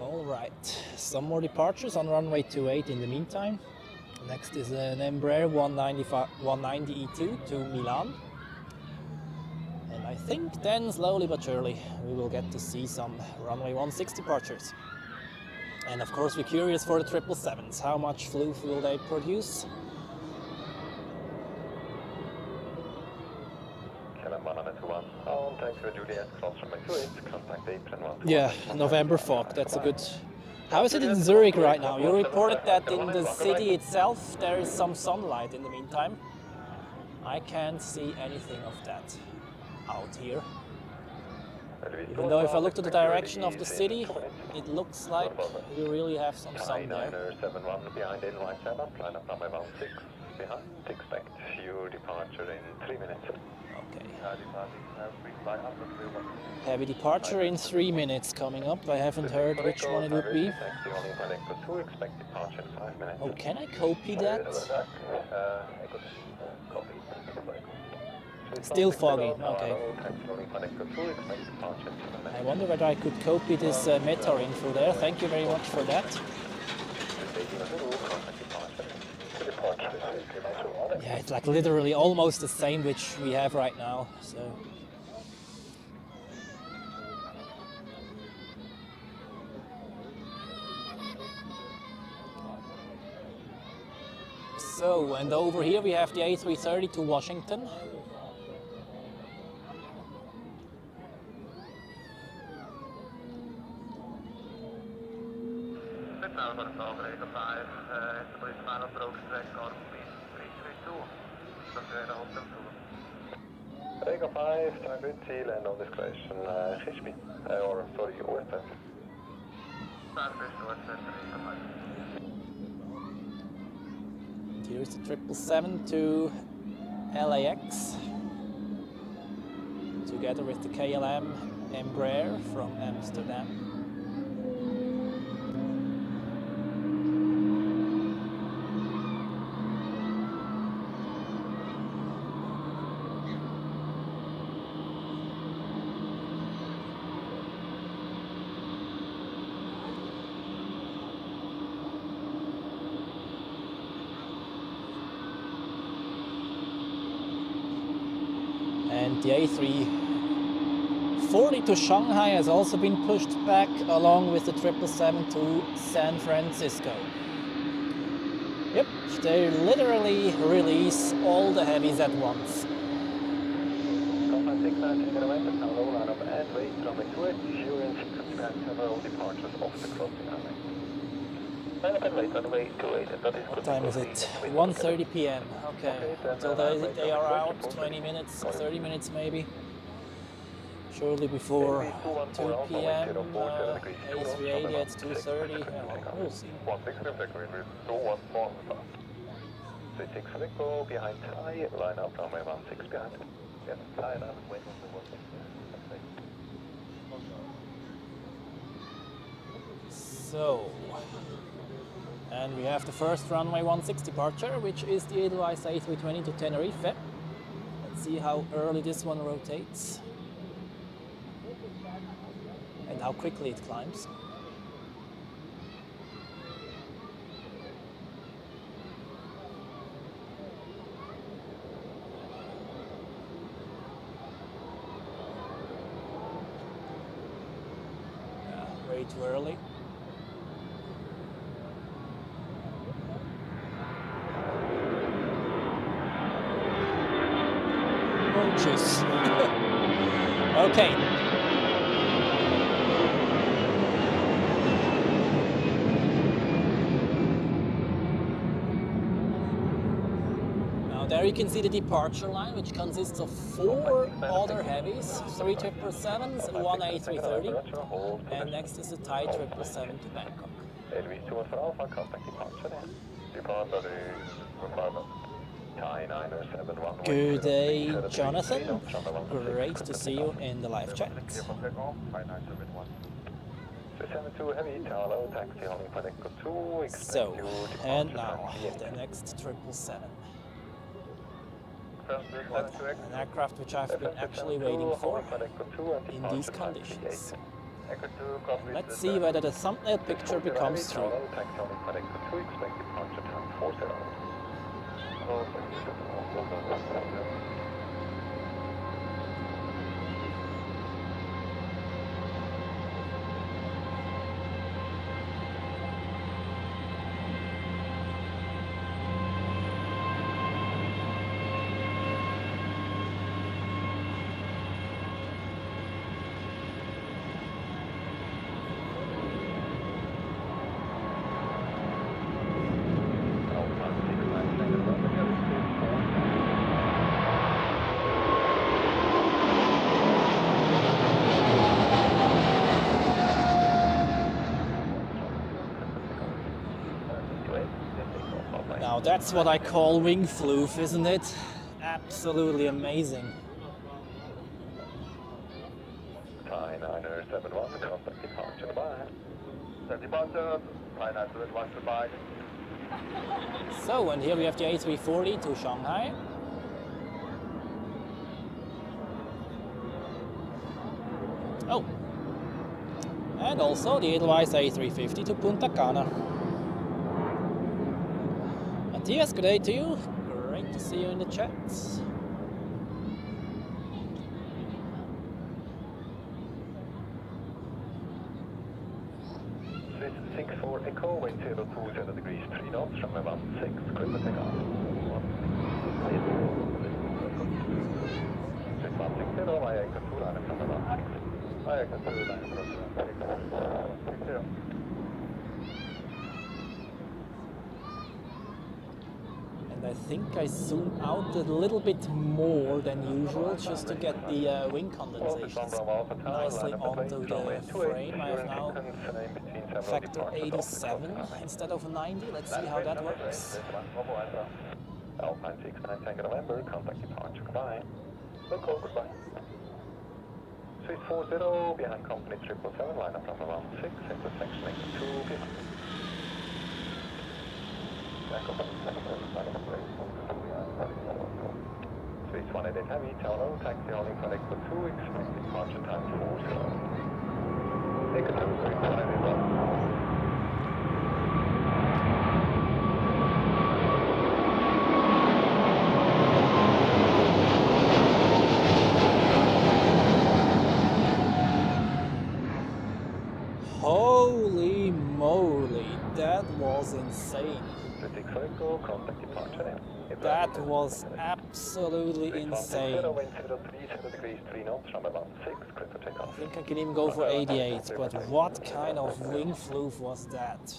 Speaker 3: All right, some more departures on runway 28 in the meantime. Next is an Embraer 190 E2 to Milan. And I think then, slowly but surely, we will get to see some runway 16 departures. And of course, we're curious for the 777s. How much floof will they produce? Yeah, November fog, that's a good... How is it in Zurich right now? You reported that in the city itself there is some sunlight in the meantime. I can't see anything of that out here. Even though if I look to the direction of the city, it looks like we really have some sun there.
Speaker 2: behind. Expect fuel departure in 3 minutes.
Speaker 3: Okay.
Speaker 2: Pre-flight up and clear 1.
Speaker 3: Heavy departure in 3 minutes coming up. I haven't heard which one it would be.
Speaker 2: Taxi only for Echo 2, expect departure in 5 minutes.
Speaker 3: Oh, can I copy that? Still foggy, okay. I wonder whether I could copy this METAR info there. Thank you very much for that. Yeah, it's like literally almost the same which we have right now. So, and over here we have the A330 to Washington.
Speaker 2: Echo 5, time good, sea land on discretion, Gishby, or sorry, OSS.
Speaker 3: Here's the 777 to LAX, together with the KLM Embraer from Amsterdam. And the A340 to Shanghai has also been pushed back, along with the 777 to San Francisco. Yep, they literally release all the heavies at once. What time is it? 1:30 p.m. Okay, until they are out, 20 minutes, 30 minutes maybe. Shortly before 2 p.m. A380 at 2:30. We'll see.
Speaker 2: 6 Echo behind Thai, line up runway 16 behind. Yes, Thai line, wait on the 16.
Speaker 3: So, and we have the first runway 16 departure, which is the Airbus A320 to Tenerife. Let's see how early this one rotates and how quickly it climbs. Yeah, way too early. Okay. Now there you can see the departure line, which consists of 4 other heavies, 3 777s and 1 A330, and next is the Thai 777 to Bangkok. Good day, Jonathan. Great to see you in the live chat. So, and now the next 777. An aircraft which I've been actually waiting for in these conditions. Let's see whether the thumbnail picture becomes true. Now that's what I call wing floof, isn't it? Absolutely amazing.
Speaker 2: Thai 971, contact departure, goodbye. Set departure, Thai 971, goodbye.
Speaker 3: So, and here we have the A340 to Shanghai. Oh, and also the Airbus A350 to Punta Cana. Matthias, good day to you. Great to see you in the chat.
Speaker 2: 64 Echo, wind 020 degrees, 3 knots, from about 6, clear for takeoff. 6160, via Qatar line from about 6. Via Qatar line from about 60.
Speaker 3: And I think I zoom out a little bit more than usual just to get the wing condensations nicely onto the frame. I have now factor 87 instead of 90. Let's see how that works.
Speaker 2: Alpine 69 Tango November, contact departure, goodbye. Local, goodbye. Swiss 40, behind company 777, line up from around 6, intersection next to behind. Swiss 188 Heavy, Tower, taxi holding for Echo 2, expect departure time 40. Echo 2, Swiss 188.
Speaker 3: Holy moly, that was insane. That was absolutely insane. I think I can even go for 88, but what kind of wing floof was that?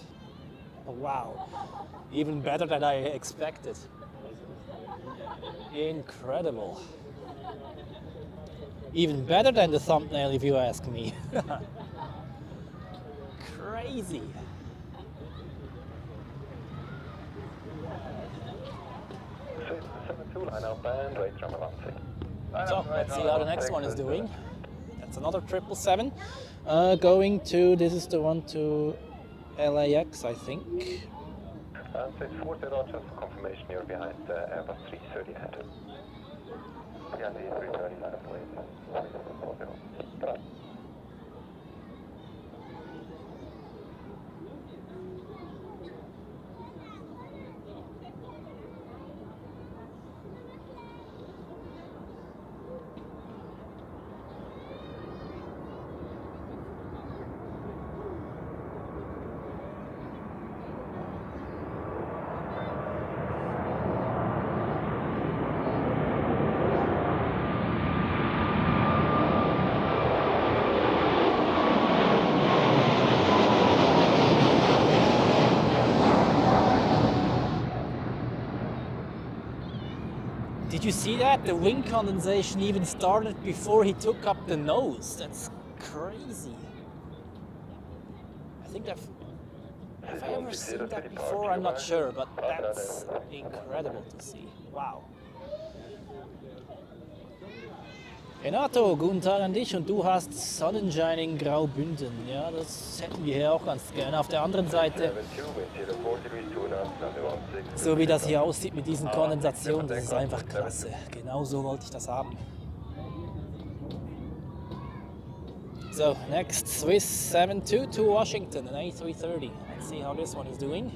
Speaker 3: Wow, even better than I expected. Incredible. Even better than the thumbnail if you ask me. Crazy. So let's see how the next one is doing. That's another 777. Going to, this is the one to LAX, I think.
Speaker 2: So it's 40, just for confirmation, you're behind the Airbus A330 head. Yeah, the A330 line of way.
Speaker 3: Did you see that? The wing condensation even started before he took up the nose. That's crazy. I think have I ever seen that before? I'm not sure, but that's incredible to see. Wow. Renato, guten Tag an dich und du hast Sonnenschein in Graubünden. Ja, das hätten wir hier auch ganz gerne. Auf der anderen Seite, so wie das hier aussieht mit diesen Kondensationen, das ist einfach klasse. Genau so wollte ich das haben. So, next Swiss 72 to Washington, an A330. Let's see how this one is doing.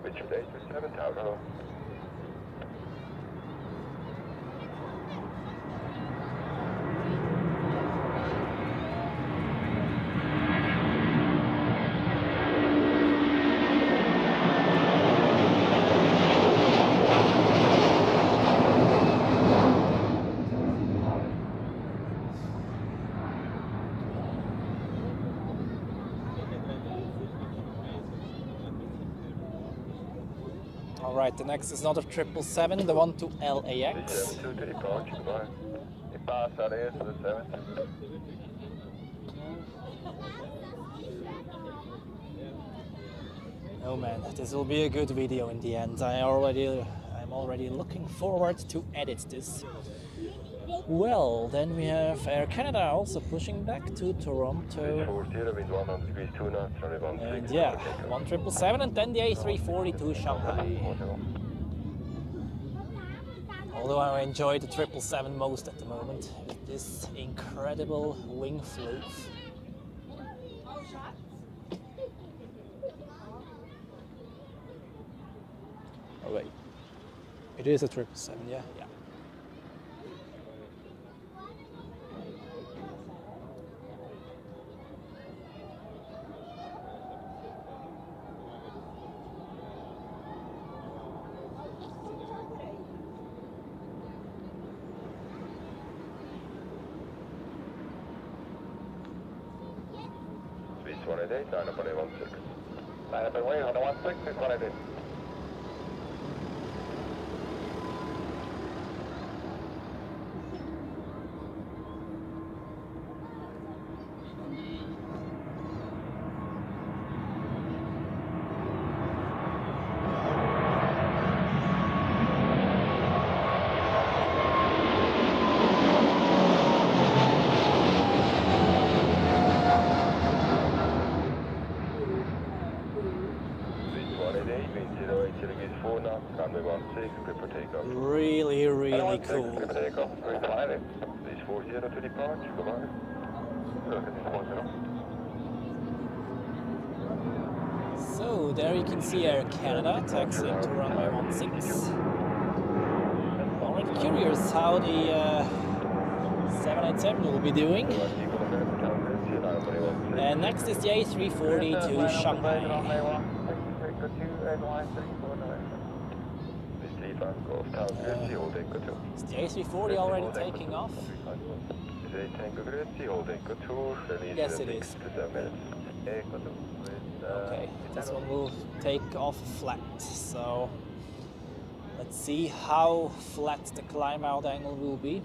Speaker 2: Richard A370 Tower.
Speaker 3: Alright, the next is not a 777, the one to LAX.
Speaker 2: 72 to departure, goodbye. Pass LAS to the 70.
Speaker 3: Oh man, this will be a good video in the end. I'm already looking forward to edit this. Well, then we have Air Canada also pushing back to Toronto.
Speaker 2: 40 with 100 degrees 2 knots, runway 16.
Speaker 3: And yeah, 777 and then the A340 to Shanghai. Although I enjoy the 777 most at the moment with this incredible wing flow. Oh wait, it is a 777, yeah.
Speaker 2: Swiss 188, line up on A16.
Speaker 4: Line up and wait on the 16, Swiss 188.
Speaker 3: Really cool. So there you can see Air Canada taxiing to runway 16. Already curious how the 787 will be doing. And next is the A340 to Shanghai. Is the A340 already taking off? Yes, it is. Okay, this one will take off flat, so let's see how flat the climb out angle will be.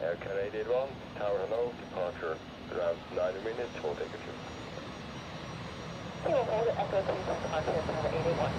Speaker 2: Air Canada 1, tower hello, departure around 90 minutes, hold take a few.
Speaker 1: Hold the Echo 2 departure tower 81.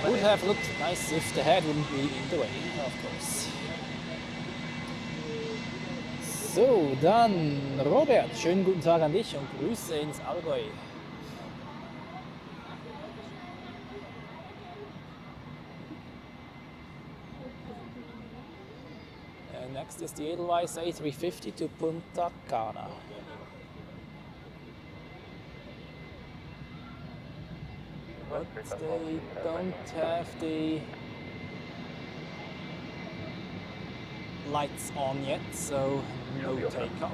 Speaker 3: Would have looked nice if the head wouldn't be in the way, of course. So, dann Robert, schönen guten Tag an dich und Grüße ins Allgäu. And next is the Edelweiss A350 to Punta Cana. But they don't have the lights on yet, so no takeoff.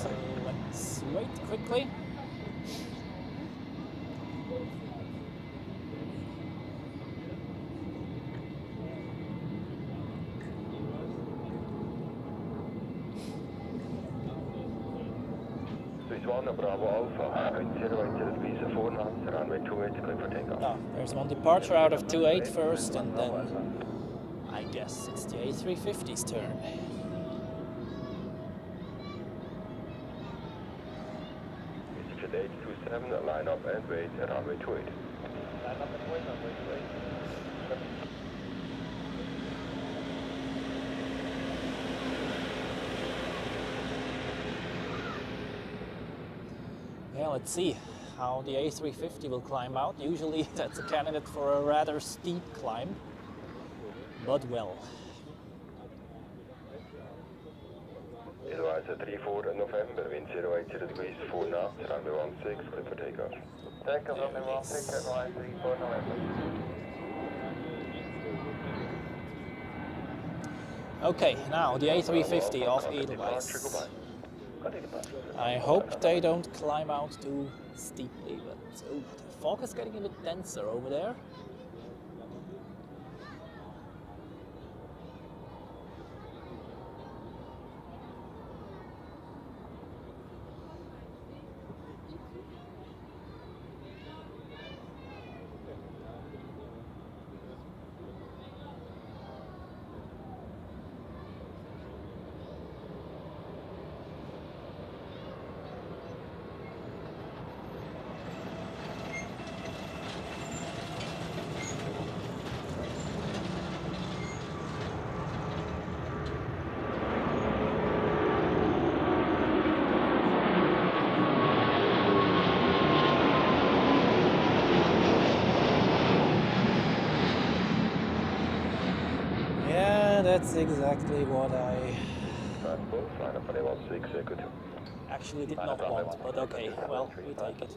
Speaker 3: So let's wait quickly.
Speaker 2: Bravo Alpha, 080 visa 4 knots, runway 28, clear for takeoff.
Speaker 3: Ah, there's one departure out of 28 first, and then I guess it's the A350's turn.
Speaker 2: Mr. 827, line up and wait at runway 28.
Speaker 4: Line up and wait on runway 28.
Speaker 3: Yeah, let's see how the A350 will climb out. Usually that's a candidate for a rather steep climb, but well.
Speaker 2: Airbus A340 November, wind 080 degrees 4 knots, runway 16, clear for takeoff. Takeoff runway 16, runway 34 November.
Speaker 3: Okay, now the A350 of Edelweiss. I hope they don't climb out too steeply, but the fog is getting a bit denser over there. That's exactly what I actually did not want, but okay, well, we take it.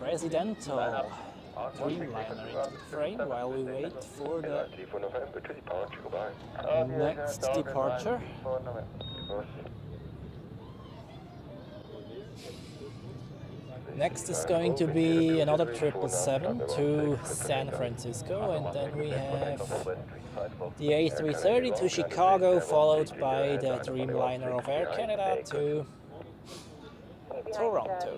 Speaker 3: Presidential Dreamliner into the frame while we wait for the next departure. Next is going to be another 777 to San Francisco, and then we have the A330 to Chicago, followed by the Dreamliner of Air Canada to Toronto.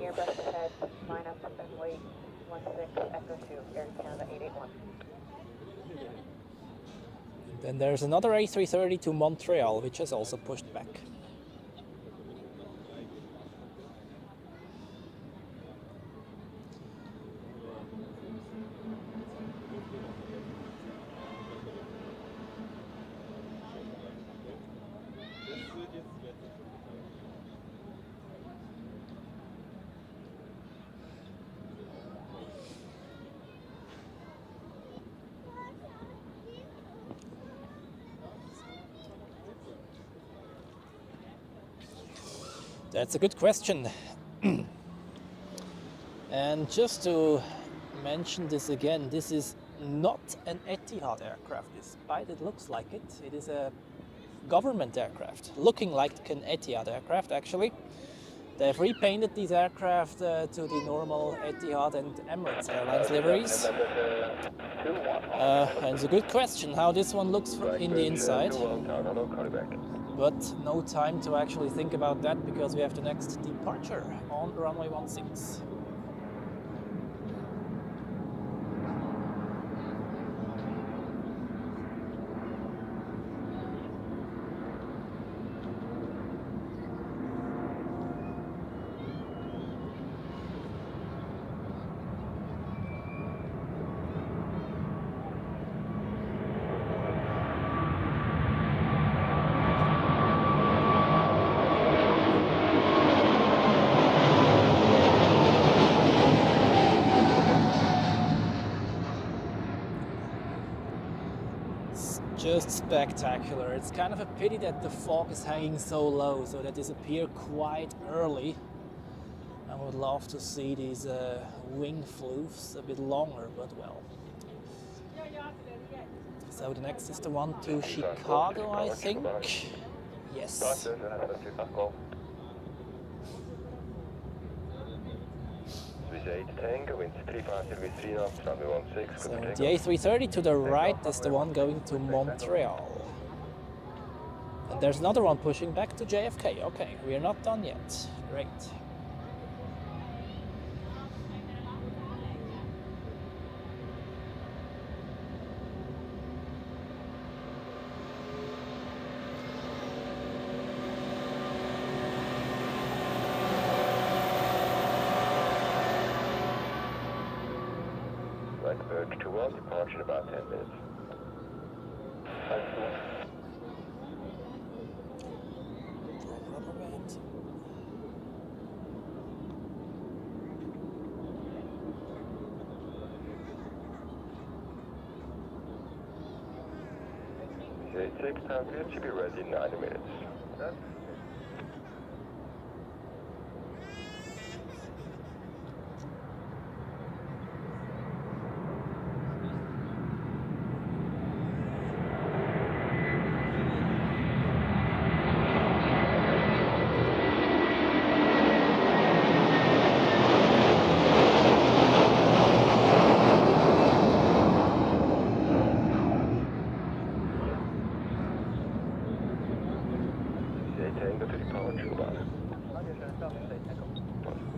Speaker 3: And then there's another A330 to Montreal, which is also pushed back. That's a good question. And just to mention this again, this is not an Etihad aircraft, despite it looks like it. It is a government aircraft, looking like an Etihad aircraft actually. They've repainted these aircraft to the normal Etihad and Emirates Airlines liveries. And it's a good question how this one looks in the inside. But no time to actually think about that because we have the next departure on runway 16. Just spectacular. It's kind of a pity that the fog is hanging so low, so they disappear quite early. I would love to see these wing floofs a bit longer, but well. So the next is the one to Chicago, I think. Yes. So the A330 to the right is the one going to Montreal. And there's another one pushing back to JFK. Okay, we are not done yet. Great.
Speaker 2: Departure in about 10 minutes. 86, time clear, should be ready in 90 minutes. That's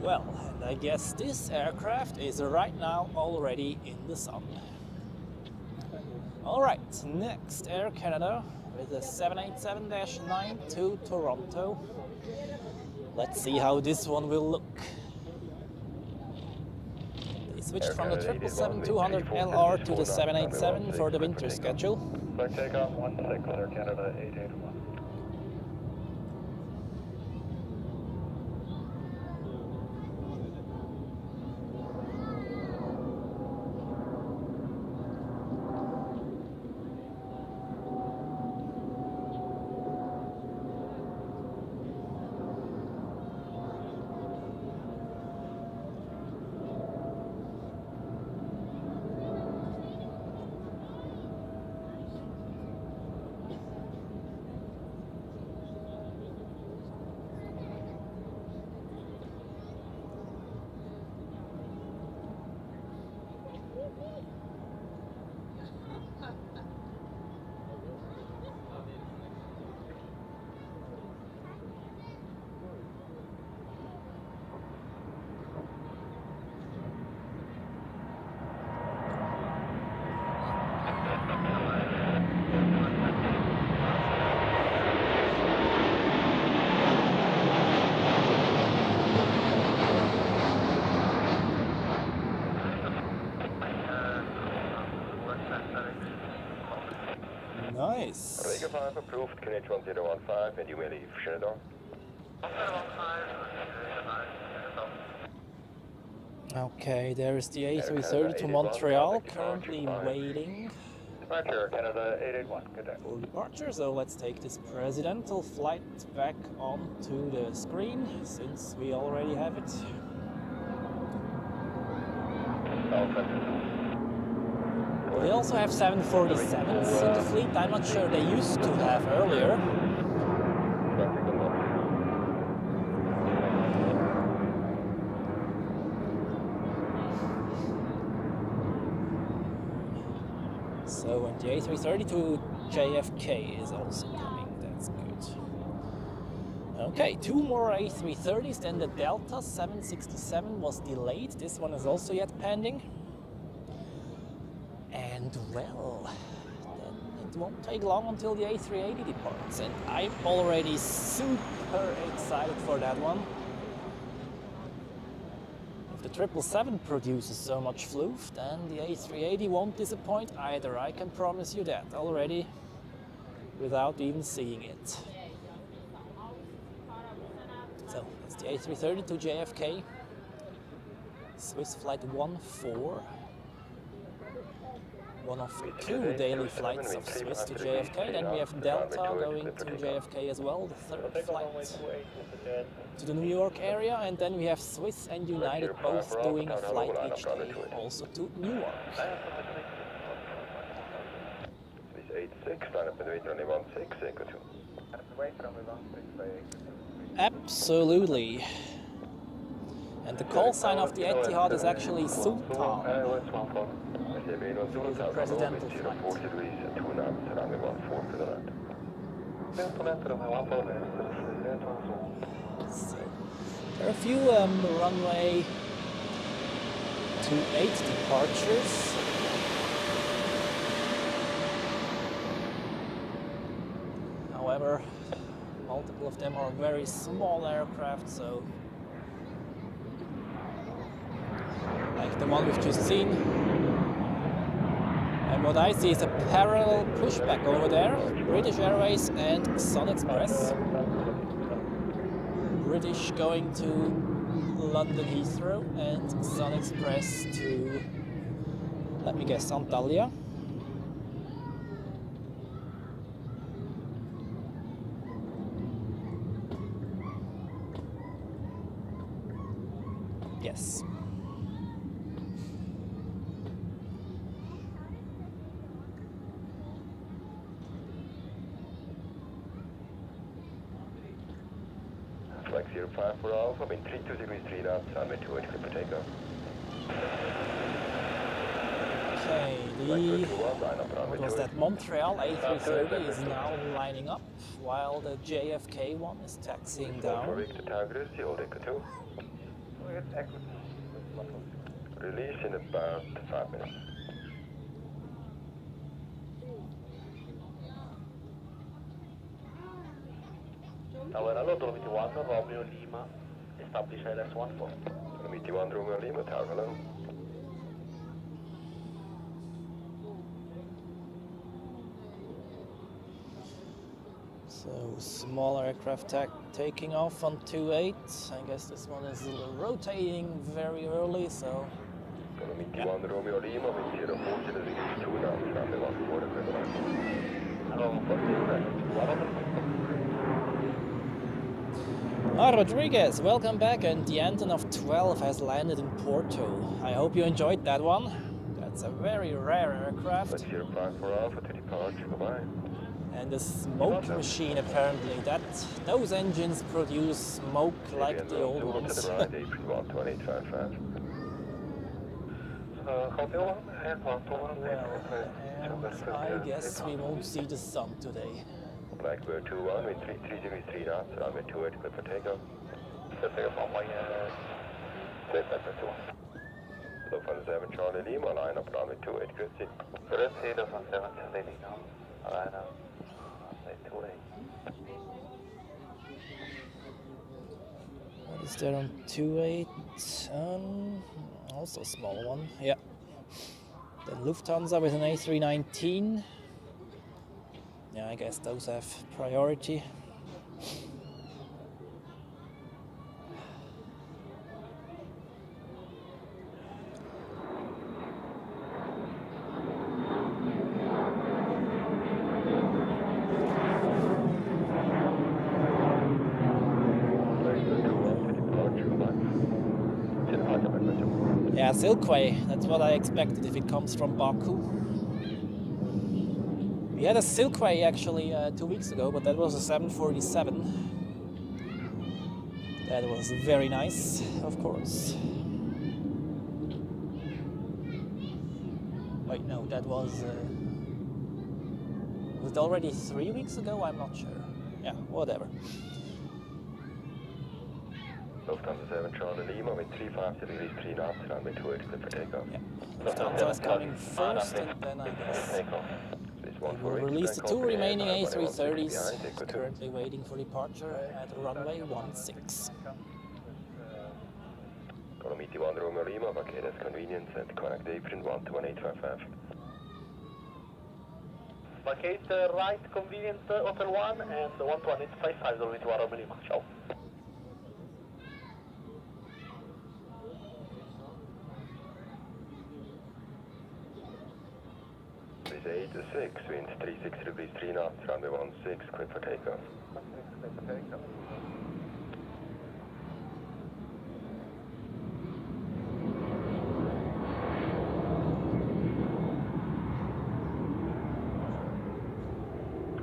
Speaker 3: Well, and I guess this aircraft is right now already in the sun. Alright, next Air Canada with a 787-9 to Toronto. Let's see how this one will look. They switched from the 777-200LR to the 787 for the winter schedule.
Speaker 2: Flight takeoff 16, Air Canada 881.
Speaker 3: Nice.
Speaker 2: Rega 5 approved, QNH 1015, and you may leave. Shenandoah.
Speaker 3: Okay, there is the A330 to Montreal, currently waiting
Speaker 2: Departure, Canada 881, good day.
Speaker 3: for departure. So let's take this presidential flight back onto the screen, since we already have it. They also have 747s in the fleet. I'm not sure they used to have earlier. So, and the A330 to JFK is also coming. That's good. Okay, two more A330s. Then the Delta 767 was delayed. This one is also yet pending. And well, then it won't take long until the A380 departs, and I'm already super excited for that one. If the 777 produces so much floof, then the A380 won't disappoint either. I can promise you that already, without even seeing it. So it's the A330 to JFK, Swiss flight 14. One of two daily flights of Swiss to JFK. Then we have Delta going to JFK as well, the third flight to the New York area. And then we have Swiss and United both doing a flight each day, also to Newark.
Speaker 2: Swiss 86, line up in the runway 16, echo 2.
Speaker 3: Absolutely. And the call sign of the Etihad is actually Sultan. It's a presidential flight. So, there are a few runway 28 departures. However, multiple of them are very small aircraft, so like the one we've just seen. And what I see is a parallel pushback over there. British Airways and Sun Express. British going to London Heathrow and Sun Express to, let me guess, Antalya. Yes.
Speaker 2: Flight 05 for Alpha, wind 32 degrees 3 knots, runway 28, clear for takeoff.
Speaker 3: Okay, what was that? Montreal A330 is now lining up, while the JFK one is taxiing down.
Speaker 2: Release in about 5 minutes.
Speaker 4: Tower hello, Dolomiti 1, Romeo Lima, establish LS14.
Speaker 2: Dolomiti 1, Romeo Lima, tower hello.
Speaker 3: So, small aircraft taking off on 28. I guess this one is rotating very early, so...
Speaker 2: Dolomiti 1, Romeo Lima, wind 040 degrees 2 knots, runway 14,
Speaker 4: Hello, 14,
Speaker 3: Rodriguez, welcome back, and the Anton of 12 has landed in Porto. I hope you enjoyed that one. That's a very rare aircraft.
Speaker 2: 05 for Alpha to departure, bye-bye.
Speaker 3: And the smoke machine, apparently, those engines produce smoke like the old ones.
Speaker 2: Well,
Speaker 3: Well, I guess we won't see the sun today.
Speaker 2: Blackbird 21, wind 3 degrees 3 knots, runway 28, clear for takeoff. Lufthansa 7 Charlie Lima, line up runway 28, Christy.
Speaker 4: Lufthansa 7 Charlie Lima, line up runway 28.
Speaker 3: What is there on 28? Also a small one, yeah. The Lufthansa with an A319. Yeah, I guess those have priority. Yeah, Silkway, that's what I expected if it comes from Baku. We had a Silkway actually 2 weeks ago, but that was a 747. That was very nice, of course. Wait, no, that was it already 3 weeks ago? I'm not sure. Yeah, whatever.
Speaker 2: Lufthansa 7 Charlie Lima, wind 35 degrees 3 knots, runway 28, clear for takeoff.
Speaker 3: Yeah, Lufthansa is coming first, and then I guess we will release the 2 remaining A330s, currently waiting for departure at runway 16.
Speaker 2: Dolomiti 1 Romeo Lima, vacate as convenience and connect Apron 11855.
Speaker 4: Vacate right convenience Hotel 1 and 11855 Dolomiti 1 Romeo Lima. Ciao.
Speaker 2: Brigade 6, wind 36 degrees 3 knots, runway 16, clear for takeoff.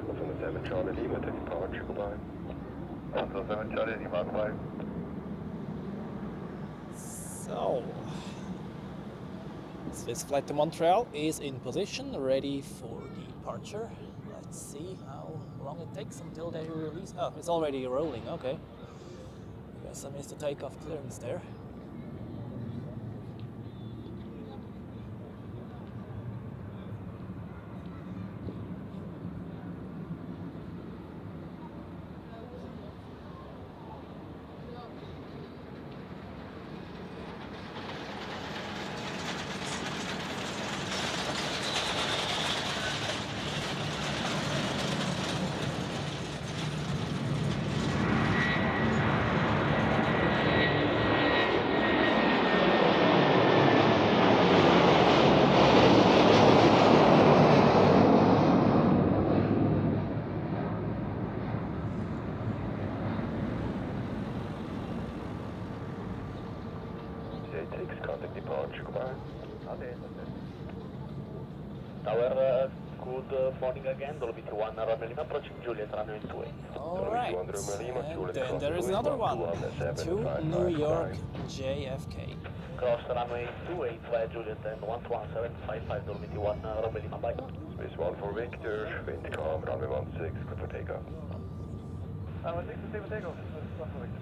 Speaker 2: Lufthansa 7 Charlie Lima to departure, goodbye. Lufthansa 7 Charlie Lima, goodbye.
Speaker 3: So, Swiss flight to Montreal is in position, ready for departure. Let's see how long it takes until they release. Oh, it's already rolling, okay. I guess I missed the takeoff clearance there.
Speaker 2: 6, contact departure, goodbye.
Speaker 4: Okay, Tower, good morning again, Dolby 1, Romeo Lima, approaching Juliet, runway 28.
Speaker 3: Alright, and then there is another one to New York JFK.
Speaker 4: Cross runway 28 via Juliet and 11755, Dolby 1, Romeo Lima, bye.
Speaker 2: Space 1 for Victor, wind calm, runway 16, good for takeoff.
Speaker 4: Runway 6 to for takeoff, 1 for Victor.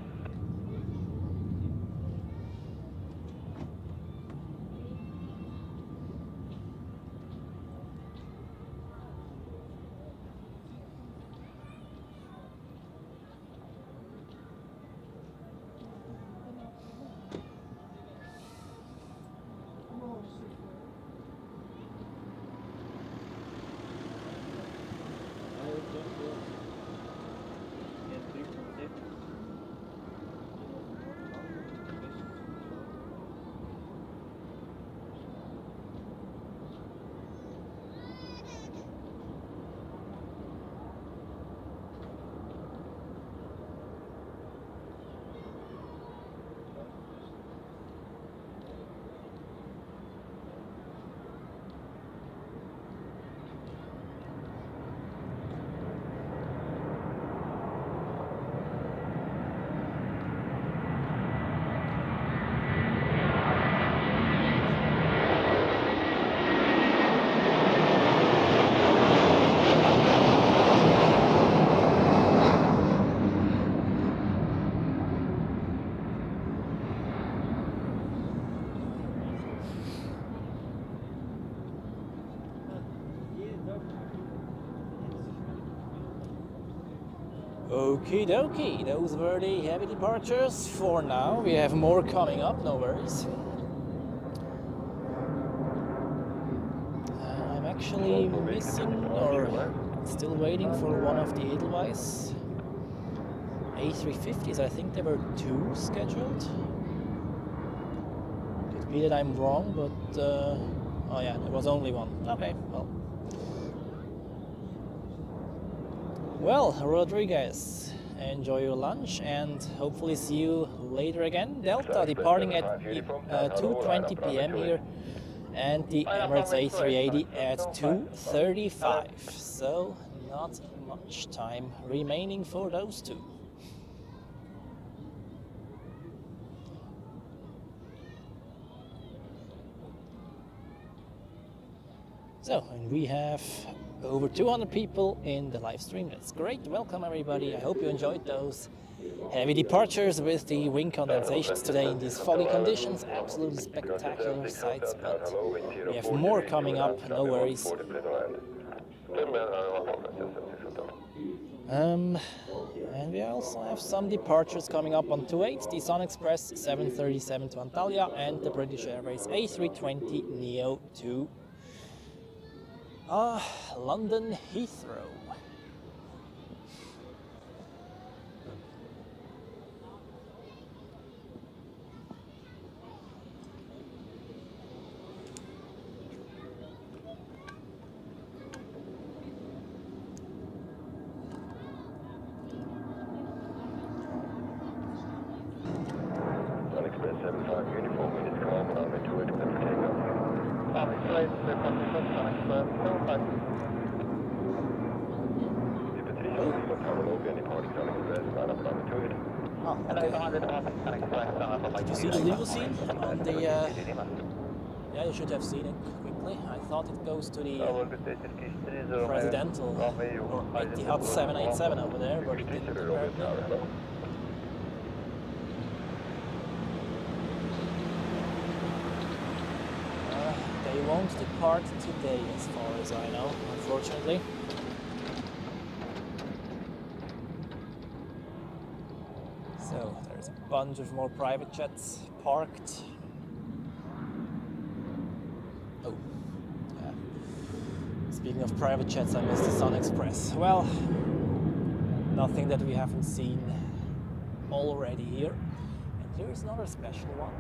Speaker 3: Okie dokie, those were the heavy departures for now. We have more coming up, no worries. I'm actually missing or still waiting for one of the Edelweiss A350s. I think there were 2 scheduled. Could be that I'm wrong, but oh yeah, there was only 1. Okay, well. Well, Rodriguez, enjoy your lunch and hopefully see you later again. Delta departing at 2:20 p.m. here and the Emirates A380 at 2:35. So not much time remaining for those two. So, and we have over 200 people in the live stream. That's great. Welcome everybody. I hope you enjoyed those heavy departures with the wing condensations today in these foggy conditions. Absolutely spectacular sights, but we have more coming up, no worries. And we also have some departures coming up on 28, the Sun Express 737 to Antalya and the British Airways A320 Neo to London Heathrow.
Speaker 2: Sun Express 75 uniform, minutes calm, runway 28, clear for takeoff.
Speaker 3: Oh, okay. Did you see the limousine on the... yeah, you should have seen it quickly. I thought it goes to the presidential or Etihad 787 over there, but it didn't apparently. They won't depart today, as far as I know, unfortunately. So, there's a bunch of more private jets parked. Oh, yeah. Speaking of private jets, I missed the Sun Express. Well, nothing that we haven't seen already here. And here's another special one.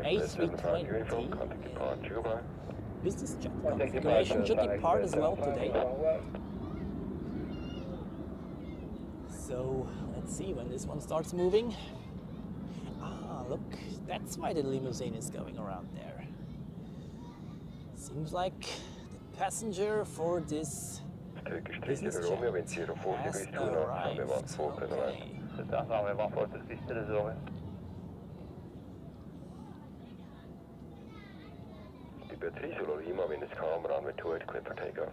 Speaker 3: A320 business jet configuration should depart as well today. So let's see when this one starts moving. look, that's why the limousine is going around there. Seems like the passenger for this business jet has arrived. Okay.
Speaker 2: Batterie sullo Lima, wind is calm, runway 28, clear for takeoff.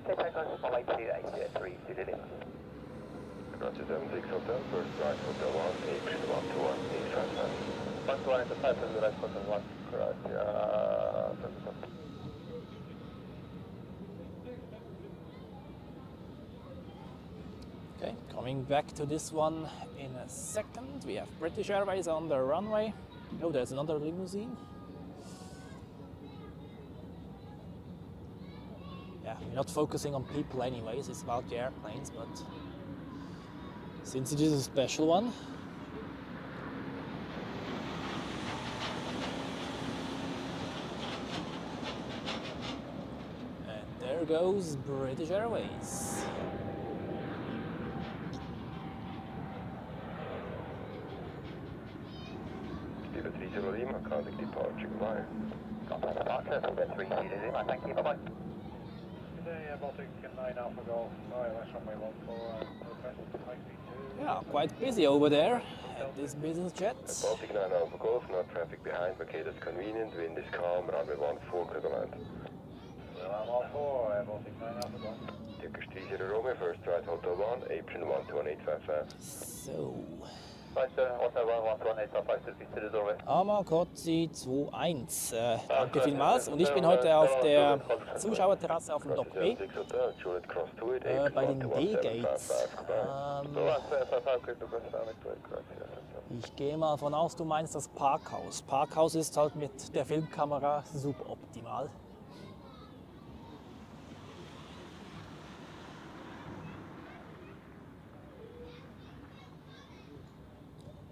Speaker 4: Takeoff, Runway 28, 3, Lima.
Speaker 2: Roger 76 Hotel, first right, Hotel 1, Apron 121, 855.
Speaker 4: 121 is the 5 and the right button 1, correct,
Speaker 3: Okay, coming back to this one in a second. We have British Airways on the runway. Oh, there's another limousine. Yeah, we're not focusing on people anyways, it's about the airplanes, but since it is a special one. And there goes British Airways.
Speaker 2: Batterie sullo Lima, contact departure, goodbye.
Speaker 4: Contact departure, Runway 28, Lima, thank you, bye-bye.
Speaker 2: Baltic 9 Alpha Golf, that's runway 14,
Speaker 3: Yeah, quite busy over there at this business jet.
Speaker 2: Baltic 9 Alpha Golf, no traffic behind, located convenient, wind is calm, runway 14, clear to land. Well, I'm all for Baltic 9 Alpha Golf. Turkish 30 Romeo, first right, Hotel 1, Apron 11855.
Speaker 3: So. Amakotzi 21. Danke vielmals. Und ich bin heute auf der Zuschauerterrasse auf dem Dock B bei den D-Gates. Ich gehe mal von aus, du meinst das Parkhaus. Parkhaus ist halt mit der Filmkamera suboptimal.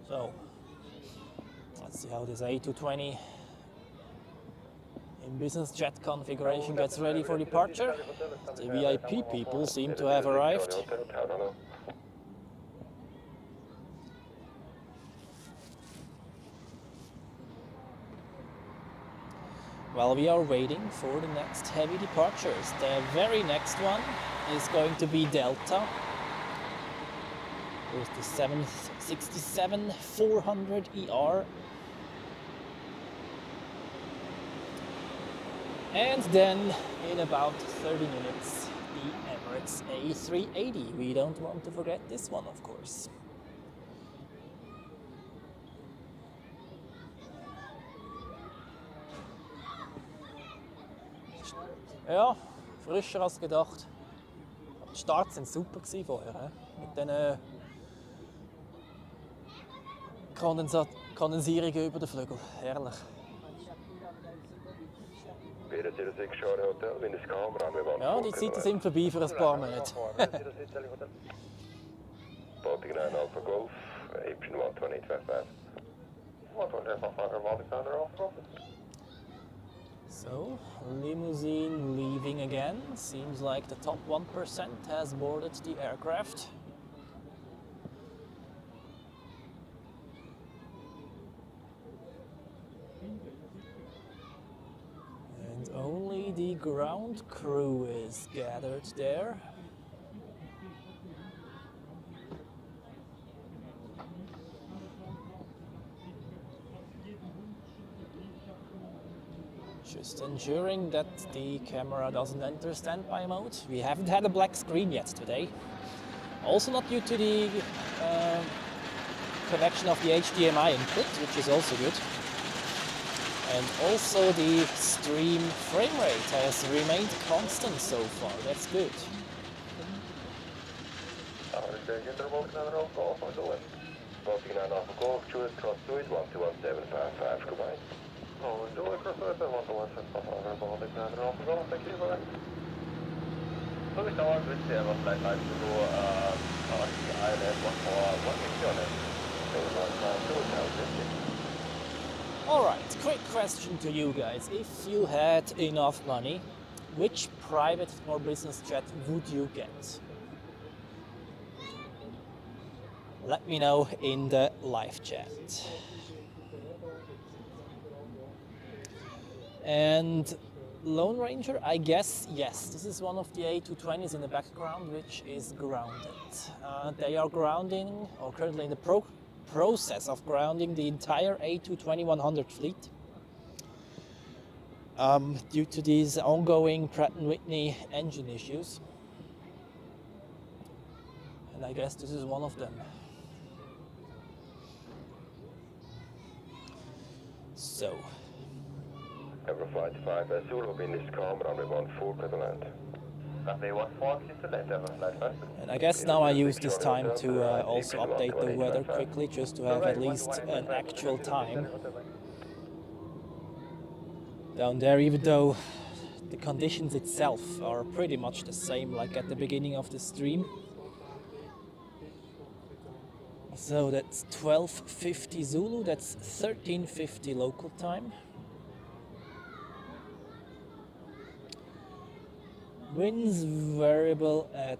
Speaker 3: So, let's see how this A220 in business jet configuration gets ready for departure. The VIP people seem to have arrived. While we are waiting for the next heavy departures, the very next one is going to be Delta. With the 767-400ER. And then, in about 30 minutes, the Emirates A380. We don't want to forget this one, of course. Ja, frischer als gedacht. Die Starts sind super vorher, mit den Kondensierungen über den Flügel. Herrlich. Ja, die Zeiten sind vorbei für ein paar Monate.
Speaker 2: Baltic 9 Alpha Golf, Apron 12855.
Speaker 3: So, limousine leaving again. Seems like the top 1% has boarded the aircraft. And only the ground crew is gathered there. Just ensuring that the camera doesn't enter standby mode. We haven't had a black screen yet today. Also not due to the connection of the HDMI input, which is also good. And also the stream frame rate has remained constant so far. That's good.
Speaker 2: Baltic 9 Alpha Golf, Juliet cross to it, 121755, goodbye. Oh, Juliet cross to it, 121755, Baltic 9 Alpha Golf, thank you, bye.
Speaker 4: So we start with the Airbus flight time to go ILS 141
Speaker 3: Alright, quick question to you guys. If you had enough money, which private or business jet would you get? Let me know in the live chat. And Lone Ranger, I guess, yes, this is one of the A220s in the background which is grounded. They are grounding, or currently in the process of grounding, the entire A220-100 fleet due to these ongoing Pratt & Whitney engine issues. And I guess this is one of them. So.
Speaker 2: Number 55, Zulu, wind is calm, runway 14, clear to land.
Speaker 4: Runway 14, clear to land, Airbus flight 5.
Speaker 3: And I guess now I use this time to also update the weather quickly, just to have at least an actual time down there, even though the conditions itself are pretty much the same like at the beginning of the stream. So that's 12:50 Zulu, that's 13:50 local time. Winds variable at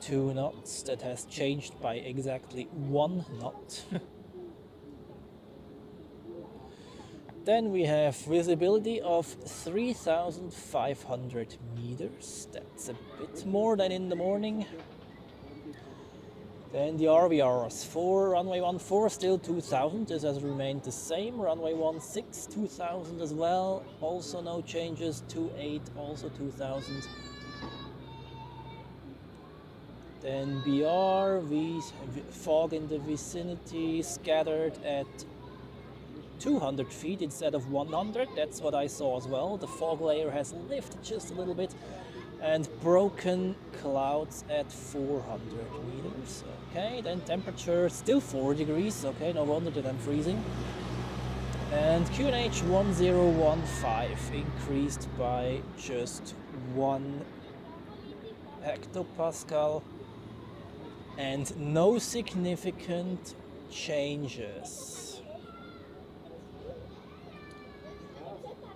Speaker 3: 2 knots, that has changed by exactly 1 knot. Then we have visibility of 3,500 meters, that's a bit more than in the morning. Then the RVRs, for runway 14 still 2,000, this has remained the same. Runway 16, 2,000 as well, also no changes. 28, also 2,000. Then BR, fog in the vicinity, scattered at 200 feet instead of 100, that's what I saw as well. The fog layer has lifted just a little bit. And broken clouds at 400 meters. Okay, then temperature still 4 degrees. Okay, no wonder that I'm freezing. And QNH 1015 increased by just 1 hectopascal. And no significant changes.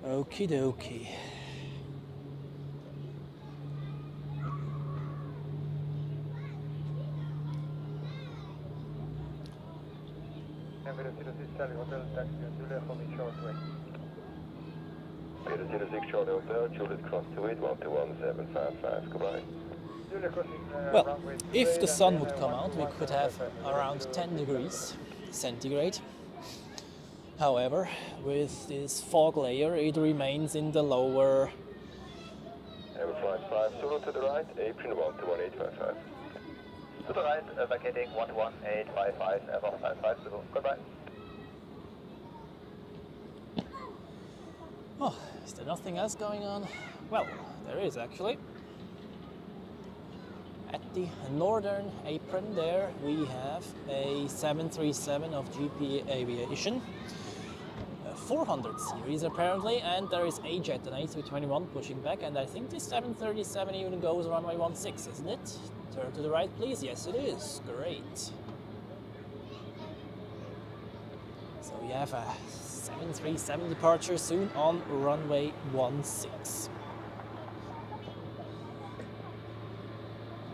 Speaker 3: Okie dokie.
Speaker 2: Peter 06 Charlie Hotel, taxi on Juliet, holding shortway. Peter 06 Charlie Hotel, Juliet cross 28, 121.755, goodbye.
Speaker 3: Well, if the sun would come out, we could have around 10 degrees centigrade. However, with this fog layer, it remains in the lower.
Speaker 2: Airbus flight 5, Zulu to the right, Apron 121.855.
Speaker 4: To the right, vacating 11855, Airbus flight 5, Zulu, goodbye.
Speaker 3: Oh, is there nothing else going on? Well, there is actually. At the northern apron there, we have a 737 of GP Aviation. 400 series apparently, and there is a jet, an A321 pushing back, and I think this 737 even goes runway 16, isn't it? Turn to the right, please. Yes, it is. Great. So we have a 737 departure soon on runway 16.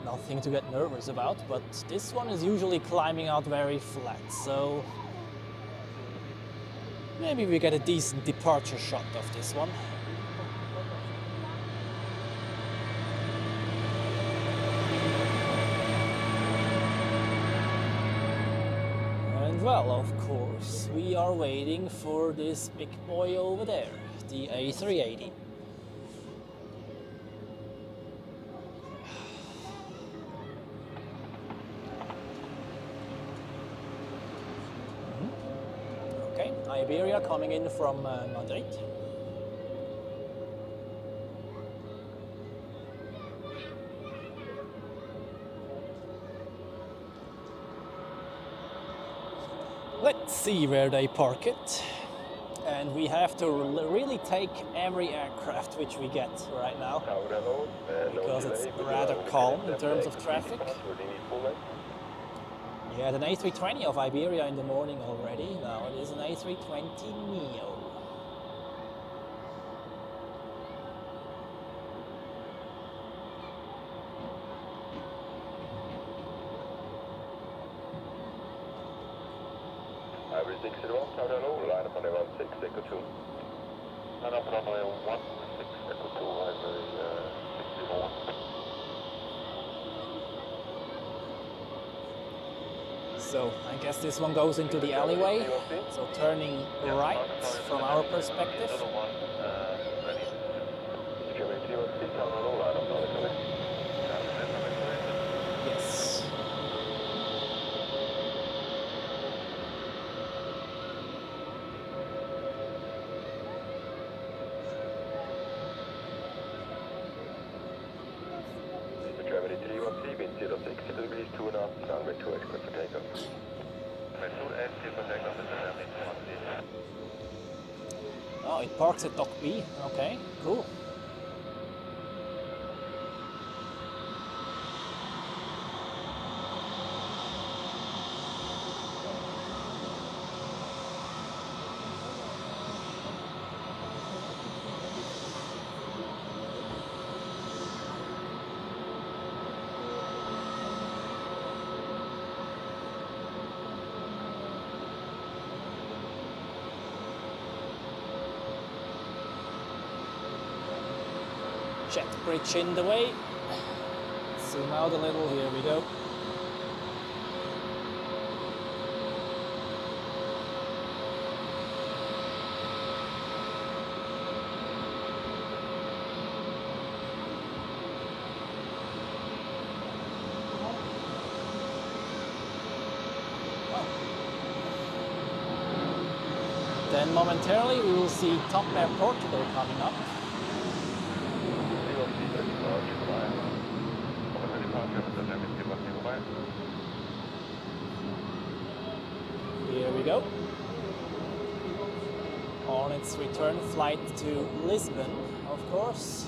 Speaker 3: Nothing to get nervous about, but this one is usually climbing out very flat, so maybe we get a decent departure shot of this one. And well, of course, we are waiting for this big boy over there, the A380. Iberia coming in from Madrid. Let's see where they park it. And we have to really take every aircraft which we get right now, because it's rather calm in terms of traffic. We had an A320 of Iberia in the morning already. Now it is an A320 Neo.
Speaker 2: Ivory 601, Tower Hello, line up on 16, Echo 2. And up runway 16 echo 2, Airbus 601.
Speaker 3: So I guess this one goes into the alleyway, so turning right from our perspective. Yes.
Speaker 2: Gravity 313, wind 060 degrees, 2 knots, runway 28 clear for takeoff. Runway 28 clear for takeoff is runway 28.
Speaker 3: Oh, it parks at dock B. Okay, cool. Jet bridge in the way. Zoom out a little, here we go. Then momentarily we will see Top Air Portugal coming up. Here we go. On its return flight to Lisbon, of course.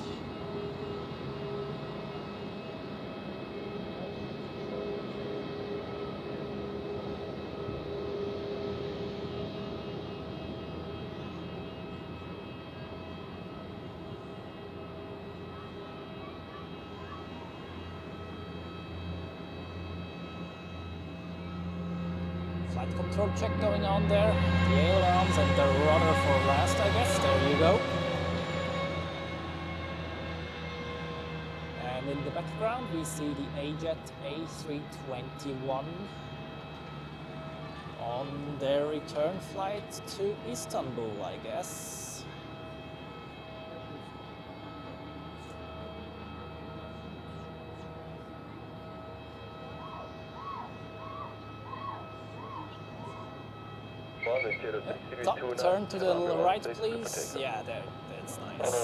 Speaker 3: Flight control check going on there. The ailerons and the rudder for last, I guess. There you go. And in the background we see the A-Jet A321 on their return flight to Istanbul, I guess. Turn to the right, please. Yeah, there. That's nice.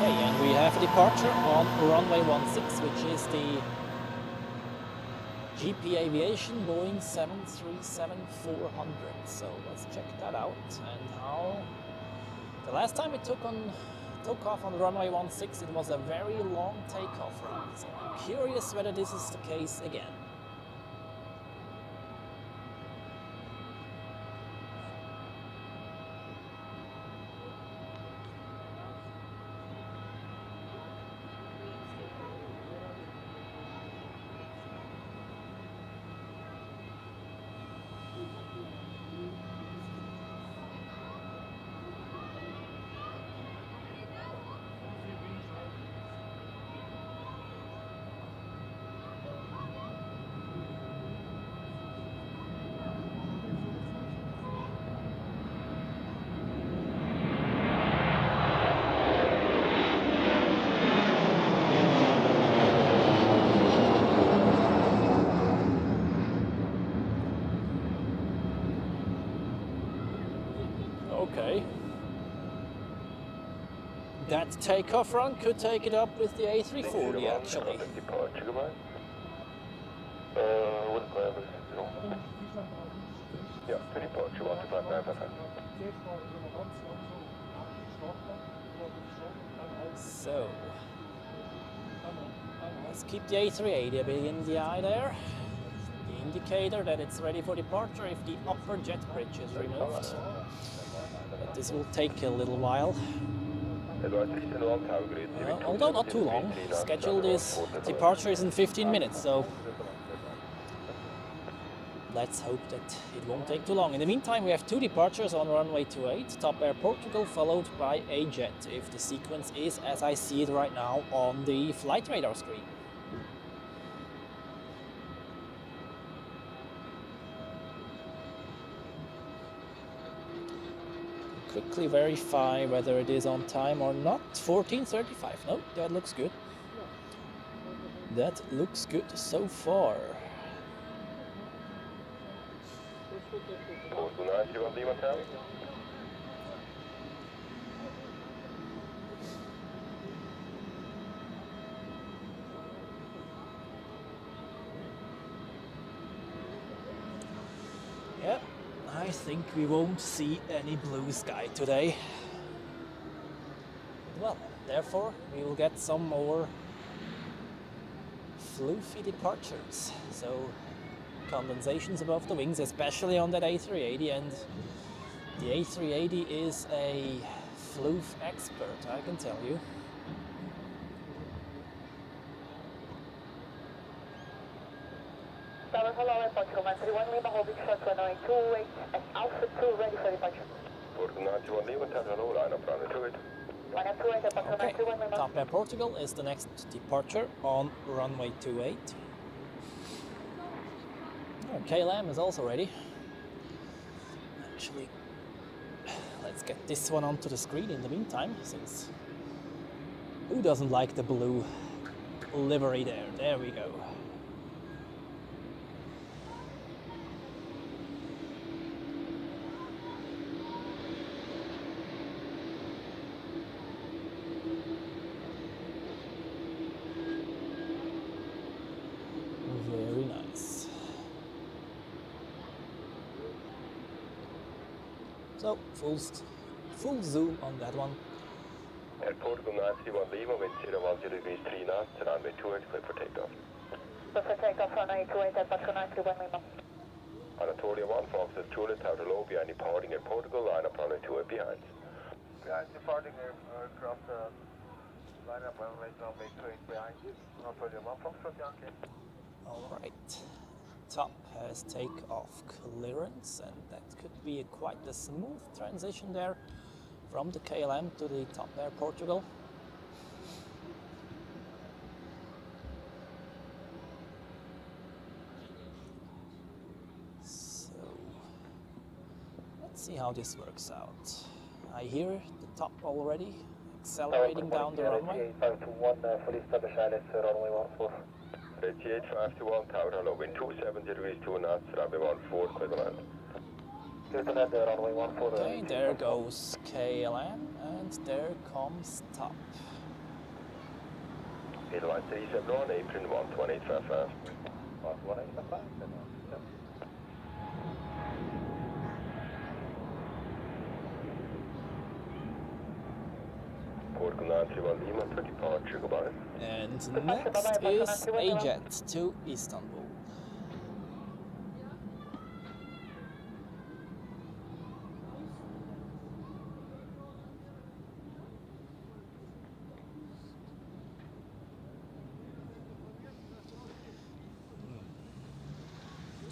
Speaker 3: Okay, and we have a departure on runway 16, which is the GP Aviation Boeing 737-400. So let's check that out. And how the last time it took off on runway 16, it was a very long takeoff run. So I'm curious whether this is the case again. Okay. That takeoff run could take it up with the A340 actually.
Speaker 2: Yeah, to departure 125.
Speaker 3: So let's keep the A380 a bit in the eye there. The indicator that it's ready for departure if the upper jet bridge is removed. But this will take a little while. Although not too long. Scheduled is departure is in 15 minutes, so let's hope that it won't take too long. In the meantime, we have 2 departures on runway 28, Top Air Portugal, followed by a jet, if the sequence is as I see it right now on the flight radar screen. Quickly verify whether it is on time or not. 14:35. No, that looks good. That looks good so far. Yep, I think we won't see any blue sky today. Well, therefore, we will get some more floofy departures. So, condensations above the wings, especially on that A380, and the A380 is a floof expert, I can tell you.
Speaker 1: Tower, hello, Airport Command 31 Lima, holding short runway 28 and Alpha 2 ready for departure.
Speaker 3: Okay, Top Air Portugal is the next departure on runway 28. Oh, KLM is also ready. Actually, let's get this one onto the screen in the meantime, since who doesn't like the blue livery there? There we go. Very nice. So, full zoom on that one.
Speaker 2: Airport 931 Lima, wind 010 degrees 3 knots, runway 28, clear for takeoff.
Speaker 1: Clear for takeoff, runway 28, Airport 931 Lima.
Speaker 2: Anatolia 1, Foxtrot Juliet, Tower low, behind departing Air Portugal, line up runway 28 behind.
Speaker 4: Behind departing aircraft, line up runway 28 behind. Anatolia 1, Foxtrot Yankee.
Speaker 3: Alright, Top has takeoff clearance, and that could be quite a smooth transition there from the KLM to the Top Air Portugal. So, let's see how this works out. I hear the top already accelerating down the runway.
Speaker 4: 521, fully established ILS, runway 14.
Speaker 2: 521, Tower low, wind 270 degrees 2 knots, runway 14, clear to land.
Speaker 4: Runway 14.
Speaker 3: Okay, there goes KLM, and there comes Top.
Speaker 2: Airline 371, Apron 11855.
Speaker 4: 11855.
Speaker 2: Portugal 931 Lima for departure, goodbye.
Speaker 3: And next is a jet to Istanbul.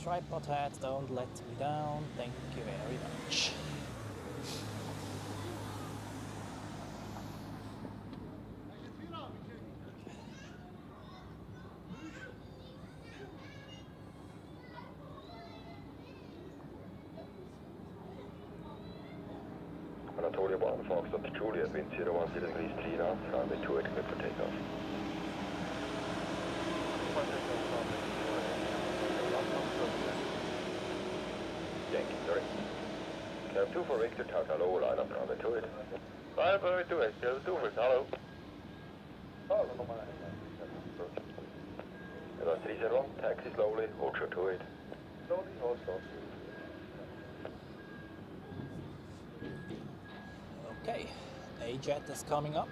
Speaker 3: Tripod hat, don't let me down, thank you very much.
Speaker 2: Anatolia 1, Foxtrot Juliet, wind 010 degrees 3 knots, runway 28, clear for takeoff. Yankee, sorry. Cab 2 for Victor, Tower low, line up runway 28. Line up runway 28, Cab 2 for hello. Airline 301, taxi slowly, hold short 28.
Speaker 4: Slowly, hold short.
Speaker 3: Okay, a jet is coming up.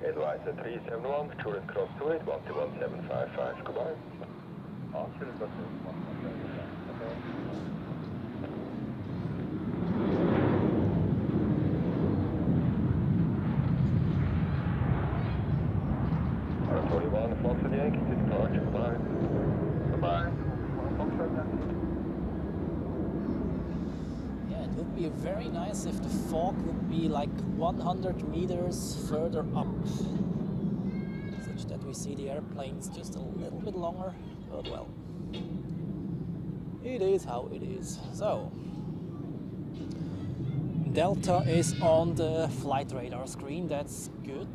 Speaker 2: Airline 371, Juliet cross 28, 121.755, goodbye.
Speaker 4: Juliet cross 28,
Speaker 3: very nice if the fog would be like 100 meters further up, such that we see the airplanes just a little bit longer, but well, it is how it is. So, Delta is on the flight radar screen, that's good.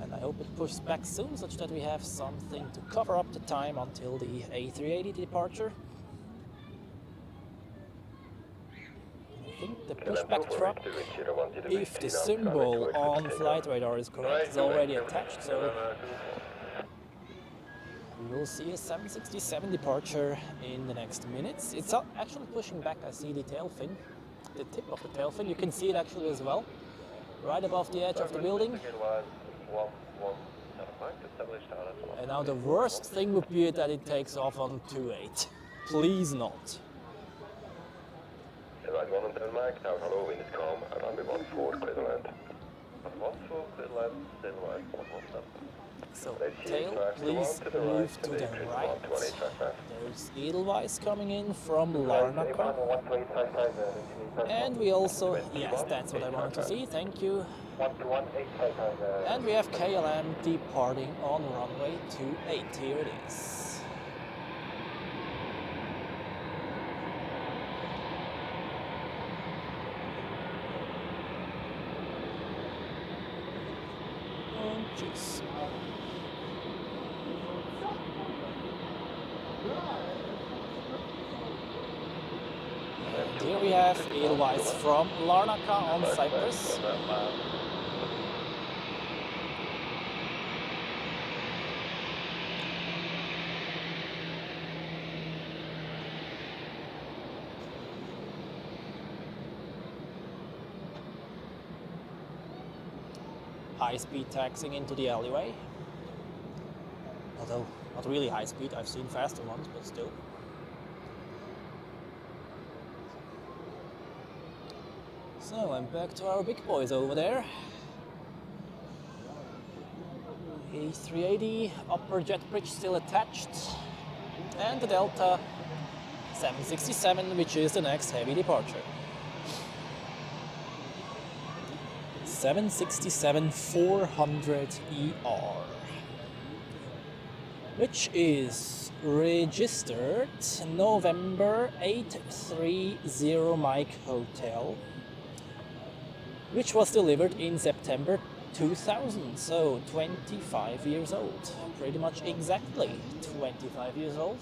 Speaker 3: And I hope it pushes back soon, such that we have something to cover up the time until the A380 departure. I think the pushback truck, if the symbol on flight radar is correct, is already attached, so we will see a 767 departure in the next minutes. It's actually pushing back. I see the tail fin, the tip of the tail fin. You can see it actually as well, right above the edge of the building. And now the worst thing would be that it takes off on 28. Please not. So, tail, please move to the right. There's Edelweiss coming in from Larnaca. And we also, yes, that's what I wanted to see, thank you. And we have KLM departing on runway 28, here it is. Jeez. And here we have Edelweiss from Larnaca on Cyprus. High-speed taxiing into the alleyway. Although, not really high speed, I've seen faster ones, but still. So, I'm back to our big boys over there. A380, upper jet bridge still attached. And the Delta 767, which is the next heavy departure. 767-400ER, which is registered November 830 Mike Hotel, which was delivered in September 2000, so 25 years old, pretty much exactly 25 years old,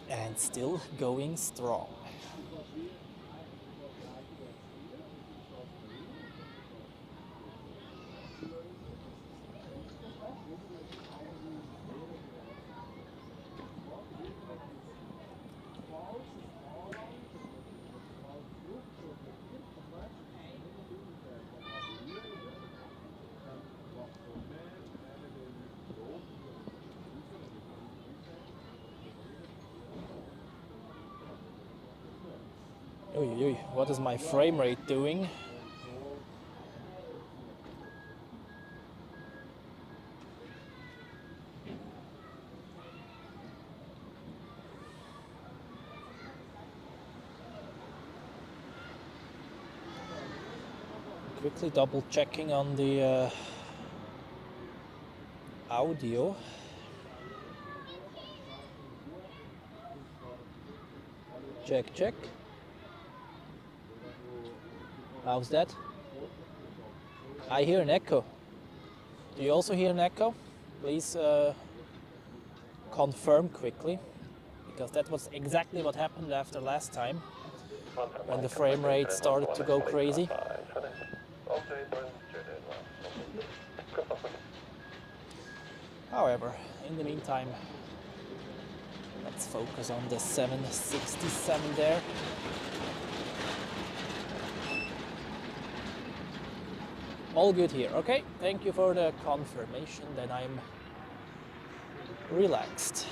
Speaker 3: and still going strong. What is my frame rate doing? Quickly double checking on the audio. Check, check. How's that? I hear an echo. Do you also hear an echo? Please confirm quickly, because that was exactly what happened after last time, when the frame rate started to go crazy. However, in the meantime, let's focus on the 767 there. All good here. Okay, thank you for the confirmation that I'm relaxed.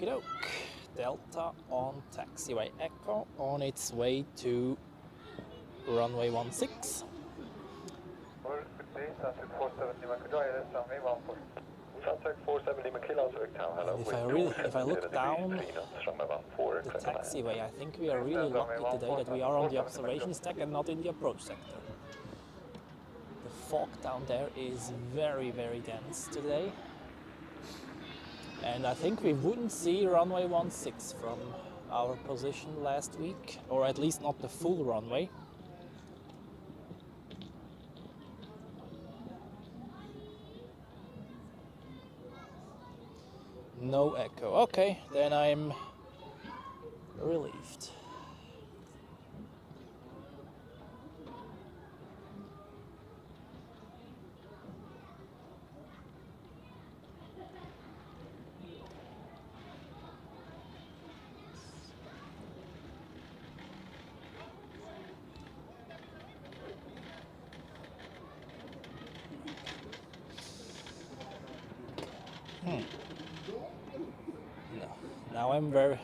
Speaker 3: Okie doke. Delta on taxiway Echo on its way to runway 16. If I look down the taxiway, I think we are really lucky today that we are on the observation deck and not in the approach sector. The fog down there is very, very dense today. And I think we wouldn't see runway 16 from our position last week, or at least not the full runway. No echo. Okay, then I'm relieved. Now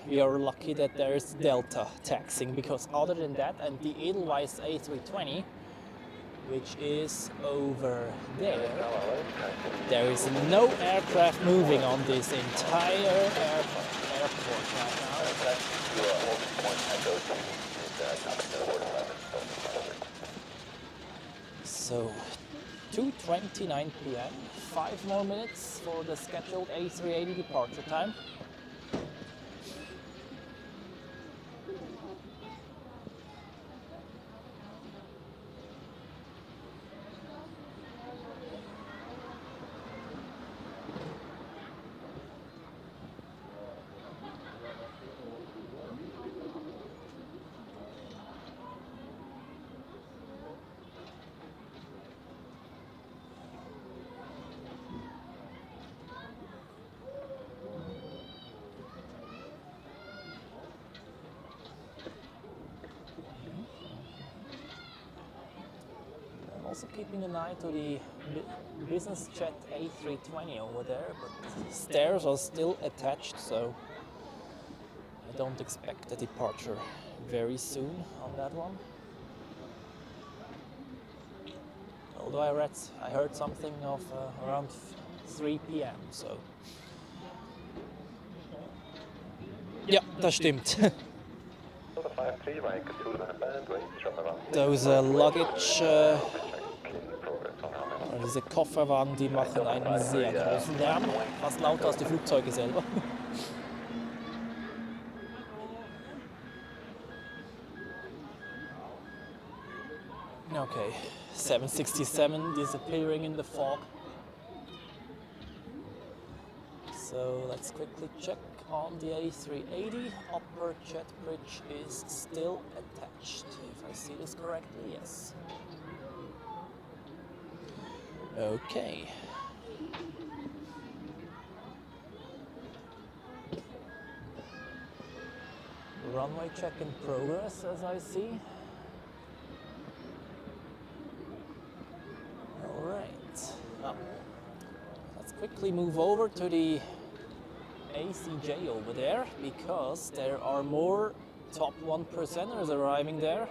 Speaker 3: we are lucky that there is Delta taxiing, because other than that, and the Edelweiss A320, which is over there, there is no aircraft moving on this entire airport right now. So 2:29 p.m., 5 more minutes for the scheduled A380 departure time. Also keeping an eye to the business jet A320 over there, but stairs are still attached, so I don't expect a departure very soon on that one. Although I heard something of around 3 p.m. So ja, das stimmt. Those luggage, diese Kofferwagen, die machen einen sehr großen Lärm, fast lauter als die Flugzeuge selber. Okay, 767 disappearing in the fog. So let's quickly check on the A380. Upper jet bridge is still attached. If I see this correctly, yes. Okay. Runway check in progress, as I see. All right. Let's quickly move over to the ACJ over there, because there are more top 1%ers arriving there.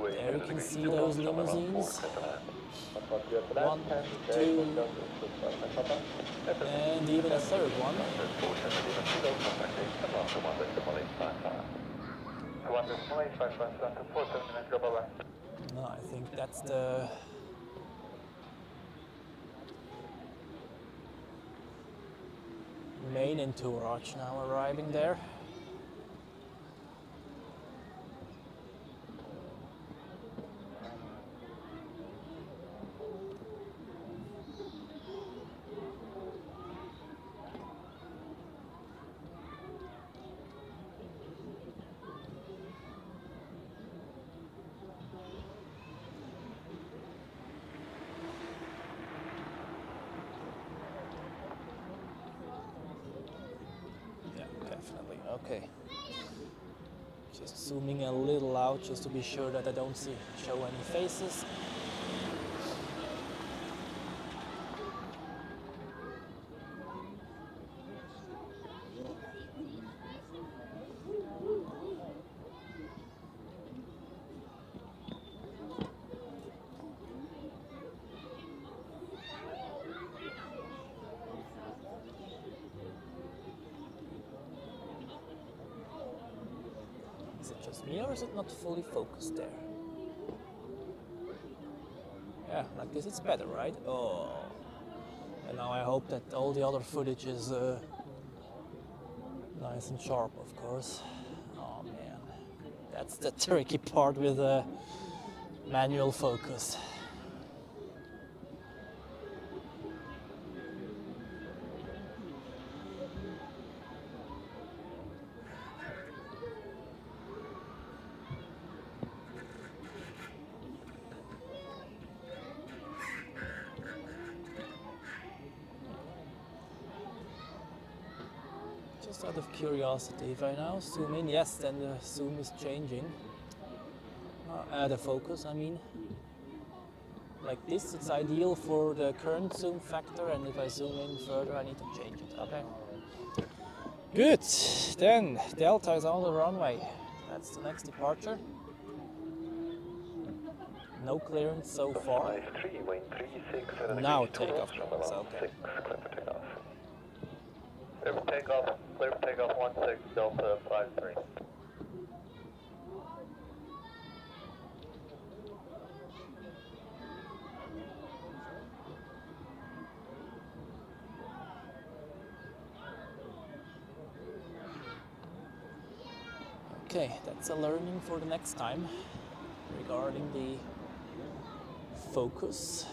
Speaker 3: There you can see those limousines. 1, 2, and even a third one. No, I think that's the main entourage now arriving there. Okay. Just zooming a little out just to be sure that I don't show any faces. Is it just me or is it not fully focused there? Yeah, like this it's better, right? Oh. And now I hope that all the other footage is nice and sharp, of course. Oh man, that's the tricky part with manual focus. Just out of curiosity, if I now zoom in, yes, then the zoom is changing. The focus, I mean. Like this, it's ideal for the current zoom factor, and if I zoom in further, I need to change it. Okay. Good. Then Delta is on the runway. That's the next departure. No clearance so far. Now takeoff. Okay.
Speaker 2: Clear for takeoff 16 Delta 53.
Speaker 3: Okay, that's a learning for the next time regarding the focus.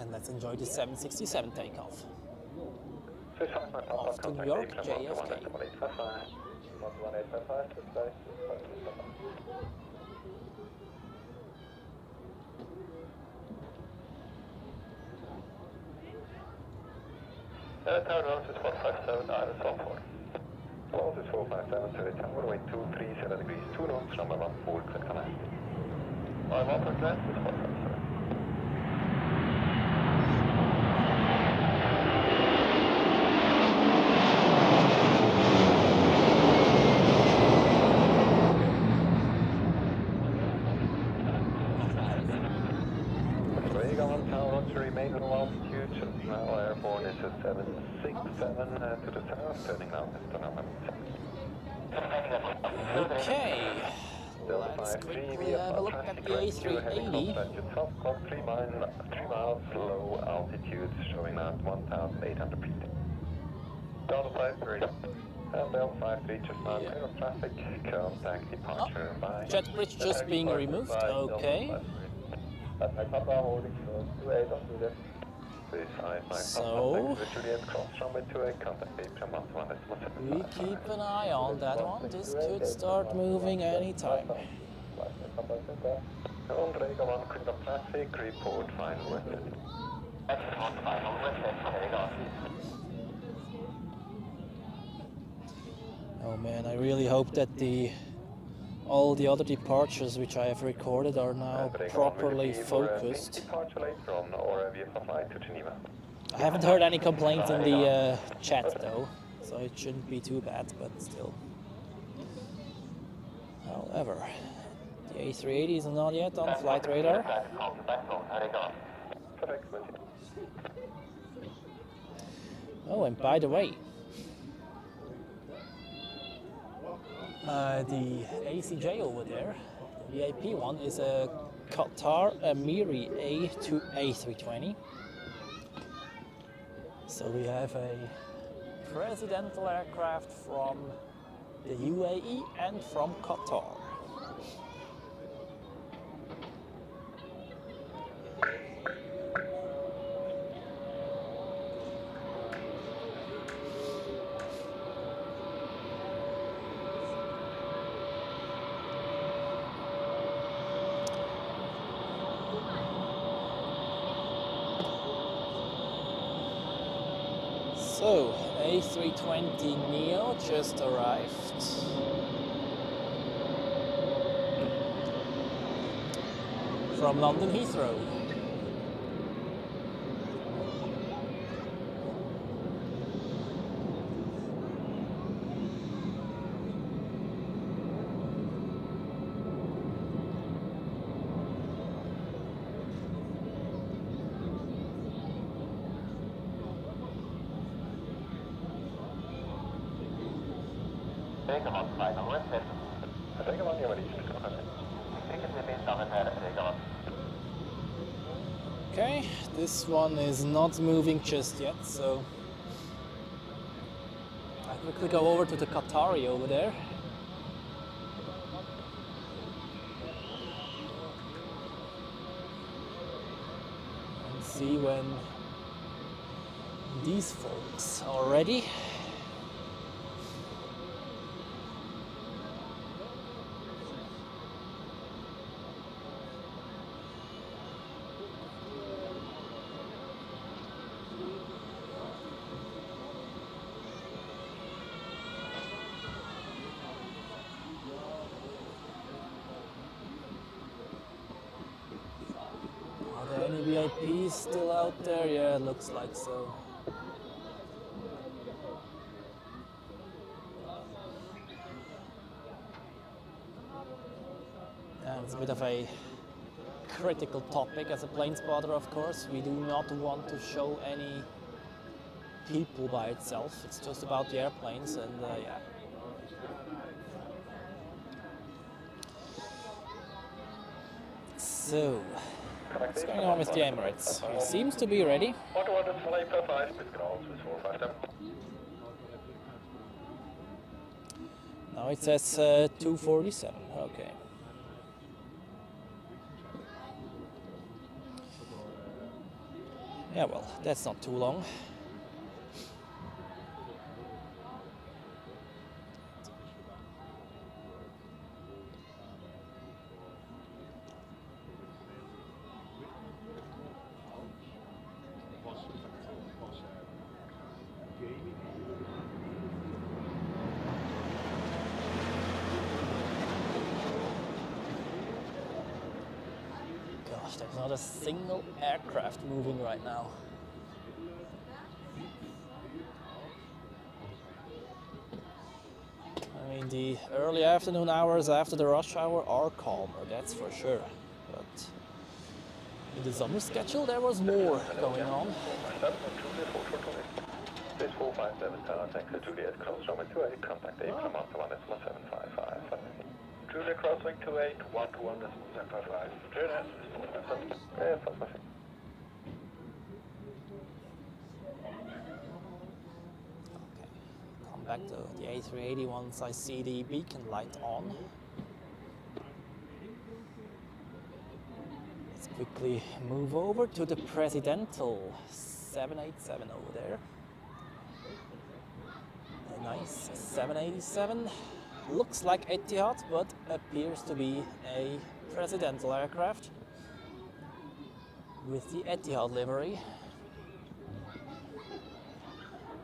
Speaker 3: And let's enjoy the 767 takeoff. Off to New York, JFK.
Speaker 2: Tower nose is 157, Iris 14. Nose is 457, to the tower, wind 237 degrees, 2 knots, number 14, clear command. I'm up for glass is 157. Remain at altitude, now airborne is a 767 to the south, turning now Mr. Number 7.
Speaker 3: Okay, let's quickly have a look at the A380.
Speaker 2: 3 miles low altitude, showing now 1,800 feet. Delta 53. And Delta 53 just now clear of traffic, contact departure by...
Speaker 3: Jet bridge just being removed, okay. So, we keep an eye on that one. This could start moving anytime. Oh man, I really hope that all the other departures which I have recorded are now properly focused. I haven't heard any complaints in the chat though, so it shouldn't be too bad, but still. However, the A380 is not yet on flight radar. Oh, and by the way, the ACJ over there, the VIP one, is a Qatar Amiri A320. So we have a presidential aircraft from the UAE and from Qatar. So, A320neo just arrived. from London Heathrow. Okay, this one is not moving just yet, so I quickly go over to the Qatari over there. And see when these folks are ready. Any VIPs still out there? Yeah, it looks like so. Yeah, it's a bit of a critical topic as a plane spotter, of course. We do not want to show any people by itself. It's just about the airplanes, and yeah. So, what's going on with the Emirates? He seems to be ready. Now it says 247, okay. Yeah, well, that's not too long. There's not a single aircraft moving right now. I mean, the early afternoon hours after the rush hour are calmer, that's for sure. But in the summer schedule, there was more going on.
Speaker 2: This 457 tower, thanks to Juliet, cross runway 28, contact Apron 121.755. Juliet crossing 28, 121.755. Juliet, 457. Yeah, fast passing.
Speaker 3: Okay, come back to the A380 once I see the beacon light on. Let's quickly move over to the Presidential 787 over there. A nice 787. Looks like Etihad, but appears to be a Presidential aircraft with the Etihad livery.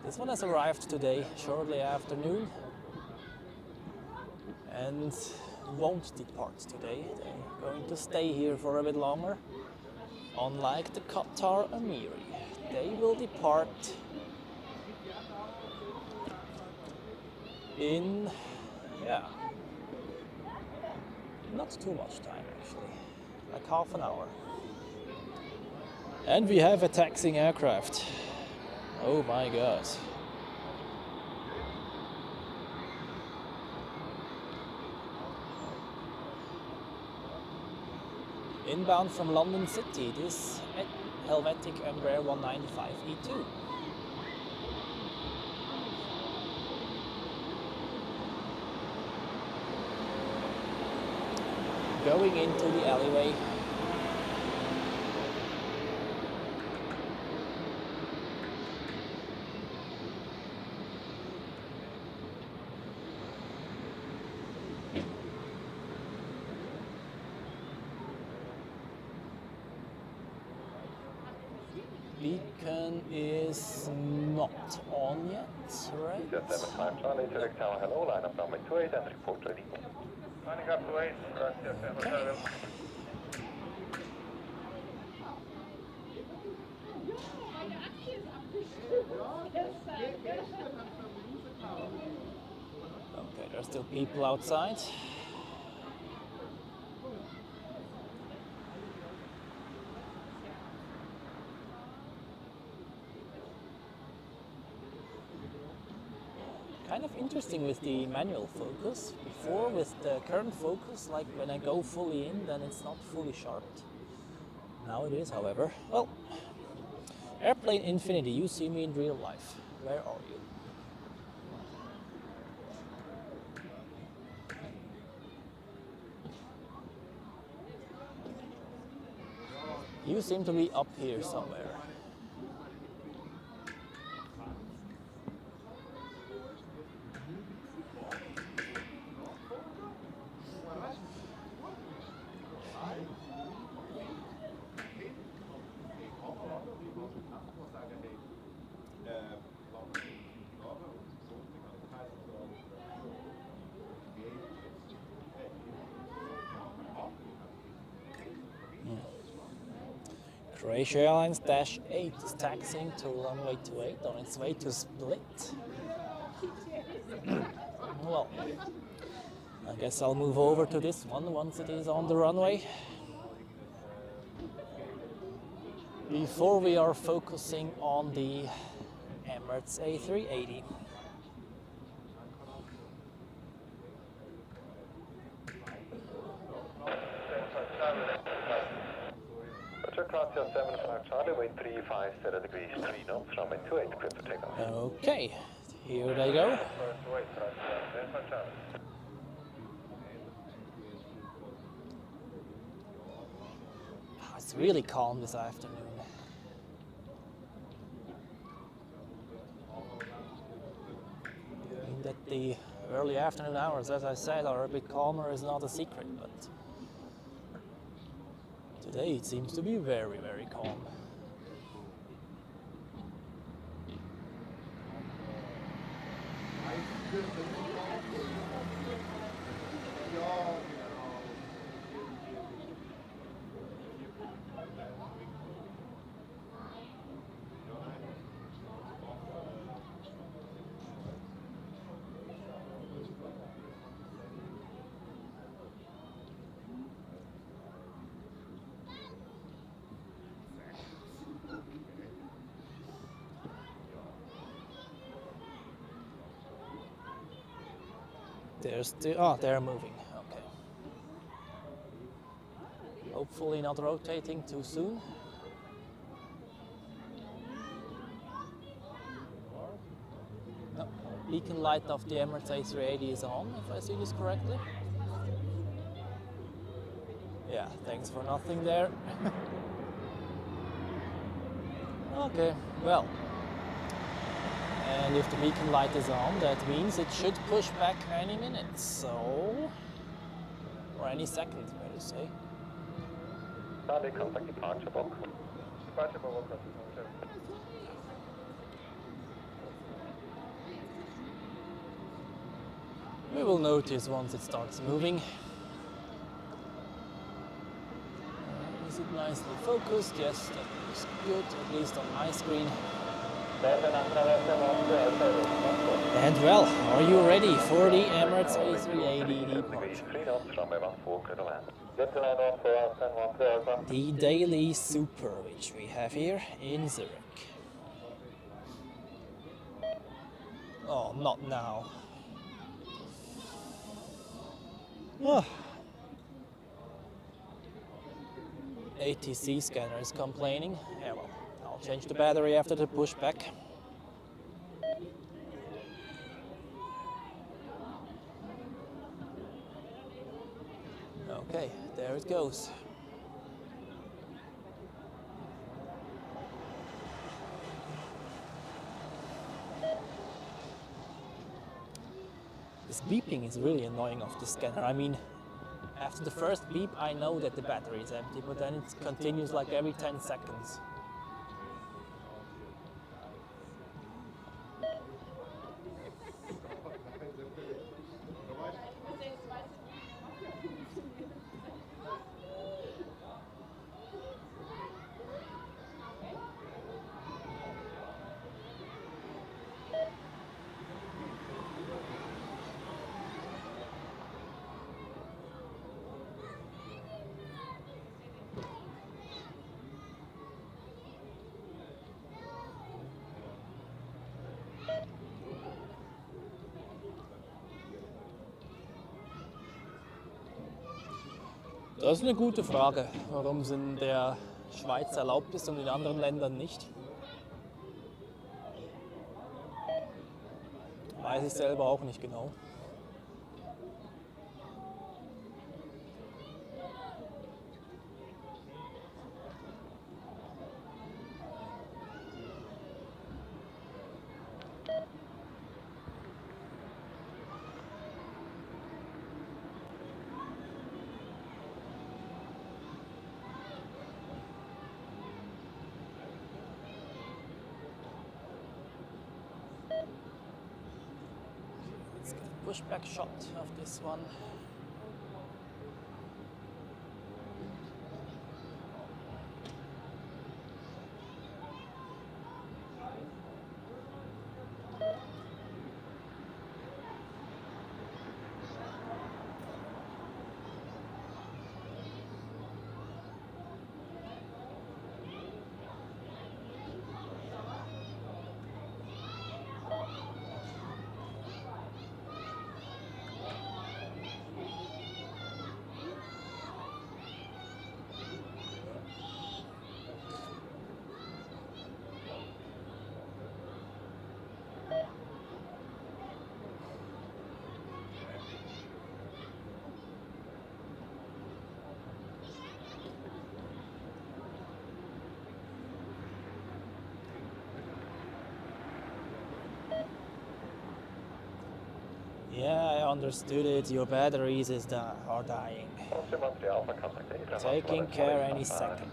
Speaker 3: This one has arrived today, shortly after noon, and won't depart today. They're going to stay here for a bit longer. Unlike the Qatar Amiri, they will depart in, yeah, not too much time actually, like half an hour. And we have a taxiing aircraft. Oh my god. Inbound from London City, this Helvetic Embraer 195 E2. Going into the alleyway. Beacon is not on yet, right?
Speaker 2: 75 Charlie, Zurich Tower, hello, line up runway 28 and report ready. Lining up to 8,
Speaker 3: Okay. Okay, there's still people outside. Kind of interesting with the manual focus. Before, with the current focus, like when I go fully in, then it's not fully sharped. Now it is, however. Well, Airplane Infinity, you see me in real life. Where are you? You seem to be up here somewhere. Croatia Airlines Dash 8 is taxiing to runway 28 on its way to Split. Well, I guess I'll move over to this one once it is on the runway. Before we are focusing on the Emirates A380.
Speaker 2: Croatia 75 Charlie, wind 350 degrees, 3 knots, runway 28, clear for takeoff.
Speaker 3: Okay, here they go. It's really calm this afternoon. I mean that the early afternoon hours, as I said, are a bit calmer is not a secret, but today it seems to be very, very calm. They're still, they're moving, okay. Hopefully not rotating too soon. No, beacon light of the Emirates A380 is on, if I see this correctly. Yeah, thanks for nothing there. Okay, well. And if the beacon light is on, that means it should push back any minute, so... or any second, better say.
Speaker 2: Charlie, contact departure box. Departure box.
Speaker 3: We will notice once it starts moving. Is it nicely focused? Yes, that looks good, at least on my screen. And well, are you ready for the Emirates A380 departure? The daily super which we have here in Zurich. Oh, not now. Oh. ATC scanner is complaining. Yeah, well, I'll change the battery after the pushback. Okay, there it goes. This beeping is really annoying of the scanner. I mean, after the first beep, I know that the battery is empty, but then it continues like every 10 seconds. Das ist eine gute Frage, warum es in der Schweiz erlaubt ist und in anderen Ländern nicht. Weiß ich selber auch nicht genau. Pushback shot of this one. Yeah, I understood it. Your batteries are dying. Taking care any second.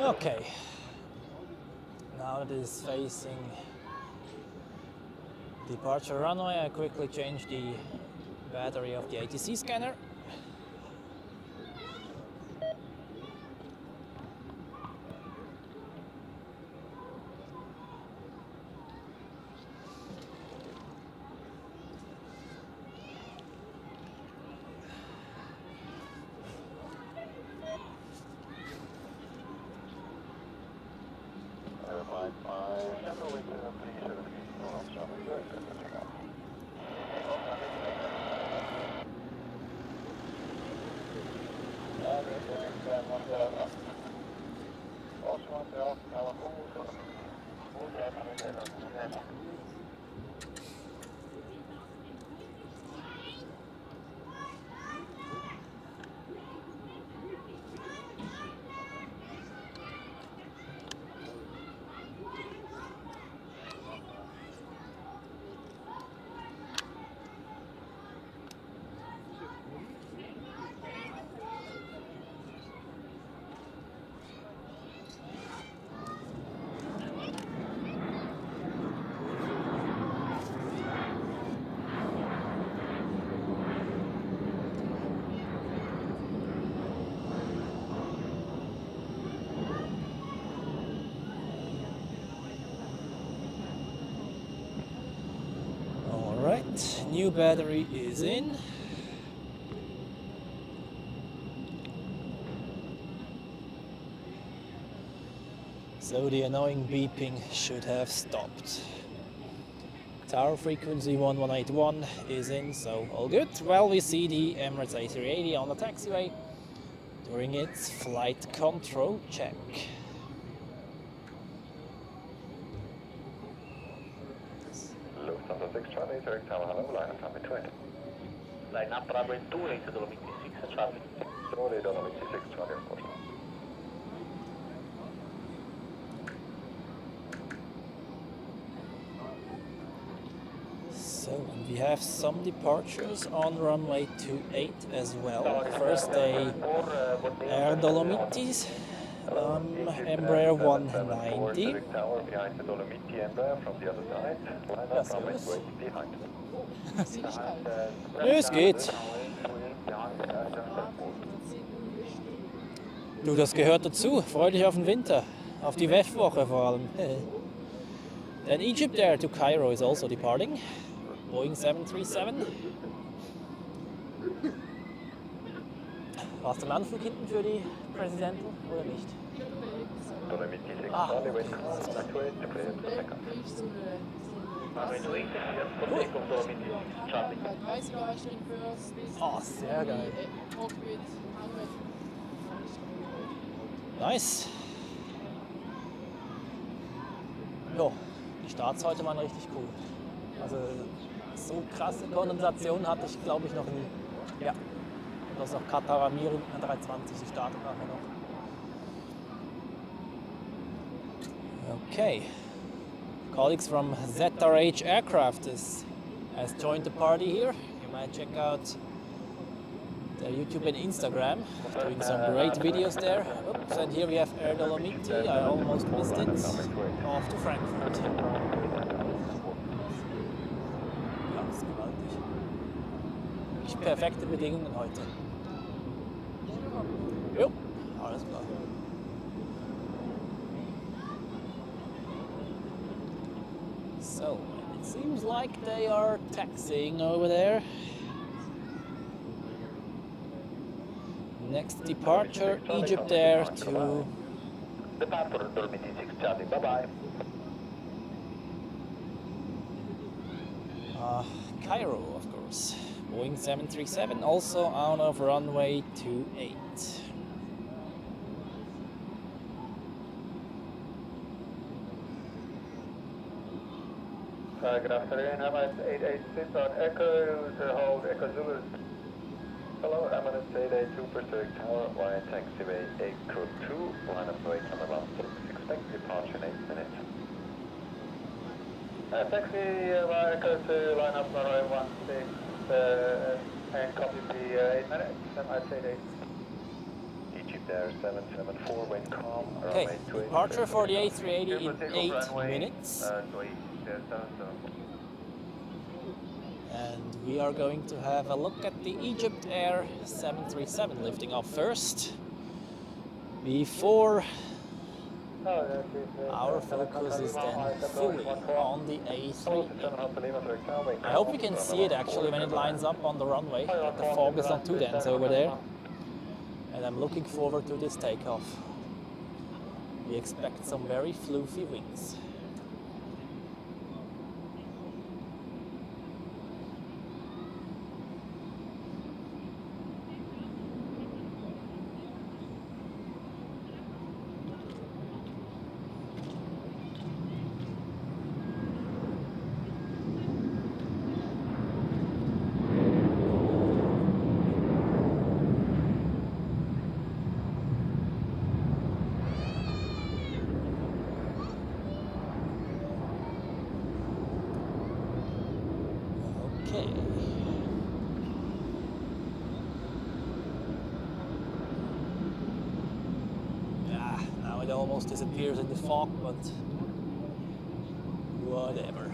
Speaker 3: Okay, now it is facing departure runway. I quickly changed the battery of the ATC scanner. New battery is in. So the annoying beeping should have stopped. Tower frequency 1181 is in, so all good. Well, we see the Emirates A380 on the taxiway during its flight control check.
Speaker 2: Zurich Tower, hello, line up number 20.
Speaker 4: Line up runway 28 to Dolomiti 6 Charlie.
Speaker 2: Dolomiti 6 Charlie, of course.
Speaker 3: So, and we have some departures on runway 28 as well. First a Air Dolomitis Embraer 190.
Speaker 2: Zurich Tower behind the Dolomiti Embraer from the other side. Line up from its weight behind.
Speaker 3: Nö, es geht. Du, das gehört dazu. Freu dich auf den Winter. Auf die WEF-Woche vor allem. Then Egypt Air to Cairo is also departing. Boeing 737. War es der Anflug hinten für die Presidential oder nicht?
Speaker 2: Dolomiti 6 Charlie, wait, clear to takeoff.
Speaker 3: Oh, sehr geil. Nice. Jo, die Starts heute waren richtig cool. Also so krasse Kondensation hatte ich, glaube ich, noch nie. Ja. Das ist auch Qatar Amiri mit einer 320, die startet nachher noch. Okay. Colleagues from Zurich Aircraft has joined the party here. You might check out their YouTube and Instagram, doing some great videos there. Oops, and here we have Air Dolomiti, I almost missed it, off to Frankfurt. Ja, das ist gewaltig. Wirklich perfekte Bedingungen heute. Jo, alles klar. So, it seems like they are taxiing over there. Next departure, Egypt Air to
Speaker 2: Departure Dolomiti 6 Charlie, bye bye.
Speaker 3: Cairo, of course. Boeing 737, also out of runway 28.
Speaker 2: Good afternoon, Emirates 886 on Echo to hold Echo Zulu. Hello, Emirates 882 per Zurich Tower, via taxiway Echo 2, line up weight on the run 6, expect departure in 8 minutes. Taxi via Echo 2, line up runway 16, and copy the 8 minutes, Emirates 886. Egypt Air 774, wind calm,
Speaker 3: Okay,
Speaker 2: runway 28.
Speaker 3: departure for the A380 in 8 minutes. And we are going to have a look at the Egypt Air 737 lifting off first, before our focus is then fully on the A380. I hope we can see it actually when it lines up on the runway. The fog is not too dense over there. And I'm looking forward to this takeoff. We expect some very floofy wings. Now it almost disappears in the fog, but whatever.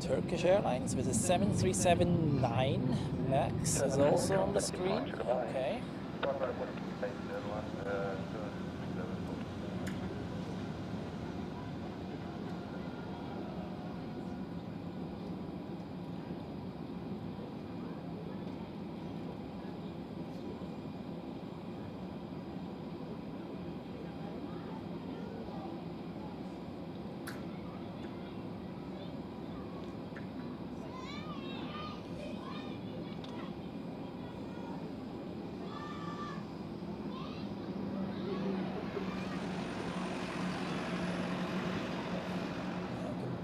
Speaker 3: Turkish Airlines with a 737-9 MAX is also on the screen. Okay.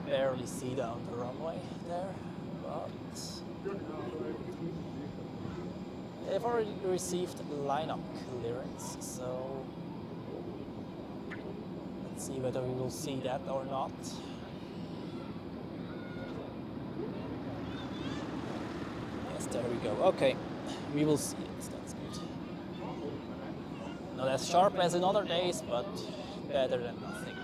Speaker 3: Barely see down the runway there, but they've already received lineup clearance, so let's see whether we will see that or not. Yes, there we go. Okay, we will see it. That's good. Not as sharp as in other days, but better than nothing.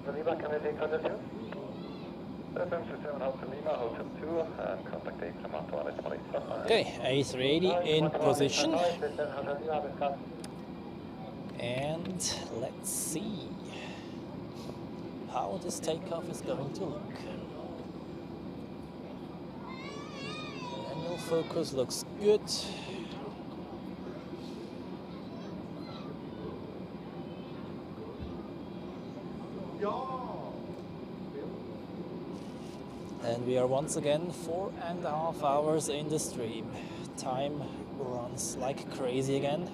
Speaker 2: Lima, can I take Hotel 2? FM7 Hotel Lima, Hotel 2, and contact Apron 121.
Speaker 3: Okay, A380 in position. And let's see how this takeoff is going to look. Manual focus looks good. And we are once again 4.5 hours in the stream. Time runs like crazy again.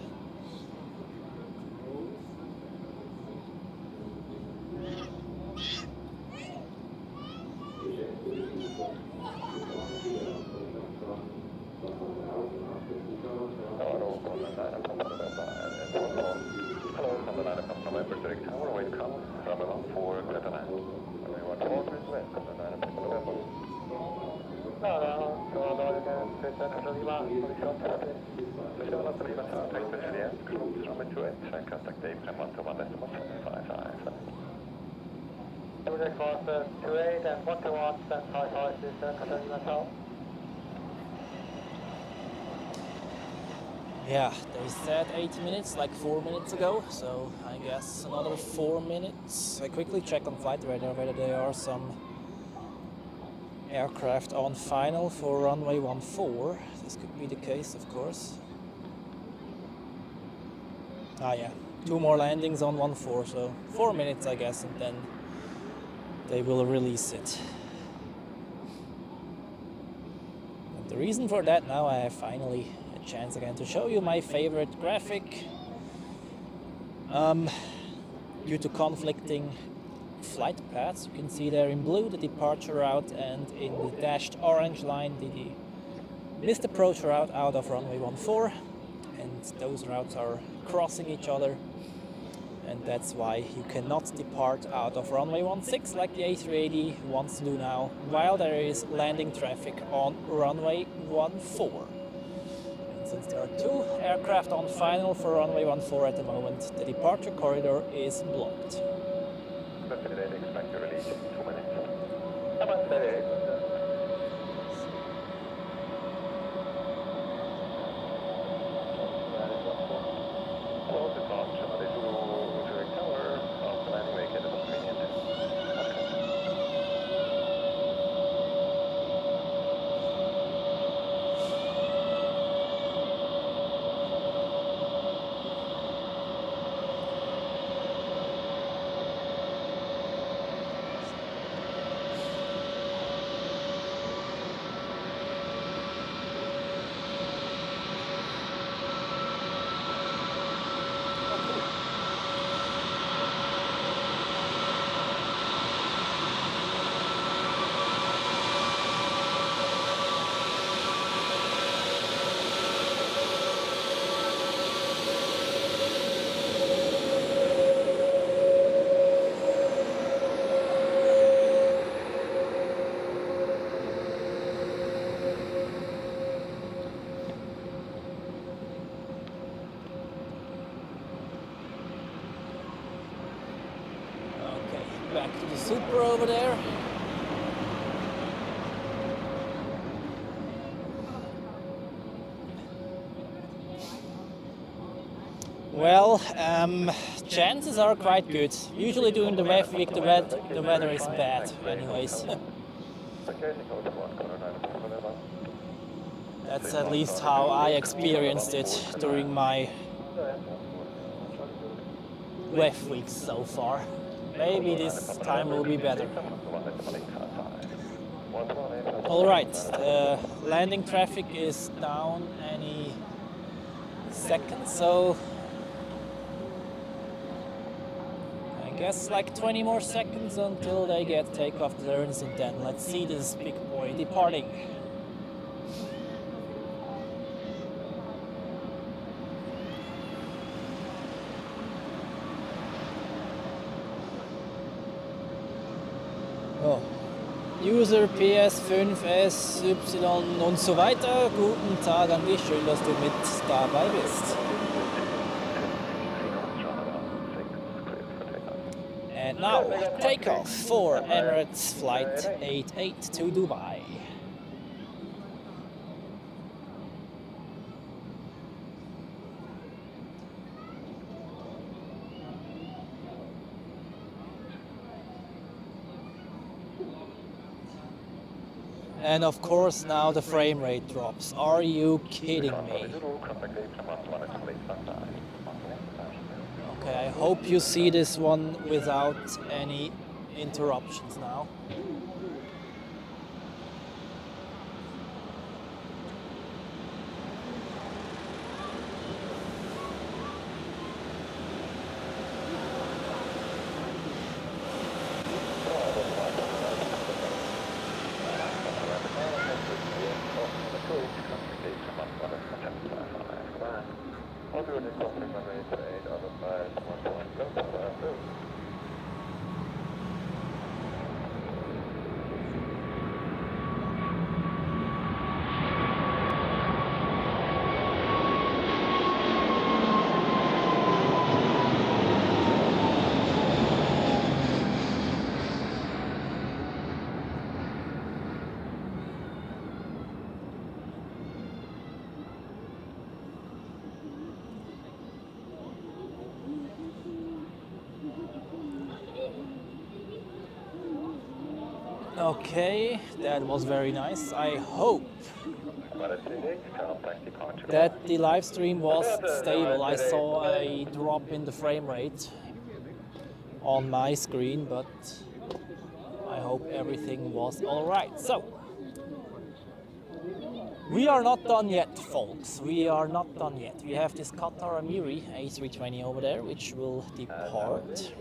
Speaker 3: Yeah, they said 8 minutes, like 4 minutes ago, so I guess another 4 minutes. I quickly check on flight radar whether there are some aircraft on final for runway 14. This could be the case, of course. Ah yeah, 2 more landings on 14, so 4 minutes I guess, and then they will release it. And the reason for that, now I have finally a chance again to show you my favorite graphic. Due to conflicting flight paths, you can see there in blue the departure route, and in the dashed orange line the missed approach route out of runway 14, and those routes are crossing each other, and that's why you cannot depart out of runway 16 like the A380 wants to do now, while there is landing traffic on runway 14. And since there are 2 aircraft on final for runway 14 at the moment, the departure corridor is blocked.
Speaker 2: Expect to release in 2 minutes.
Speaker 3: Back to the Super over there. Well, chances are quite good. Usually during the wave week the weather is bad anyways. That's at least how I experienced it during my wet weeks so far. Maybe this time will be better. Alright, the landing traffic is down any second, so I guess like 20 more seconds until they get takeoff clearance, and then let's see this big boy departing. Oh. User PS5SY und so weiter. Guten Tag an dich, schön, dass du mit dabei bist. And now, takeoff for Emirates Flight 88 to Dubai. And of course now the frame rate drops. Are you kidding me? Okay, I hope you see this one without any interruptions now. Okay, that was very nice. I hope that the live stream was stable. I saw a drop in the frame rate on my screen, but I hope everything was all right. So, we are not done yet, folks. We are not done yet. We have this Qatar Amiri A320 over there, which will depart.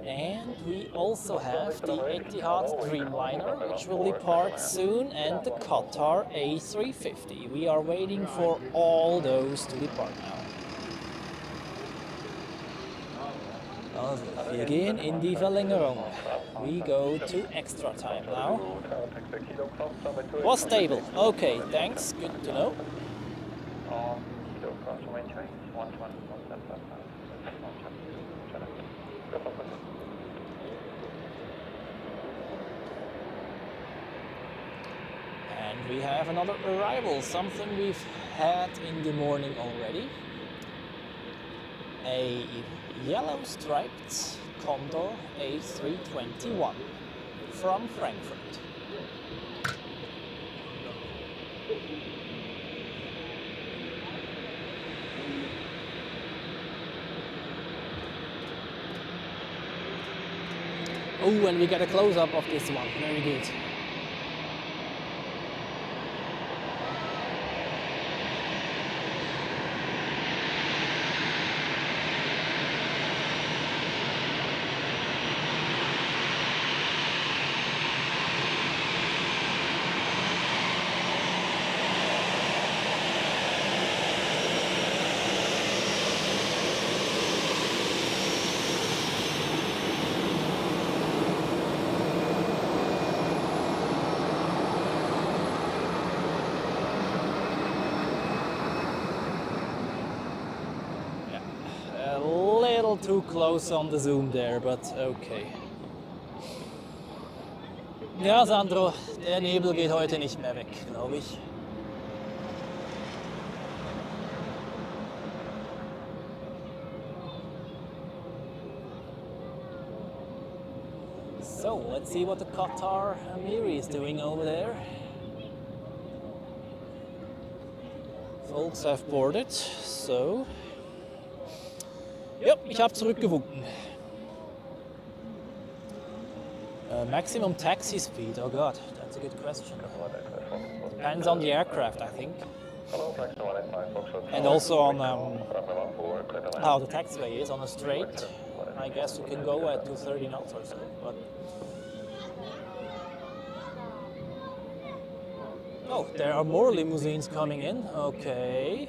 Speaker 3: And we also have the Etihad Dreamliner, which will depart soon, and the Qatar A350. We are waiting for all those to depart now. Also, wir gehen in die Verlängerung. We go to extra time now. Was stable. Okay, thanks. Good to know. And we have another arrival, something we've had in the morning already. A yellow striped Condor A321 from Frankfurt. Oh, and we get a close-up of this one. Very good. Too close on the zoom there, but okay. Ja, Sandro, der Nebel geht heute nicht mehr weg, glaube ich. So, let's see what the Qatar Amiri is doing over there. Folks have boarded, so Ja, ich habe zurückgewunken. Maximum taxi speed, oh god, that's a good question. Depends on the aircraft, I think. And also on how the taxiway is. On a straight, I guess you can go at 230 knots or so. But oh, there are more limousines coming in. Okay.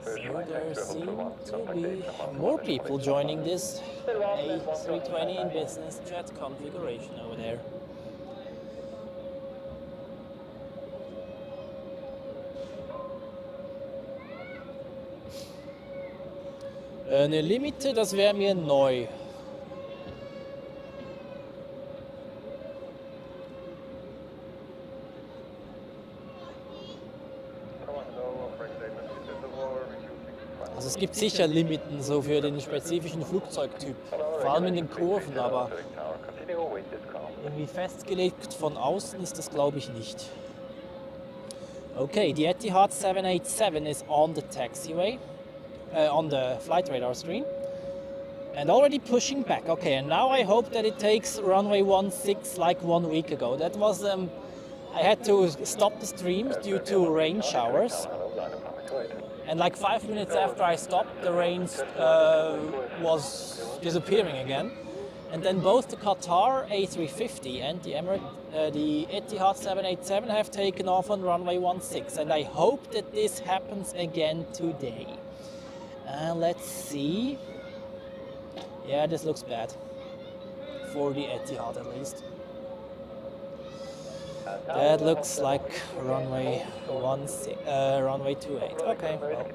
Speaker 3: So there seem to be more people joining this A320 in business jet configuration over there. Eine Limite, das wäre mir neu. Also es gibt sicher Limiten so für den spezifischen Flugzeugtyp, vor allem in den Kurven, aber irgendwie festgelegt von außen ist das, glaube ich, nicht. Okay, the Etihad 787 is on the taxiway, on the flight radar screen, and already pushing back. Okay, and now I hope that it takes runway 16 like 1 week ago. That was, I had to stop the stream due to rain showers. And like 5 minutes after I stopped, the rain was disappearing again. And then both the Qatar A350 and the Etihad 787 have taken off on runway 16. And I hope that this happens again today. Let's see. Yeah, this looks bad. For the Etihad at least. That looks like runway 28. Okay. Well.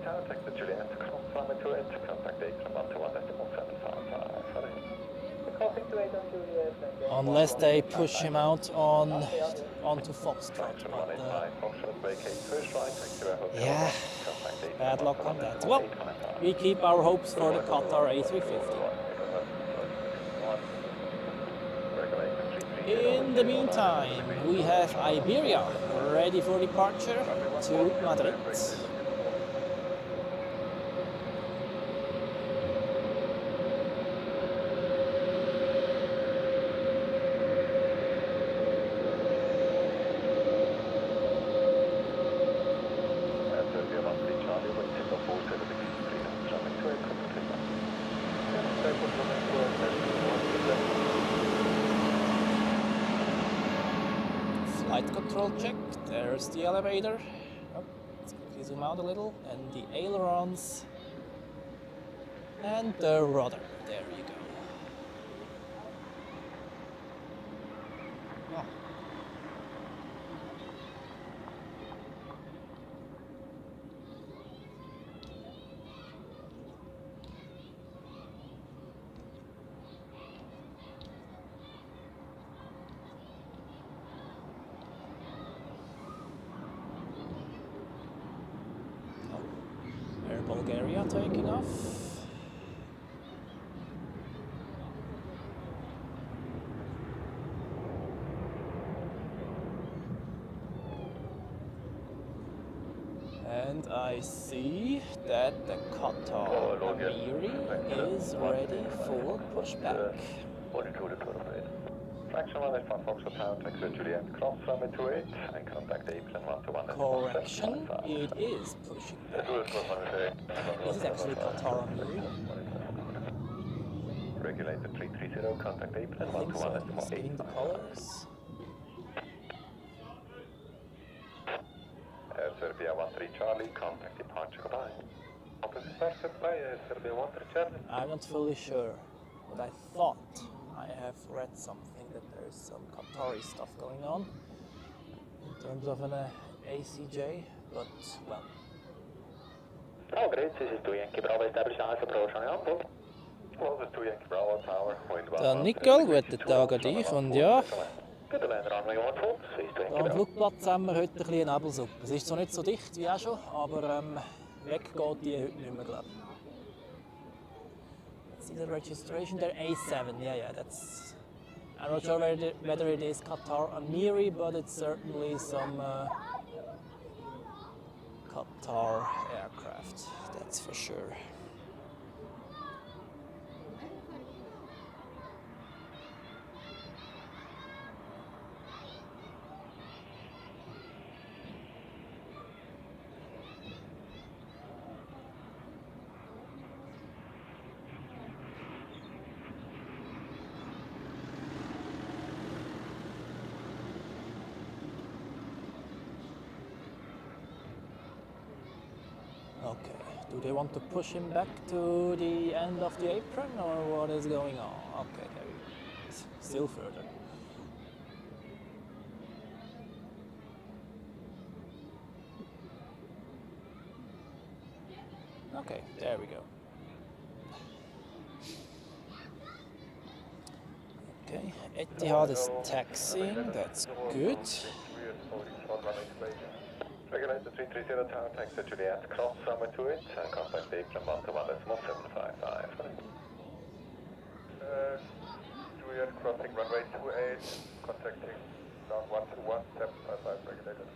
Speaker 3: Unless they push him out onto Foxtrot. But, yeah, bad luck on that. Well, we keep our hopes for the Qatar A350. In the meantime, we have Iberia ready for departure to Madrid. Flight control check, there's the elevator. Oh, let's quickly zoom out a little, and the ailerons and the rudder. There you go. Oh. Bulgaria taking off. And I see that the Qatar Amiri is ready for pushback.
Speaker 2: Fraction 1 is 1 Foxtrot Tower, taxi Juliet, cross runway 28 and contact Apron 121.
Speaker 3: Correction, it is pushing back. This is actually Qatar Amiri.
Speaker 2: Regulator 330, contact Apron
Speaker 3: I think so,
Speaker 2: 121.
Speaker 3: it's getting the colors.
Speaker 2: Air Serbia 13 Charlie, contact departure, goodbye. Opposite Air Serbia 13 Charlie.
Speaker 3: I'm not fully sure, but I thought I have read something that there's some Qatari stuff going on in terms of an ACJ, but well.
Speaker 4: Oh, great. This is 2 Yankee Bravo establishing approach on onboard.
Speaker 2: Well, this is 2 Yankee Bravo Tower, wind
Speaker 3: Dann Nicole, guten Tag an dich und ja,
Speaker 4: Good land runway 14, this is 2 Yankee
Speaker 3: am
Speaker 4: Bravo.
Speaker 3: Flugplatz haben wir heute ein bisschen Nebelsuppe. Es ist zwar nicht so dicht wie auch schon, aber weg geht die heute nicht mehr, glaube ich. Let's see the registration there, A7, yeah, that's I'm not sure whether it is Qatar Amiri, but it's certainly some Qatar aircraft, that's for sure. Okay, do they want to push him back to the end of the apron, or what is going on? Okay, there he is. Still further. Okay, there we go. Okay, Etihad is taxiing, that's good.
Speaker 2: Regulator 330 tower, thanks to Juliet, cross runway 28, contact Apron 121.755. Juliet crossing runway 28, contacting down 121.755, regulator.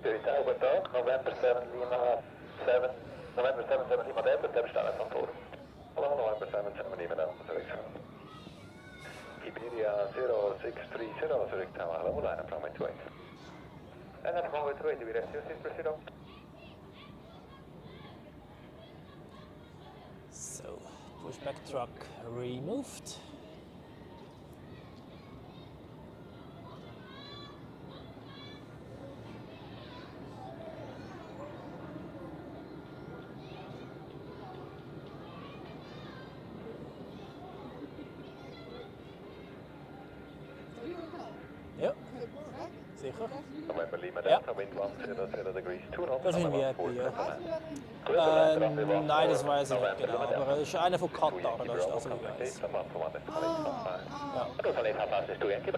Speaker 2: Juliet Tower, November 7 Lima 7, November 7 Lima Delta, stämmer från Forum. Hello, November 7 Lima Delta, Zurich. Iberia 0630, Zurich Tower, hello, line up runway 28. And then runway 28, we rescue, please proceed on.
Speaker 3: So, pushback truck removed. Ja, sicher.
Speaker 2: November Lima Delta, wind 100 degrees 2 knots.
Speaker 3: Da sind wir happy, ja. Nein, das weiß ich nicht genau, aber es ist einer von Qatar, das ist das, was ich weiß. Ja.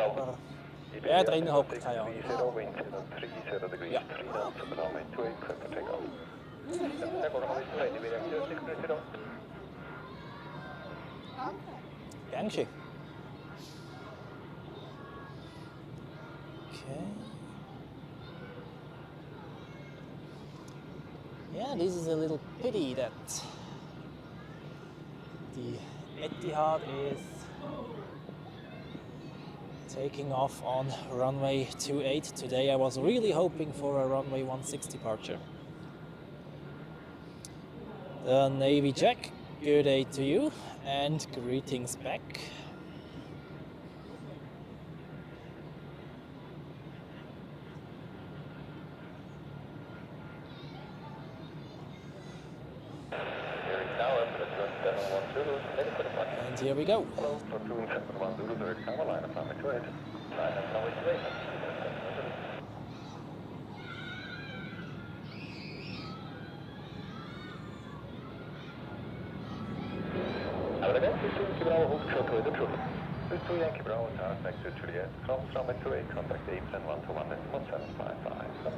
Speaker 3: Aber wer drin hockt, keine Ahnung. Ja. Gern geschehen. Okay. Yeah, this is a little pity that the Etihad is taking off on runway 28 today. I was really hoping for a runway 16 departure. The Navy Jack, good day to you and greetings back. And here we go.
Speaker 2: Hello, Platoon 710, Zurich Tower, line up runway 28. Line up runway 28. Yankee Bravo, hold short with the truck. This to Yankee Bravo, tower, thanks to Juliet. Cross runway 28, contact Apron 121.755.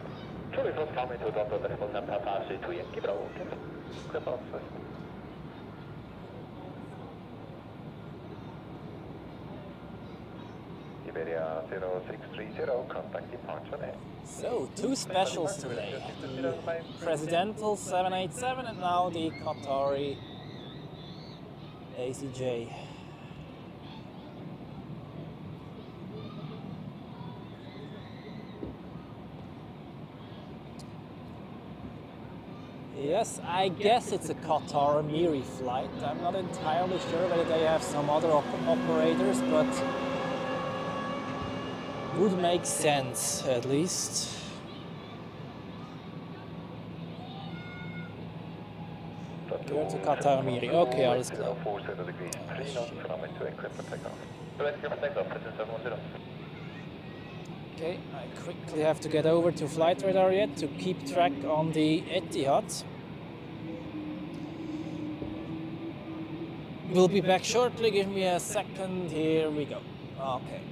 Speaker 2: Juliet, cross runway 21.755 to Yankee Bravo. Clip off. Iberia 0630, contact departure name.
Speaker 3: So, two specials today. The Presidential 787 and now the Qatari ACJ. Yes, I guess it's a Qatar Amiri flight. I'm not entirely sure whether they have some other operators, but would make sense at least. Go to Qatar Amiri. Okay, alles klar. Okay, I quickly have to get over to flight radar yet to keep track on the Etihad. We'll be back shortly, give me a second, here we go. Okay.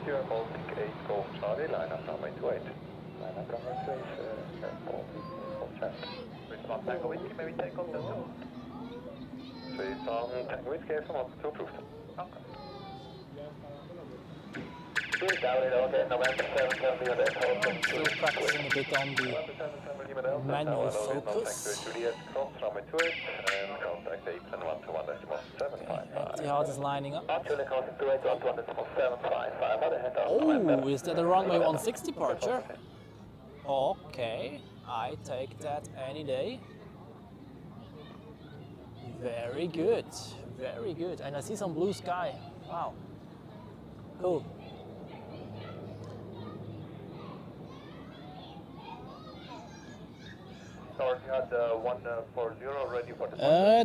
Speaker 2: you are Baltic 8 Golf Charlie, line up runway 28. Line up runway 28, Baltic Golf Charlie. Response Tango Whiskey, maybe take off the 2. Please on Tango Whiskey, from up to approved. Okay.
Speaker 3: Still practicing a bit on the manual focus. Etihad is lining up. Oh, is that a runway 16 departure? Okay, I take that any day. Very good, very good. And I see some blue sky. Wow, cool.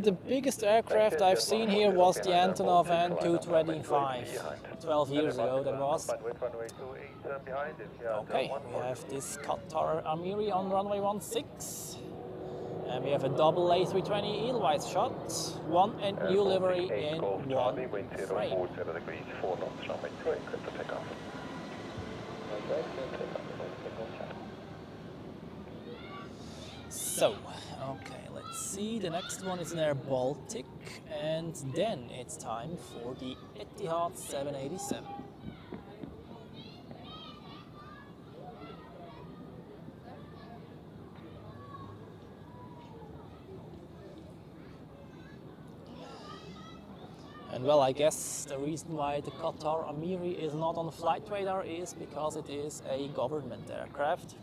Speaker 3: The biggest aircraft I've seen here was the Antonov N225, 12 years ago that was. Okay, we have this Qatar Amiri on runway 16, and we have a double A320 Edelweiss shot, one and new livery in one frame. So, okay, let's see, the next one is an Air Baltic, and then it's time for the Etihad 787. And well, I guess the reason why the Qatar Amiri is not on flight radar is because it is a government aircraft.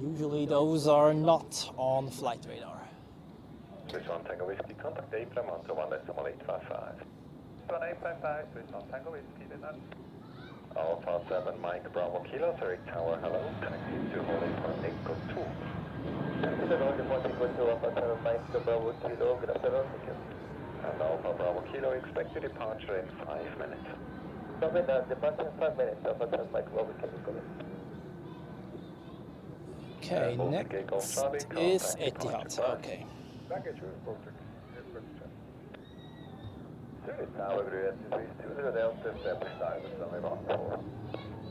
Speaker 3: Usually those are not on flight radar.
Speaker 2: Switch on Tango Whiskey, contact Apron on to 1.855. 1.855, switch on Tango Whiskey, then Alpha 7 Mike Bravo Kilo, Zurich Tower, hello, connecting to holding for Echo 2. And Alpha Bravo Kilo, expected departure in 5 minutes.
Speaker 4: Departure in 5 minutes, Alpha 7 Mike Bravo Kilo.
Speaker 3: Okay, next is Etihad. Okay.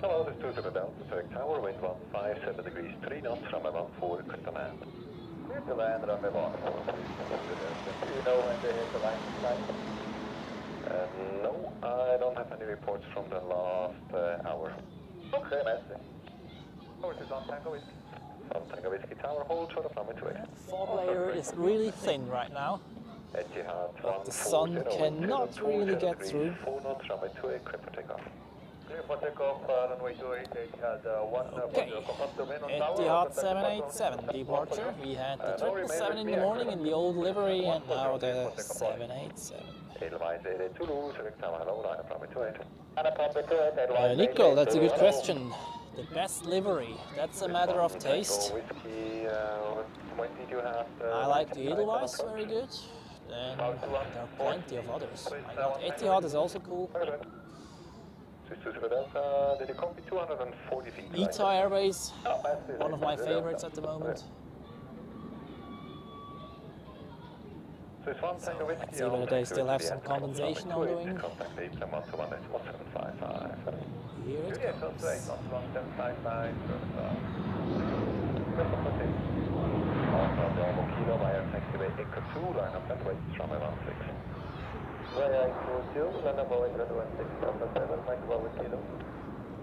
Speaker 2: Hello, this is 2 to the Delta, Zurich Tower, wind 157 degrees 3 knots, runway 14, clear to land. Clear to land, runway 14. Do you know when they hit the line of sight? No, I don't have any reports from the last hour. Okay, nice. Oh, it is on Tango Whiskey. On Tango Whiskey Tower, hold short of runway 28.
Speaker 3: Fog layer is really thin right now, but the sun cannot really get through.
Speaker 2: 4 knots, runway 28, clear for takeoff.
Speaker 4: Clear for takeoff, runway 28, Etihad 1.
Speaker 3: Okay, Etihad 787 departure. We had the 777 in the morning in the old livery, and now the 787. Nico, that's a good question. The best livery, that's a matter of taste. I like the Edelweiss, very good. Then there are plenty of others. My God, Etihad is also cool. ITA Airways, one of my favorites at the moment. So let's see whether they still have some condensation on the wing. Here it comes.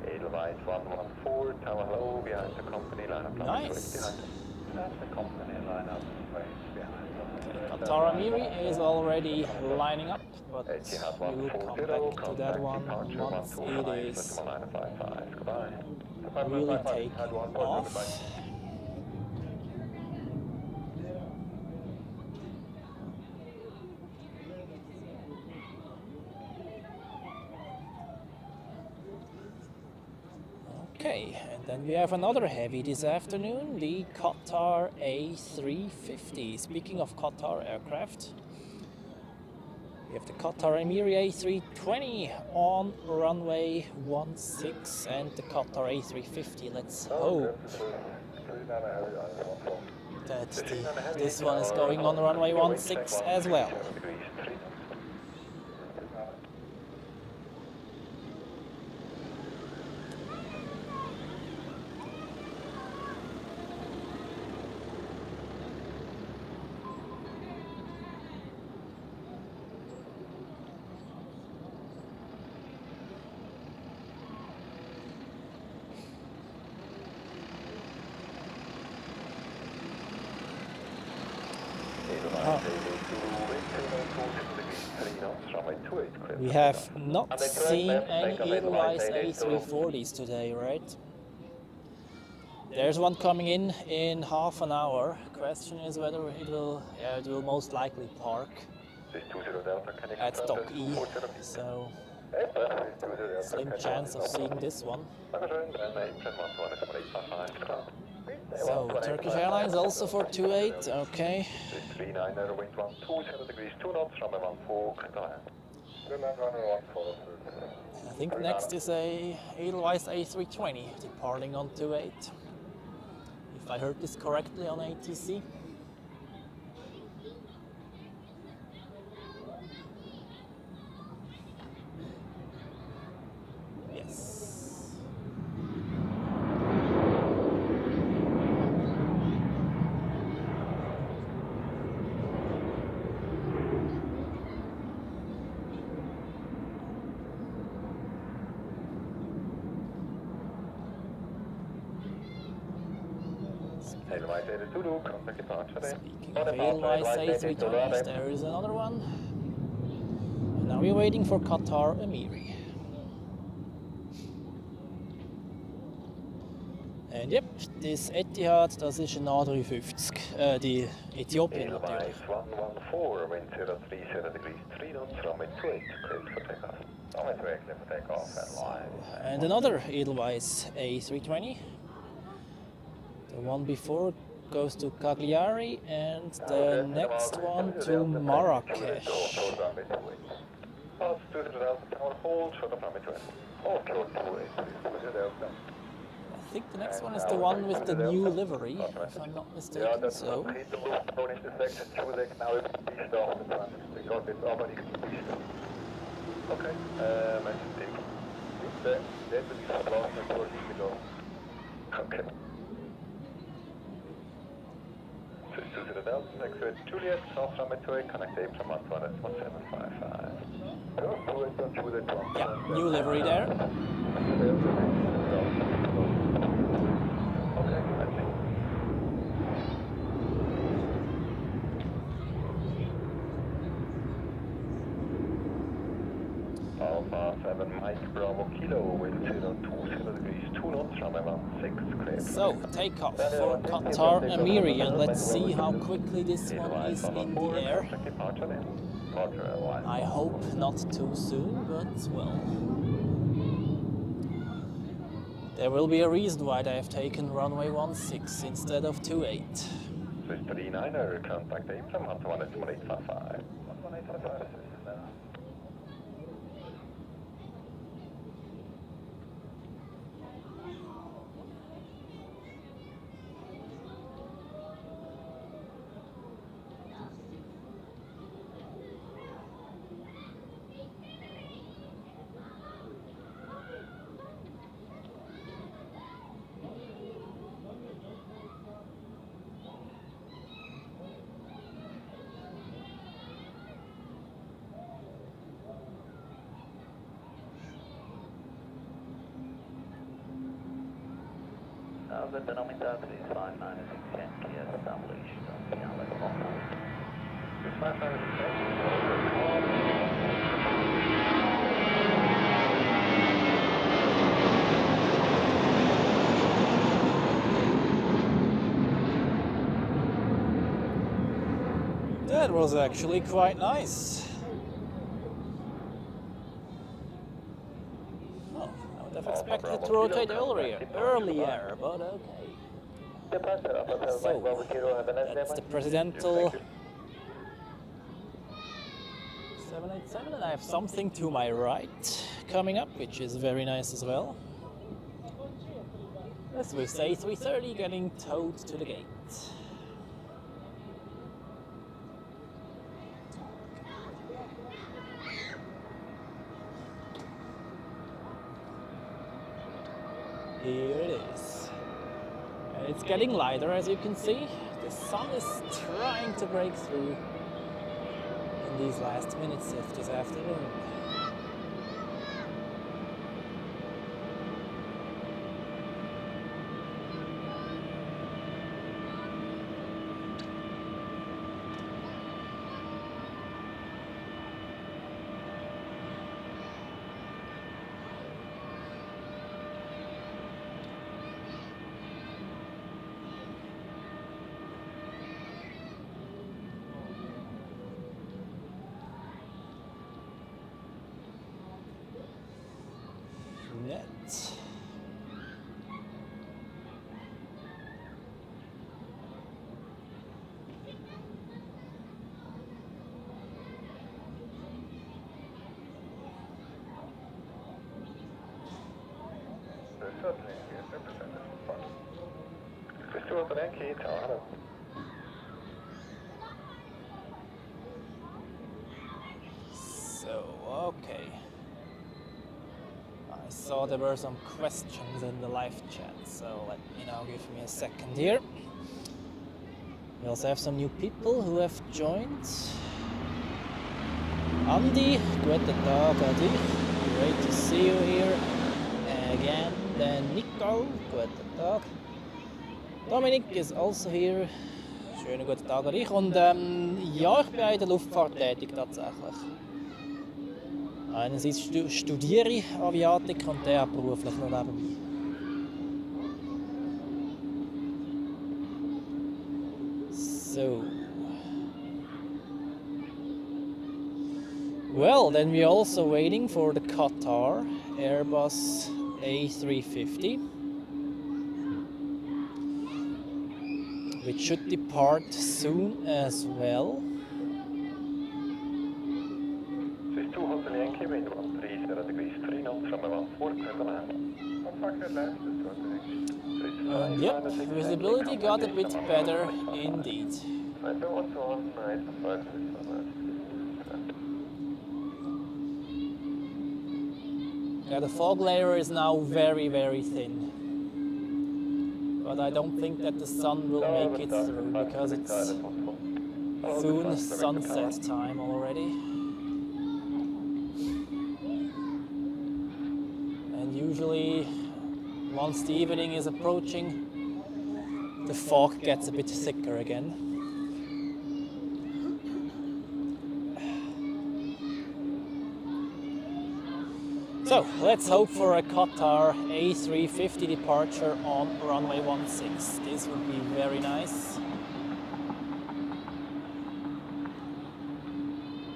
Speaker 2: Edelweiss 114, tower hello, behind the company line up.
Speaker 3: Nice.
Speaker 2: That's the company line up.
Speaker 3: Qatar Amiri is already lining up, but we will come back to that one once it is really taking off. Okay, and then we have another heavy this afternoon, the Qatar A350. Speaking of Qatar aircraft, we have the Qatar Amiri A320 on runway 16 and the Qatar A350. Let's hope that this one is going on runway 16 as well. We have not seen any Edelweiss A340s today, right? There's one coming in half an hour. Question is whether it will most likely park at Dock E. So slim chance of seeing this one. So Turkish Airlines also for 28, okay. I think next is a Edelweiss A320 departing on 28. If I heard this correctly on ATC. Yes. Speaking of Edelweiss A320s, there is another one. And now we're waiting for Qatar Amiri. And yep, this Etihad, das ist ein A350, die Äthiopien natürlich. And another Edelweiss A320. The one before goes to Cagliari and the next one to Marrakesh. I think the next one is the one with the new livery, if I'm not mistaken. So.
Speaker 2: Okay. Juliet, South Runway 28, connect Apron 1755.
Speaker 3: Yeah, new livery there.
Speaker 2: Okay, I see. Alpha 7 Mike Bravo Kilo, wind 020 degrees, 2 knots, runway 16, clear.
Speaker 3: So, takeoff for Qatar Amiri, and let's see how quickly this one is in the air. I hope not too soon, but well. There will be a reason why they have taken runway 16 instead of 28.
Speaker 2: Swiss 39er, contact Apron 1855. 1855.
Speaker 4: The denominator is 596 key established.
Speaker 3: That was actually quite nice. I've expected it to rotate earlier, but okay. So, that's the Presidential 787, and I have something to my right coming up, which is very nice as well. The Swiss A330 getting towed to the gate. Here it is. And it's getting lighter, as you can see. The sun is trying to break through in these last minutes of this afternoon.
Speaker 2: Swiss 200 Yankee, tower, hello.
Speaker 3: So, okay. I saw there were some questions in the live chat, so let me now give me a second here. We also have some new people who have joined. Andy, guten Tag, Adi. Great to see you here again. Then Nico, guten Tag. Dominic is also here. Schönen guten Tag an dich. Und ja, ich bin auch in der Luftfahrt tätig tatsächlich. Einerseits studiere ich Aviatik und der beruflich noch nebenbei. So. Well, then we're also waiting for the Qatar Airbus A350, which should depart soon as well.
Speaker 2: Swiss 200 Yankee, wind 130 degrees 3 knots from around 4
Speaker 3: And yep, visibility got a bit better indeed. Yeah, the fog layer is now very, very thin. But I don't think that the sun will make it through because it's soon sunset time already. And usually, once the evening is approaching, the fog gets a bit thicker again. So, let's hope for a Qatar A350 departure on runway 16. This would be very nice.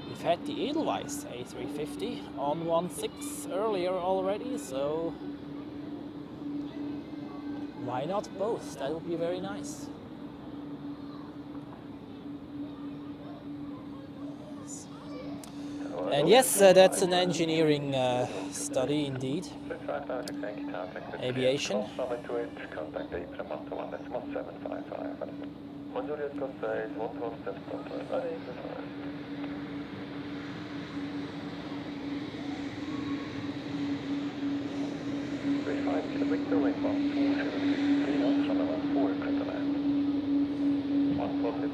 Speaker 3: We've had the Edelweiss A350 on 16 earlier already, so why not both? That would be very nice. And yes, that's an engineering study indeed. Aviation.
Speaker 2: Contact Apron 121.755. Juliet Cathay 117.5. Victor wind 123 knots from around 4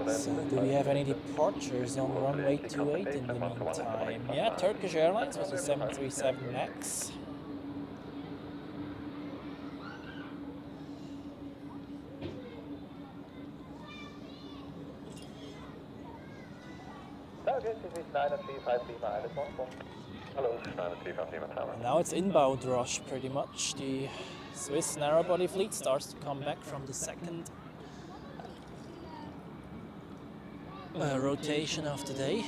Speaker 3: So, do we have any departures on runway 28 in the meantime? Yeah, Turkish Airlines with the 737 MAX. And now it's inbound rush pretty much. The Swiss narrowbody fleet starts to come back from the second rotation of the day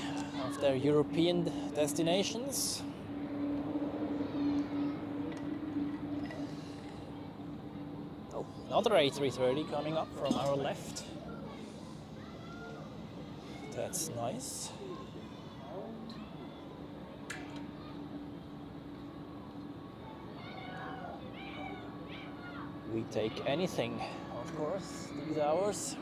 Speaker 3: of their European destinations. Oh, another A330 coming up from our left. That's nice. We take anything, of course, these hours.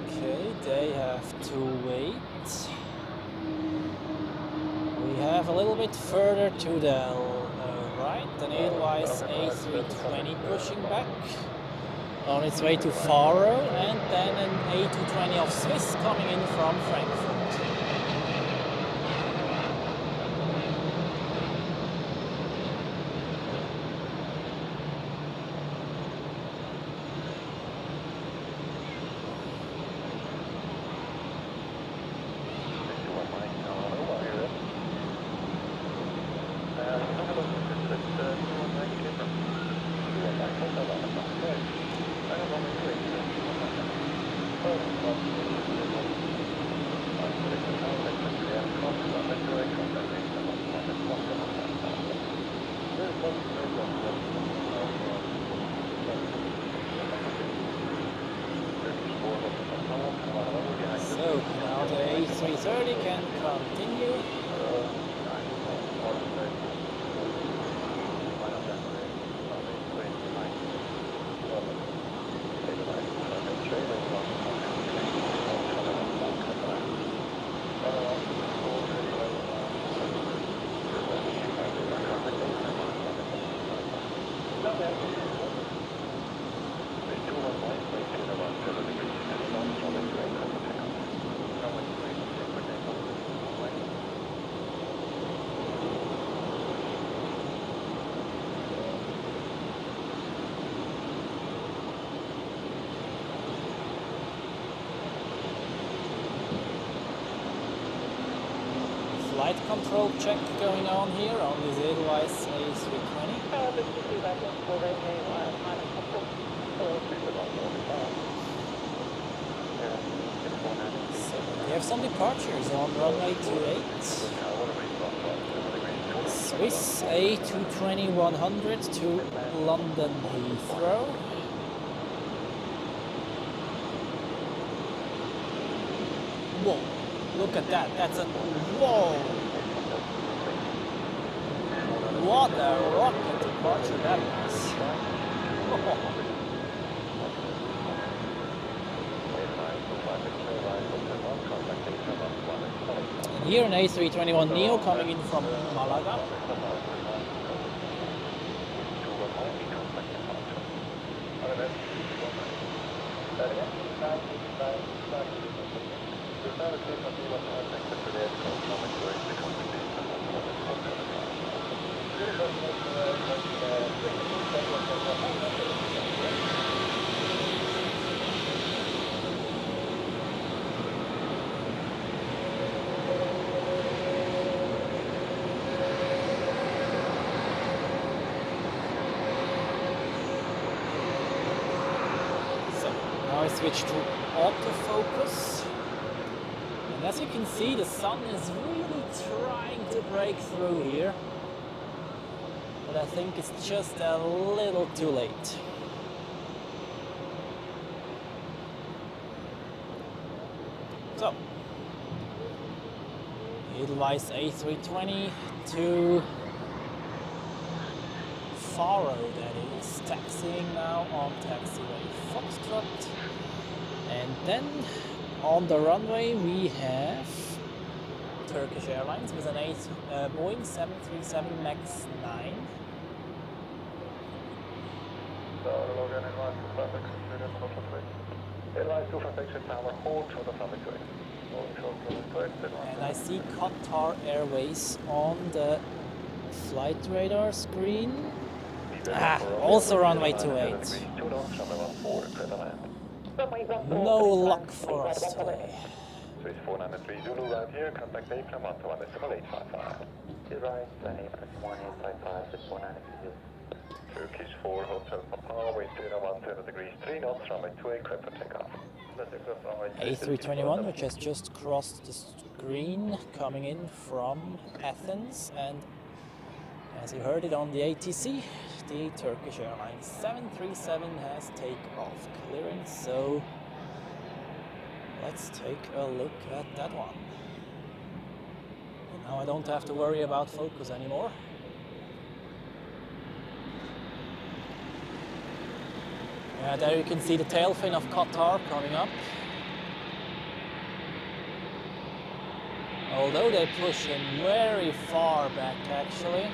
Speaker 3: Okay, they have to wait. We have a little bit further to the right, an Edelweiss A320 pushing back on its way to Faro, and then an A220 of Swiss coming in from Frankfurt. So now the A330 can continue. Flight control check going on here on this Edelweiss A320. So we have some departures on runway 28. Swiss A220-100 to London Heathrow. Whoa, look at that, that's a, whoa! What a rocket departure that was. And here an A321neo coming in from Malaga. Now I switch to autofocus, and as you can see, the sun is really trying to break through here, but I think it's just a little too late. So, Edelweiss A320 to Faro, that is, taxiing now on taxiway Foxtrot. And then on the runway we have Turkish Airlines with an Boeing 737 MAX 9. And I see Qatar Airways on the flight radar screen. Also runway 28. No luck for us today.
Speaker 2: Swiss 493 Zulu right here, contact Apron 121.855.
Speaker 4: Right, Apron 1855, 493
Speaker 2: Turkish 4 Hotel Papa, wind 010 degrees 3 knots, runway 28, clear for takeoff.
Speaker 3: A321, which has just crossed the screen, coming in from Athens, and as you heard it on the ATC, the Turkish Airlines 737 has takeoff clearance, so let's take a look at that one. And now I don't have to worry about focus anymore. Yeah, there you can see the tail fin of Qatar coming up. Although they push him very far back actually.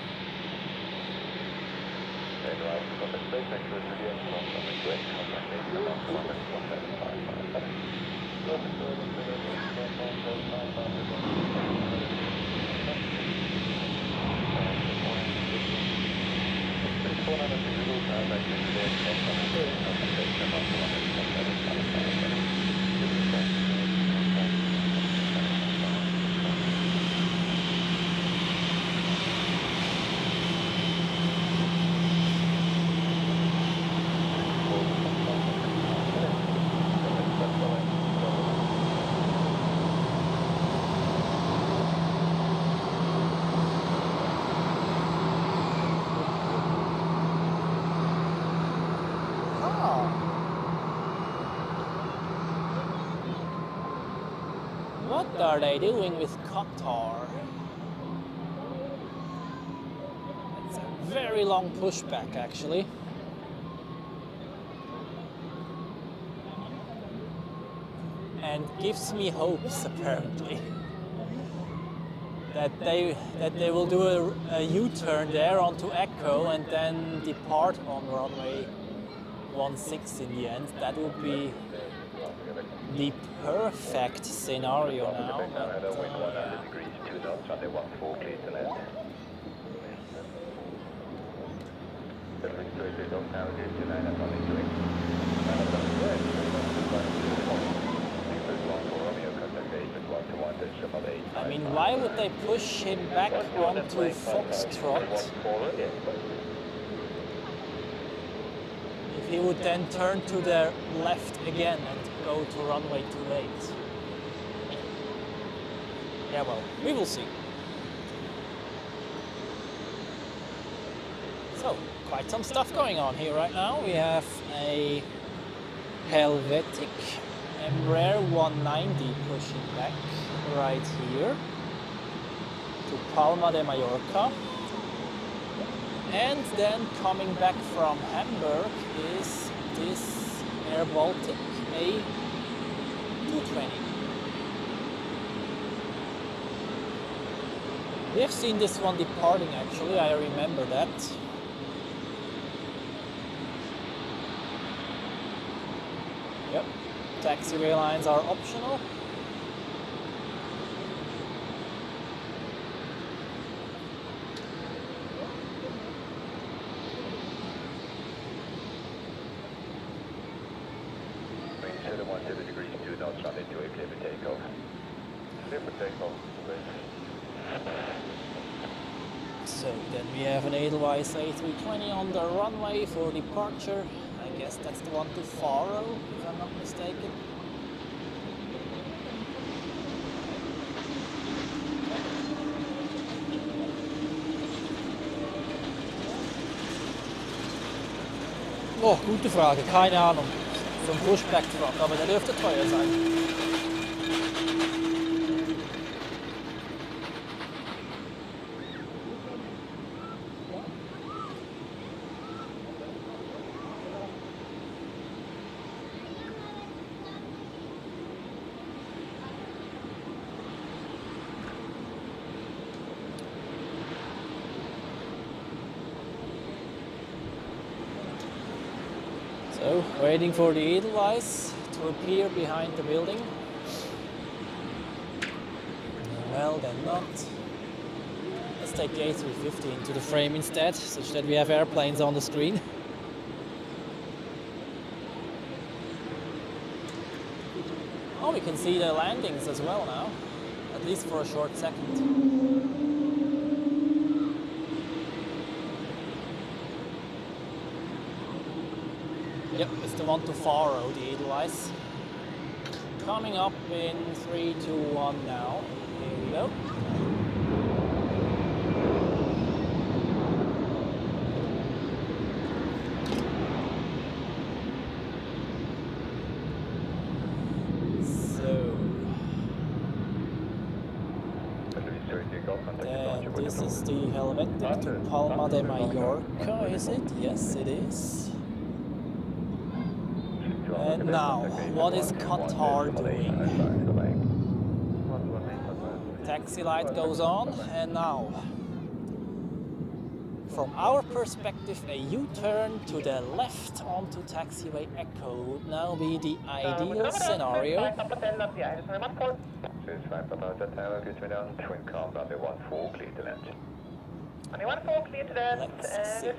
Speaker 3: What are they doing with Qatar? It's a very long pushback actually. And gives me hopes apparently that they will do a U-turn there onto Echo and then depart on runway 16 in the end. That would be the perfect scenario now. I mean, why would they push him back onto Foxtrot if he would then turn to the left again and go to runway 28? Yeah, well, we will see. So, quite some stuff going on here right now. We have a Helvetic Embraer 190 pushing back right here to Palma de Mallorca, and then coming back from Hamburg is this Air Baltic A220. We have seen this one departing actually, I remember that. Yep, taxiway lines are optional. So then we have an Edelweiss A320 on the runway for departure. I guess that's the one to Faro, if I'm not mistaken. Oh, gute Frage, keine Ahnung. So ein Pushback-Truck, aber der dürfte teuer sein. So, waiting for the Edelweiss to appear behind the building. Well, then not. Let's take the A350 into the frame instead, such that we have airplanes on the screen. Oh, we can see the landings as well now, at least for a short second. Yep, it's the one to Faro, the Edelweiss. Coming up in 3, 2, 1 now. Here we go. Then this is the Helvetic to Palma de Mallorca, is it? Yes, it is. And now, what is Qatar doing? Taxi light goes on, and now, from our perspective, a U-turn to the left onto taxiway Echo would now be the ideal scenario. Let's see.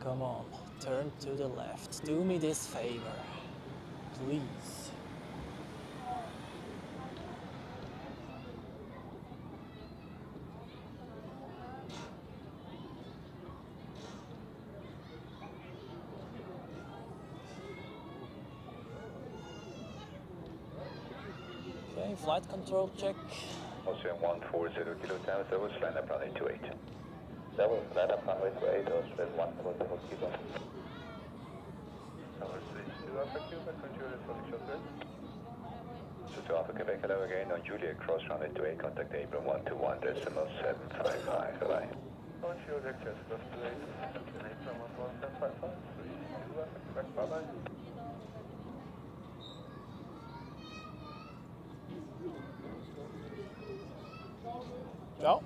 Speaker 3: Come on, turn to the left. Do me this favor, please. Okay, flight control check.
Speaker 2: Austrian 140 Kilo Tower, that was line up runway 28.
Speaker 4: That was line up runway 28, Austrian 140 Kilo.
Speaker 2: Tower switch to Alpha Quebec, control fully short. So to Alpha Quebec, hello again, on Juliet, cross runway 28, contact Apron 121.755, bye-bye. On Juliet, just cross to Apron 11755, switch to Alpha Quebec, bye-bye.
Speaker 3: Ja,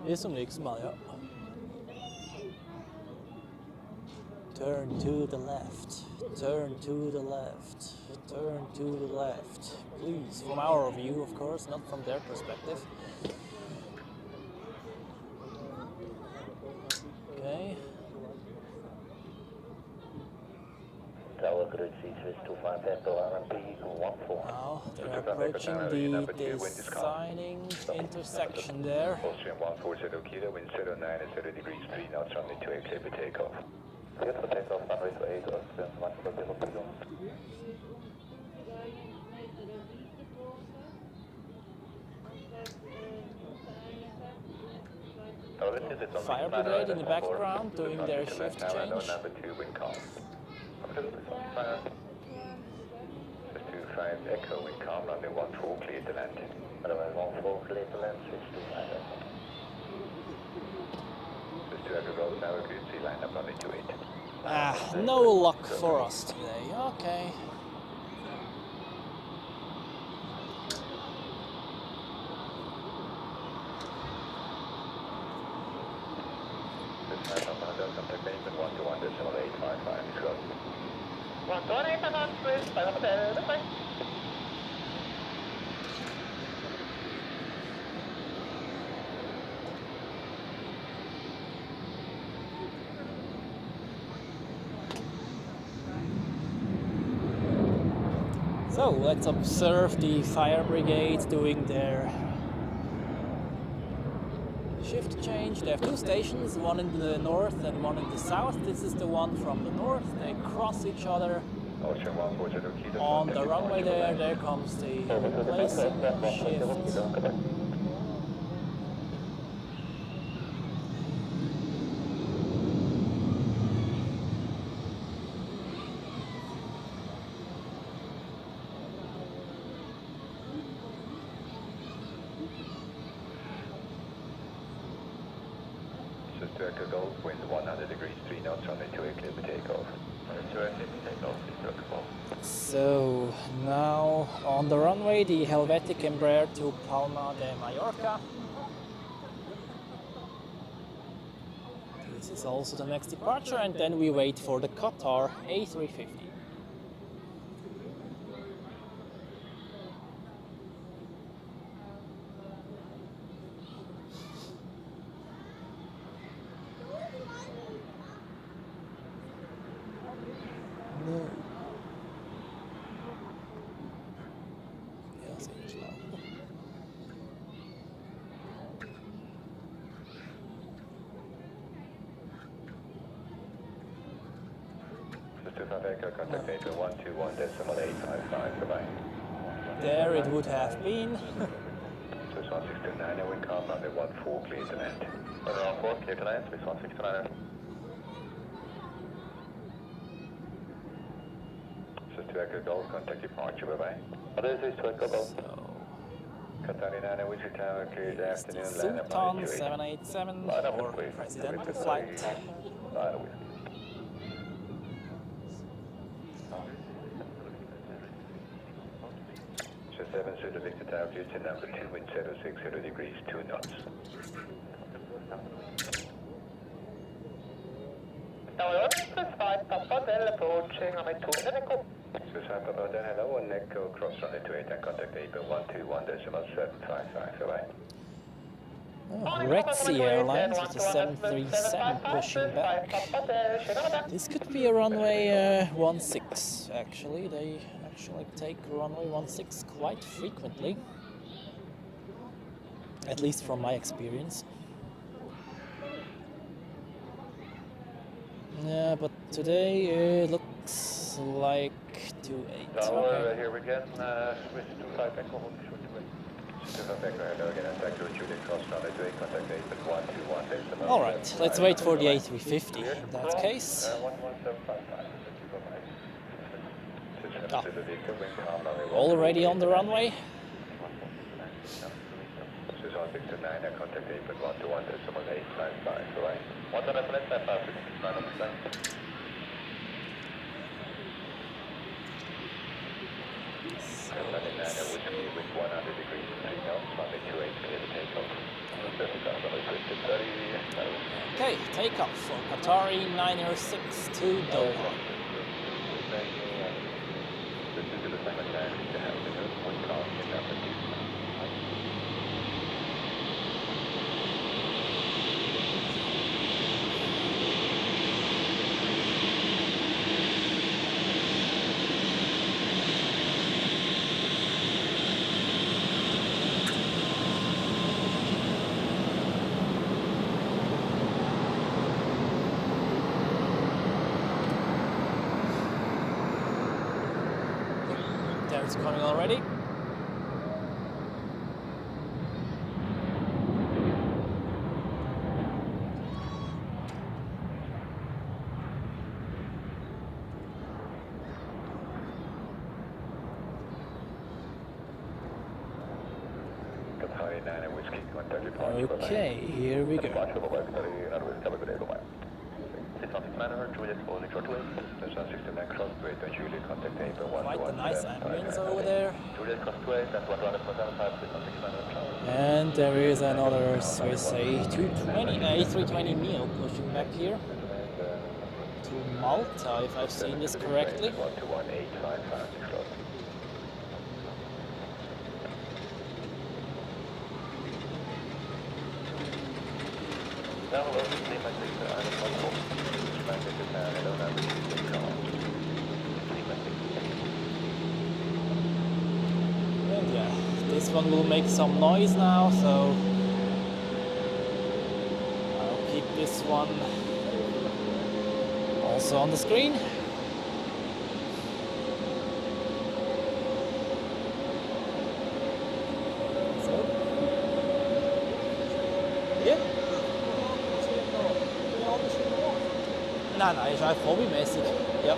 Speaker 3: bis zum nächsten Mal, ja. Turn to the left, turn to the left, turn to the left. Please, from our view, of course, not from their perspective. Okay.
Speaker 4: Tower grid C625 Echo RMP 14.
Speaker 3: Now they're approaching the designing intersection there.
Speaker 2: Austrian 140 Kilo, wind 090 degrees, 3 knots, runway 28, clear for takeoff.
Speaker 4: Clear for takeoff, runway 28, Austrian 140 Kilo.
Speaker 3: Fire brigade in the background doing their shift change.
Speaker 2: Number 2, wind calm. Fire. 25 Echo, wind calm, runway 14, clear to land.
Speaker 4: Runway 14, clear to land, switch to 5 Echo.
Speaker 2: Just to Echo Golf, now clear to line up runway 28.
Speaker 3: Ah, no luck for us today. Okay.
Speaker 2: Contact Apron 121.855, go.
Speaker 1: 121.855, bye bye.
Speaker 3: So let's observe the fire brigade doing their shift change. They have two stations, one in the north and one in the south. This is the one from the north. They cross each other on the runway there. There comes the replacing shift.
Speaker 2: Echo Golf, wind 100 degrees, 3 knots, runway 28, clear for takeoff.
Speaker 3: So now on the runway, the Helvetic Embraer to Palma de Mallorca. This is also the next departure, and then we wait for the Qatar A350.
Speaker 2: Contact Apron 121.855, goodbye.
Speaker 3: There it would have been.
Speaker 2: So 1629, wind calm, runway 14, clear to land. Runway 14, clear to land, so 1629. So to Echo Golf, contact departure, bye-bye.
Speaker 4: This is to Echo Golf.
Speaker 2: Qatar A350, Wichita Tower, cleared afternoon, land up
Speaker 3: Sultan 787 or presidential flight.
Speaker 2: So 7 Zulu Victor Tower, cleared to number 2, wind 060 degrees, 2 knots.
Speaker 1: Tower 5 Papa Del approaching on my 2 Echo.
Speaker 2: Suicide Papa Del, hello, and Echo cross runway 28 and contact Apron 121.755, bye-bye.
Speaker 3: Oh, Red Sea Airlines with the 737 pushing back. This could be a runway 16 actually. They actually take runway 16 quite frequently. At least from my experience. Yeah, but today it looks like 28.
Speaker 2: Tower, here again, switch to 5 Echo, hold short away.
Speaker 3: Alright, let's wait for the A350 in that case. Ah, already on the runway. Okay, takeoff for Qatar A350 to Doha. It's coming already. Okay, here we go. Quite a nice ambience over there. And there is another Swiss A320 Neo pushing back here to Malta, if I've seen this correctly. And yeah, this one will make some noise now, so I'll keep this one also on the screen. Nein, ist einfach hobbymäßig. Ja.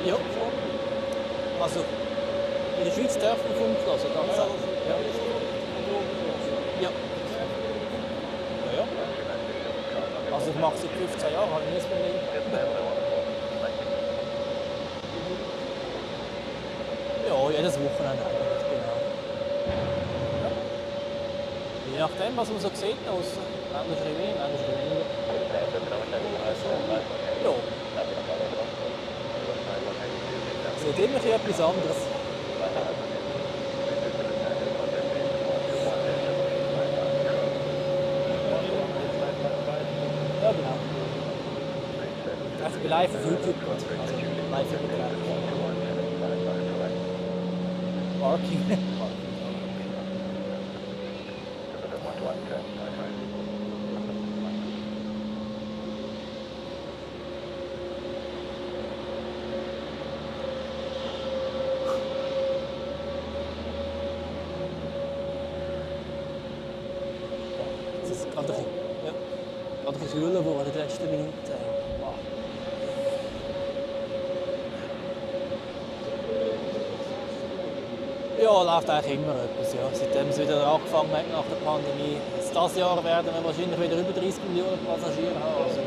Speaker 3: Ja. Also, in der Schweiz dürfen wir Funk hören, Tatsache. Ja. Ja. Ja, ja. Also ich mache seit 15 Jahren, habe ich nichts mehr mit. Ja, jedes Wochenende eigentlich, genau. Ja. Je nachdem, was man so sieht, aus manchmal mehr, manchmal weniger. Ja. Es wird immer etwas anderes. Ja, genau. Also ich bin live auf YouTube, also live übertragen. Parking. Gerade ein bisschen kühler geworden in den letzten Minuten. Wow. Ja, läuft eigentlich immer etwas. Ja. Seitdem es wieder angefangen hat nach der Pandemie. Jetzt dieses Jahr werden wir wahrscheinlich wieder über 30 Millionen Passagiere haben. Also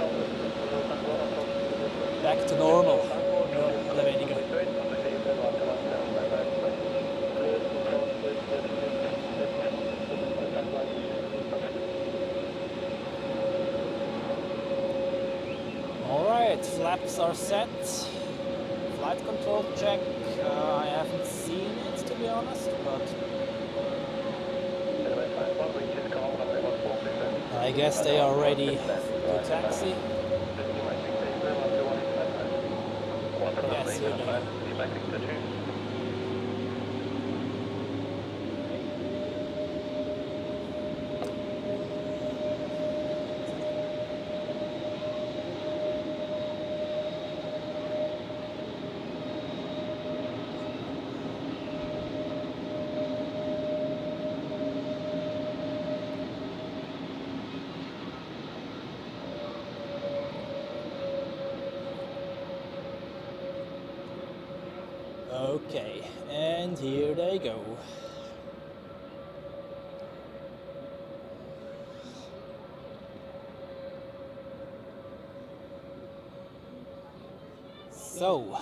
Speaker 3: back to normal. Ja, oder weniger. Alright, flaps are set. Flight control check. I haven't seen it, to be honest, but I guess they are ready to taxi. Yes, here they are. Okay, and here they go. So,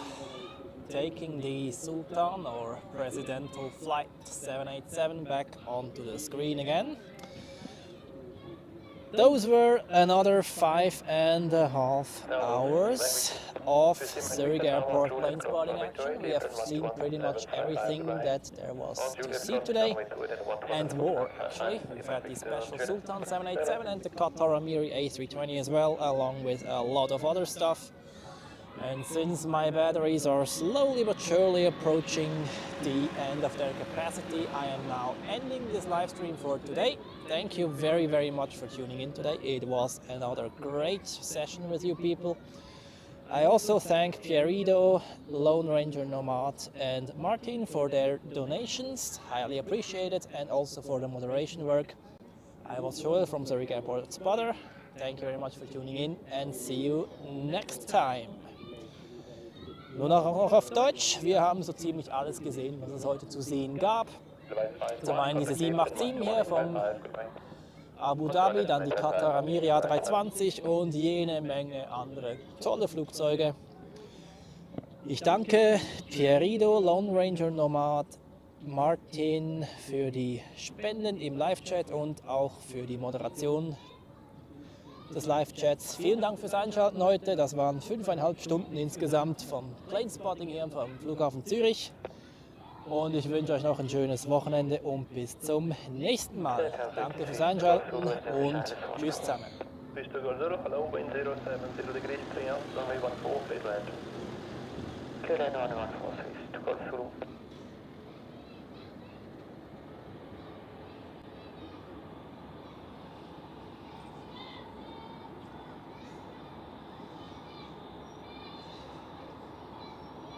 Speaker 3: taking the Sultan or Presidential Flight 787 back onto the screen again. Those were another 5.5 hours of Zurich Airport plane spotting action. We have seen pretty much everything that there was to see today, and more actually. We've had the special Sultan 787 and the Qatar Amiri A320 as well, along with a lot of other stuff. And since my batteries are slowly but surely approaching the end of their capacity, I am now ending this live stream for today. Thank you very, very much for tuning in today. It was another great session with you people. I also thank Pierrido, Lone Ranger Nomad and Martin for their donations. Highly appreciated, and also for the moderation work. I was Joel from Zurich Airport Spotter. Thank you very much for tuning in and see you next time. Nur noch auf Deutsch. Wir haben so ziemlich alles gesehen, was es heute zu sehen gab. Zum einen diese 787 hier vom Abu Dhabi, dann die Qatar Amiri A320 und jene Menge andere tolle Flugzeuge. Ich danke Pierrido, Lone Ranger Nomad, Martin für die Spenden im Live-Chat und auch für die Moderation des Live-Chats. Vielen Dank fürs Einschalten heute. Das waren 5,5 Stunden insgesamt vom Planespotting hier vom Flughafen Zürich. Und ich wünsche euch noch ein schönes Wochenende und bis zum nächsten Mal. Danke fürs Einschalten und tschüss zusammen.
Speaker 2: Good, I know, 146 to go through.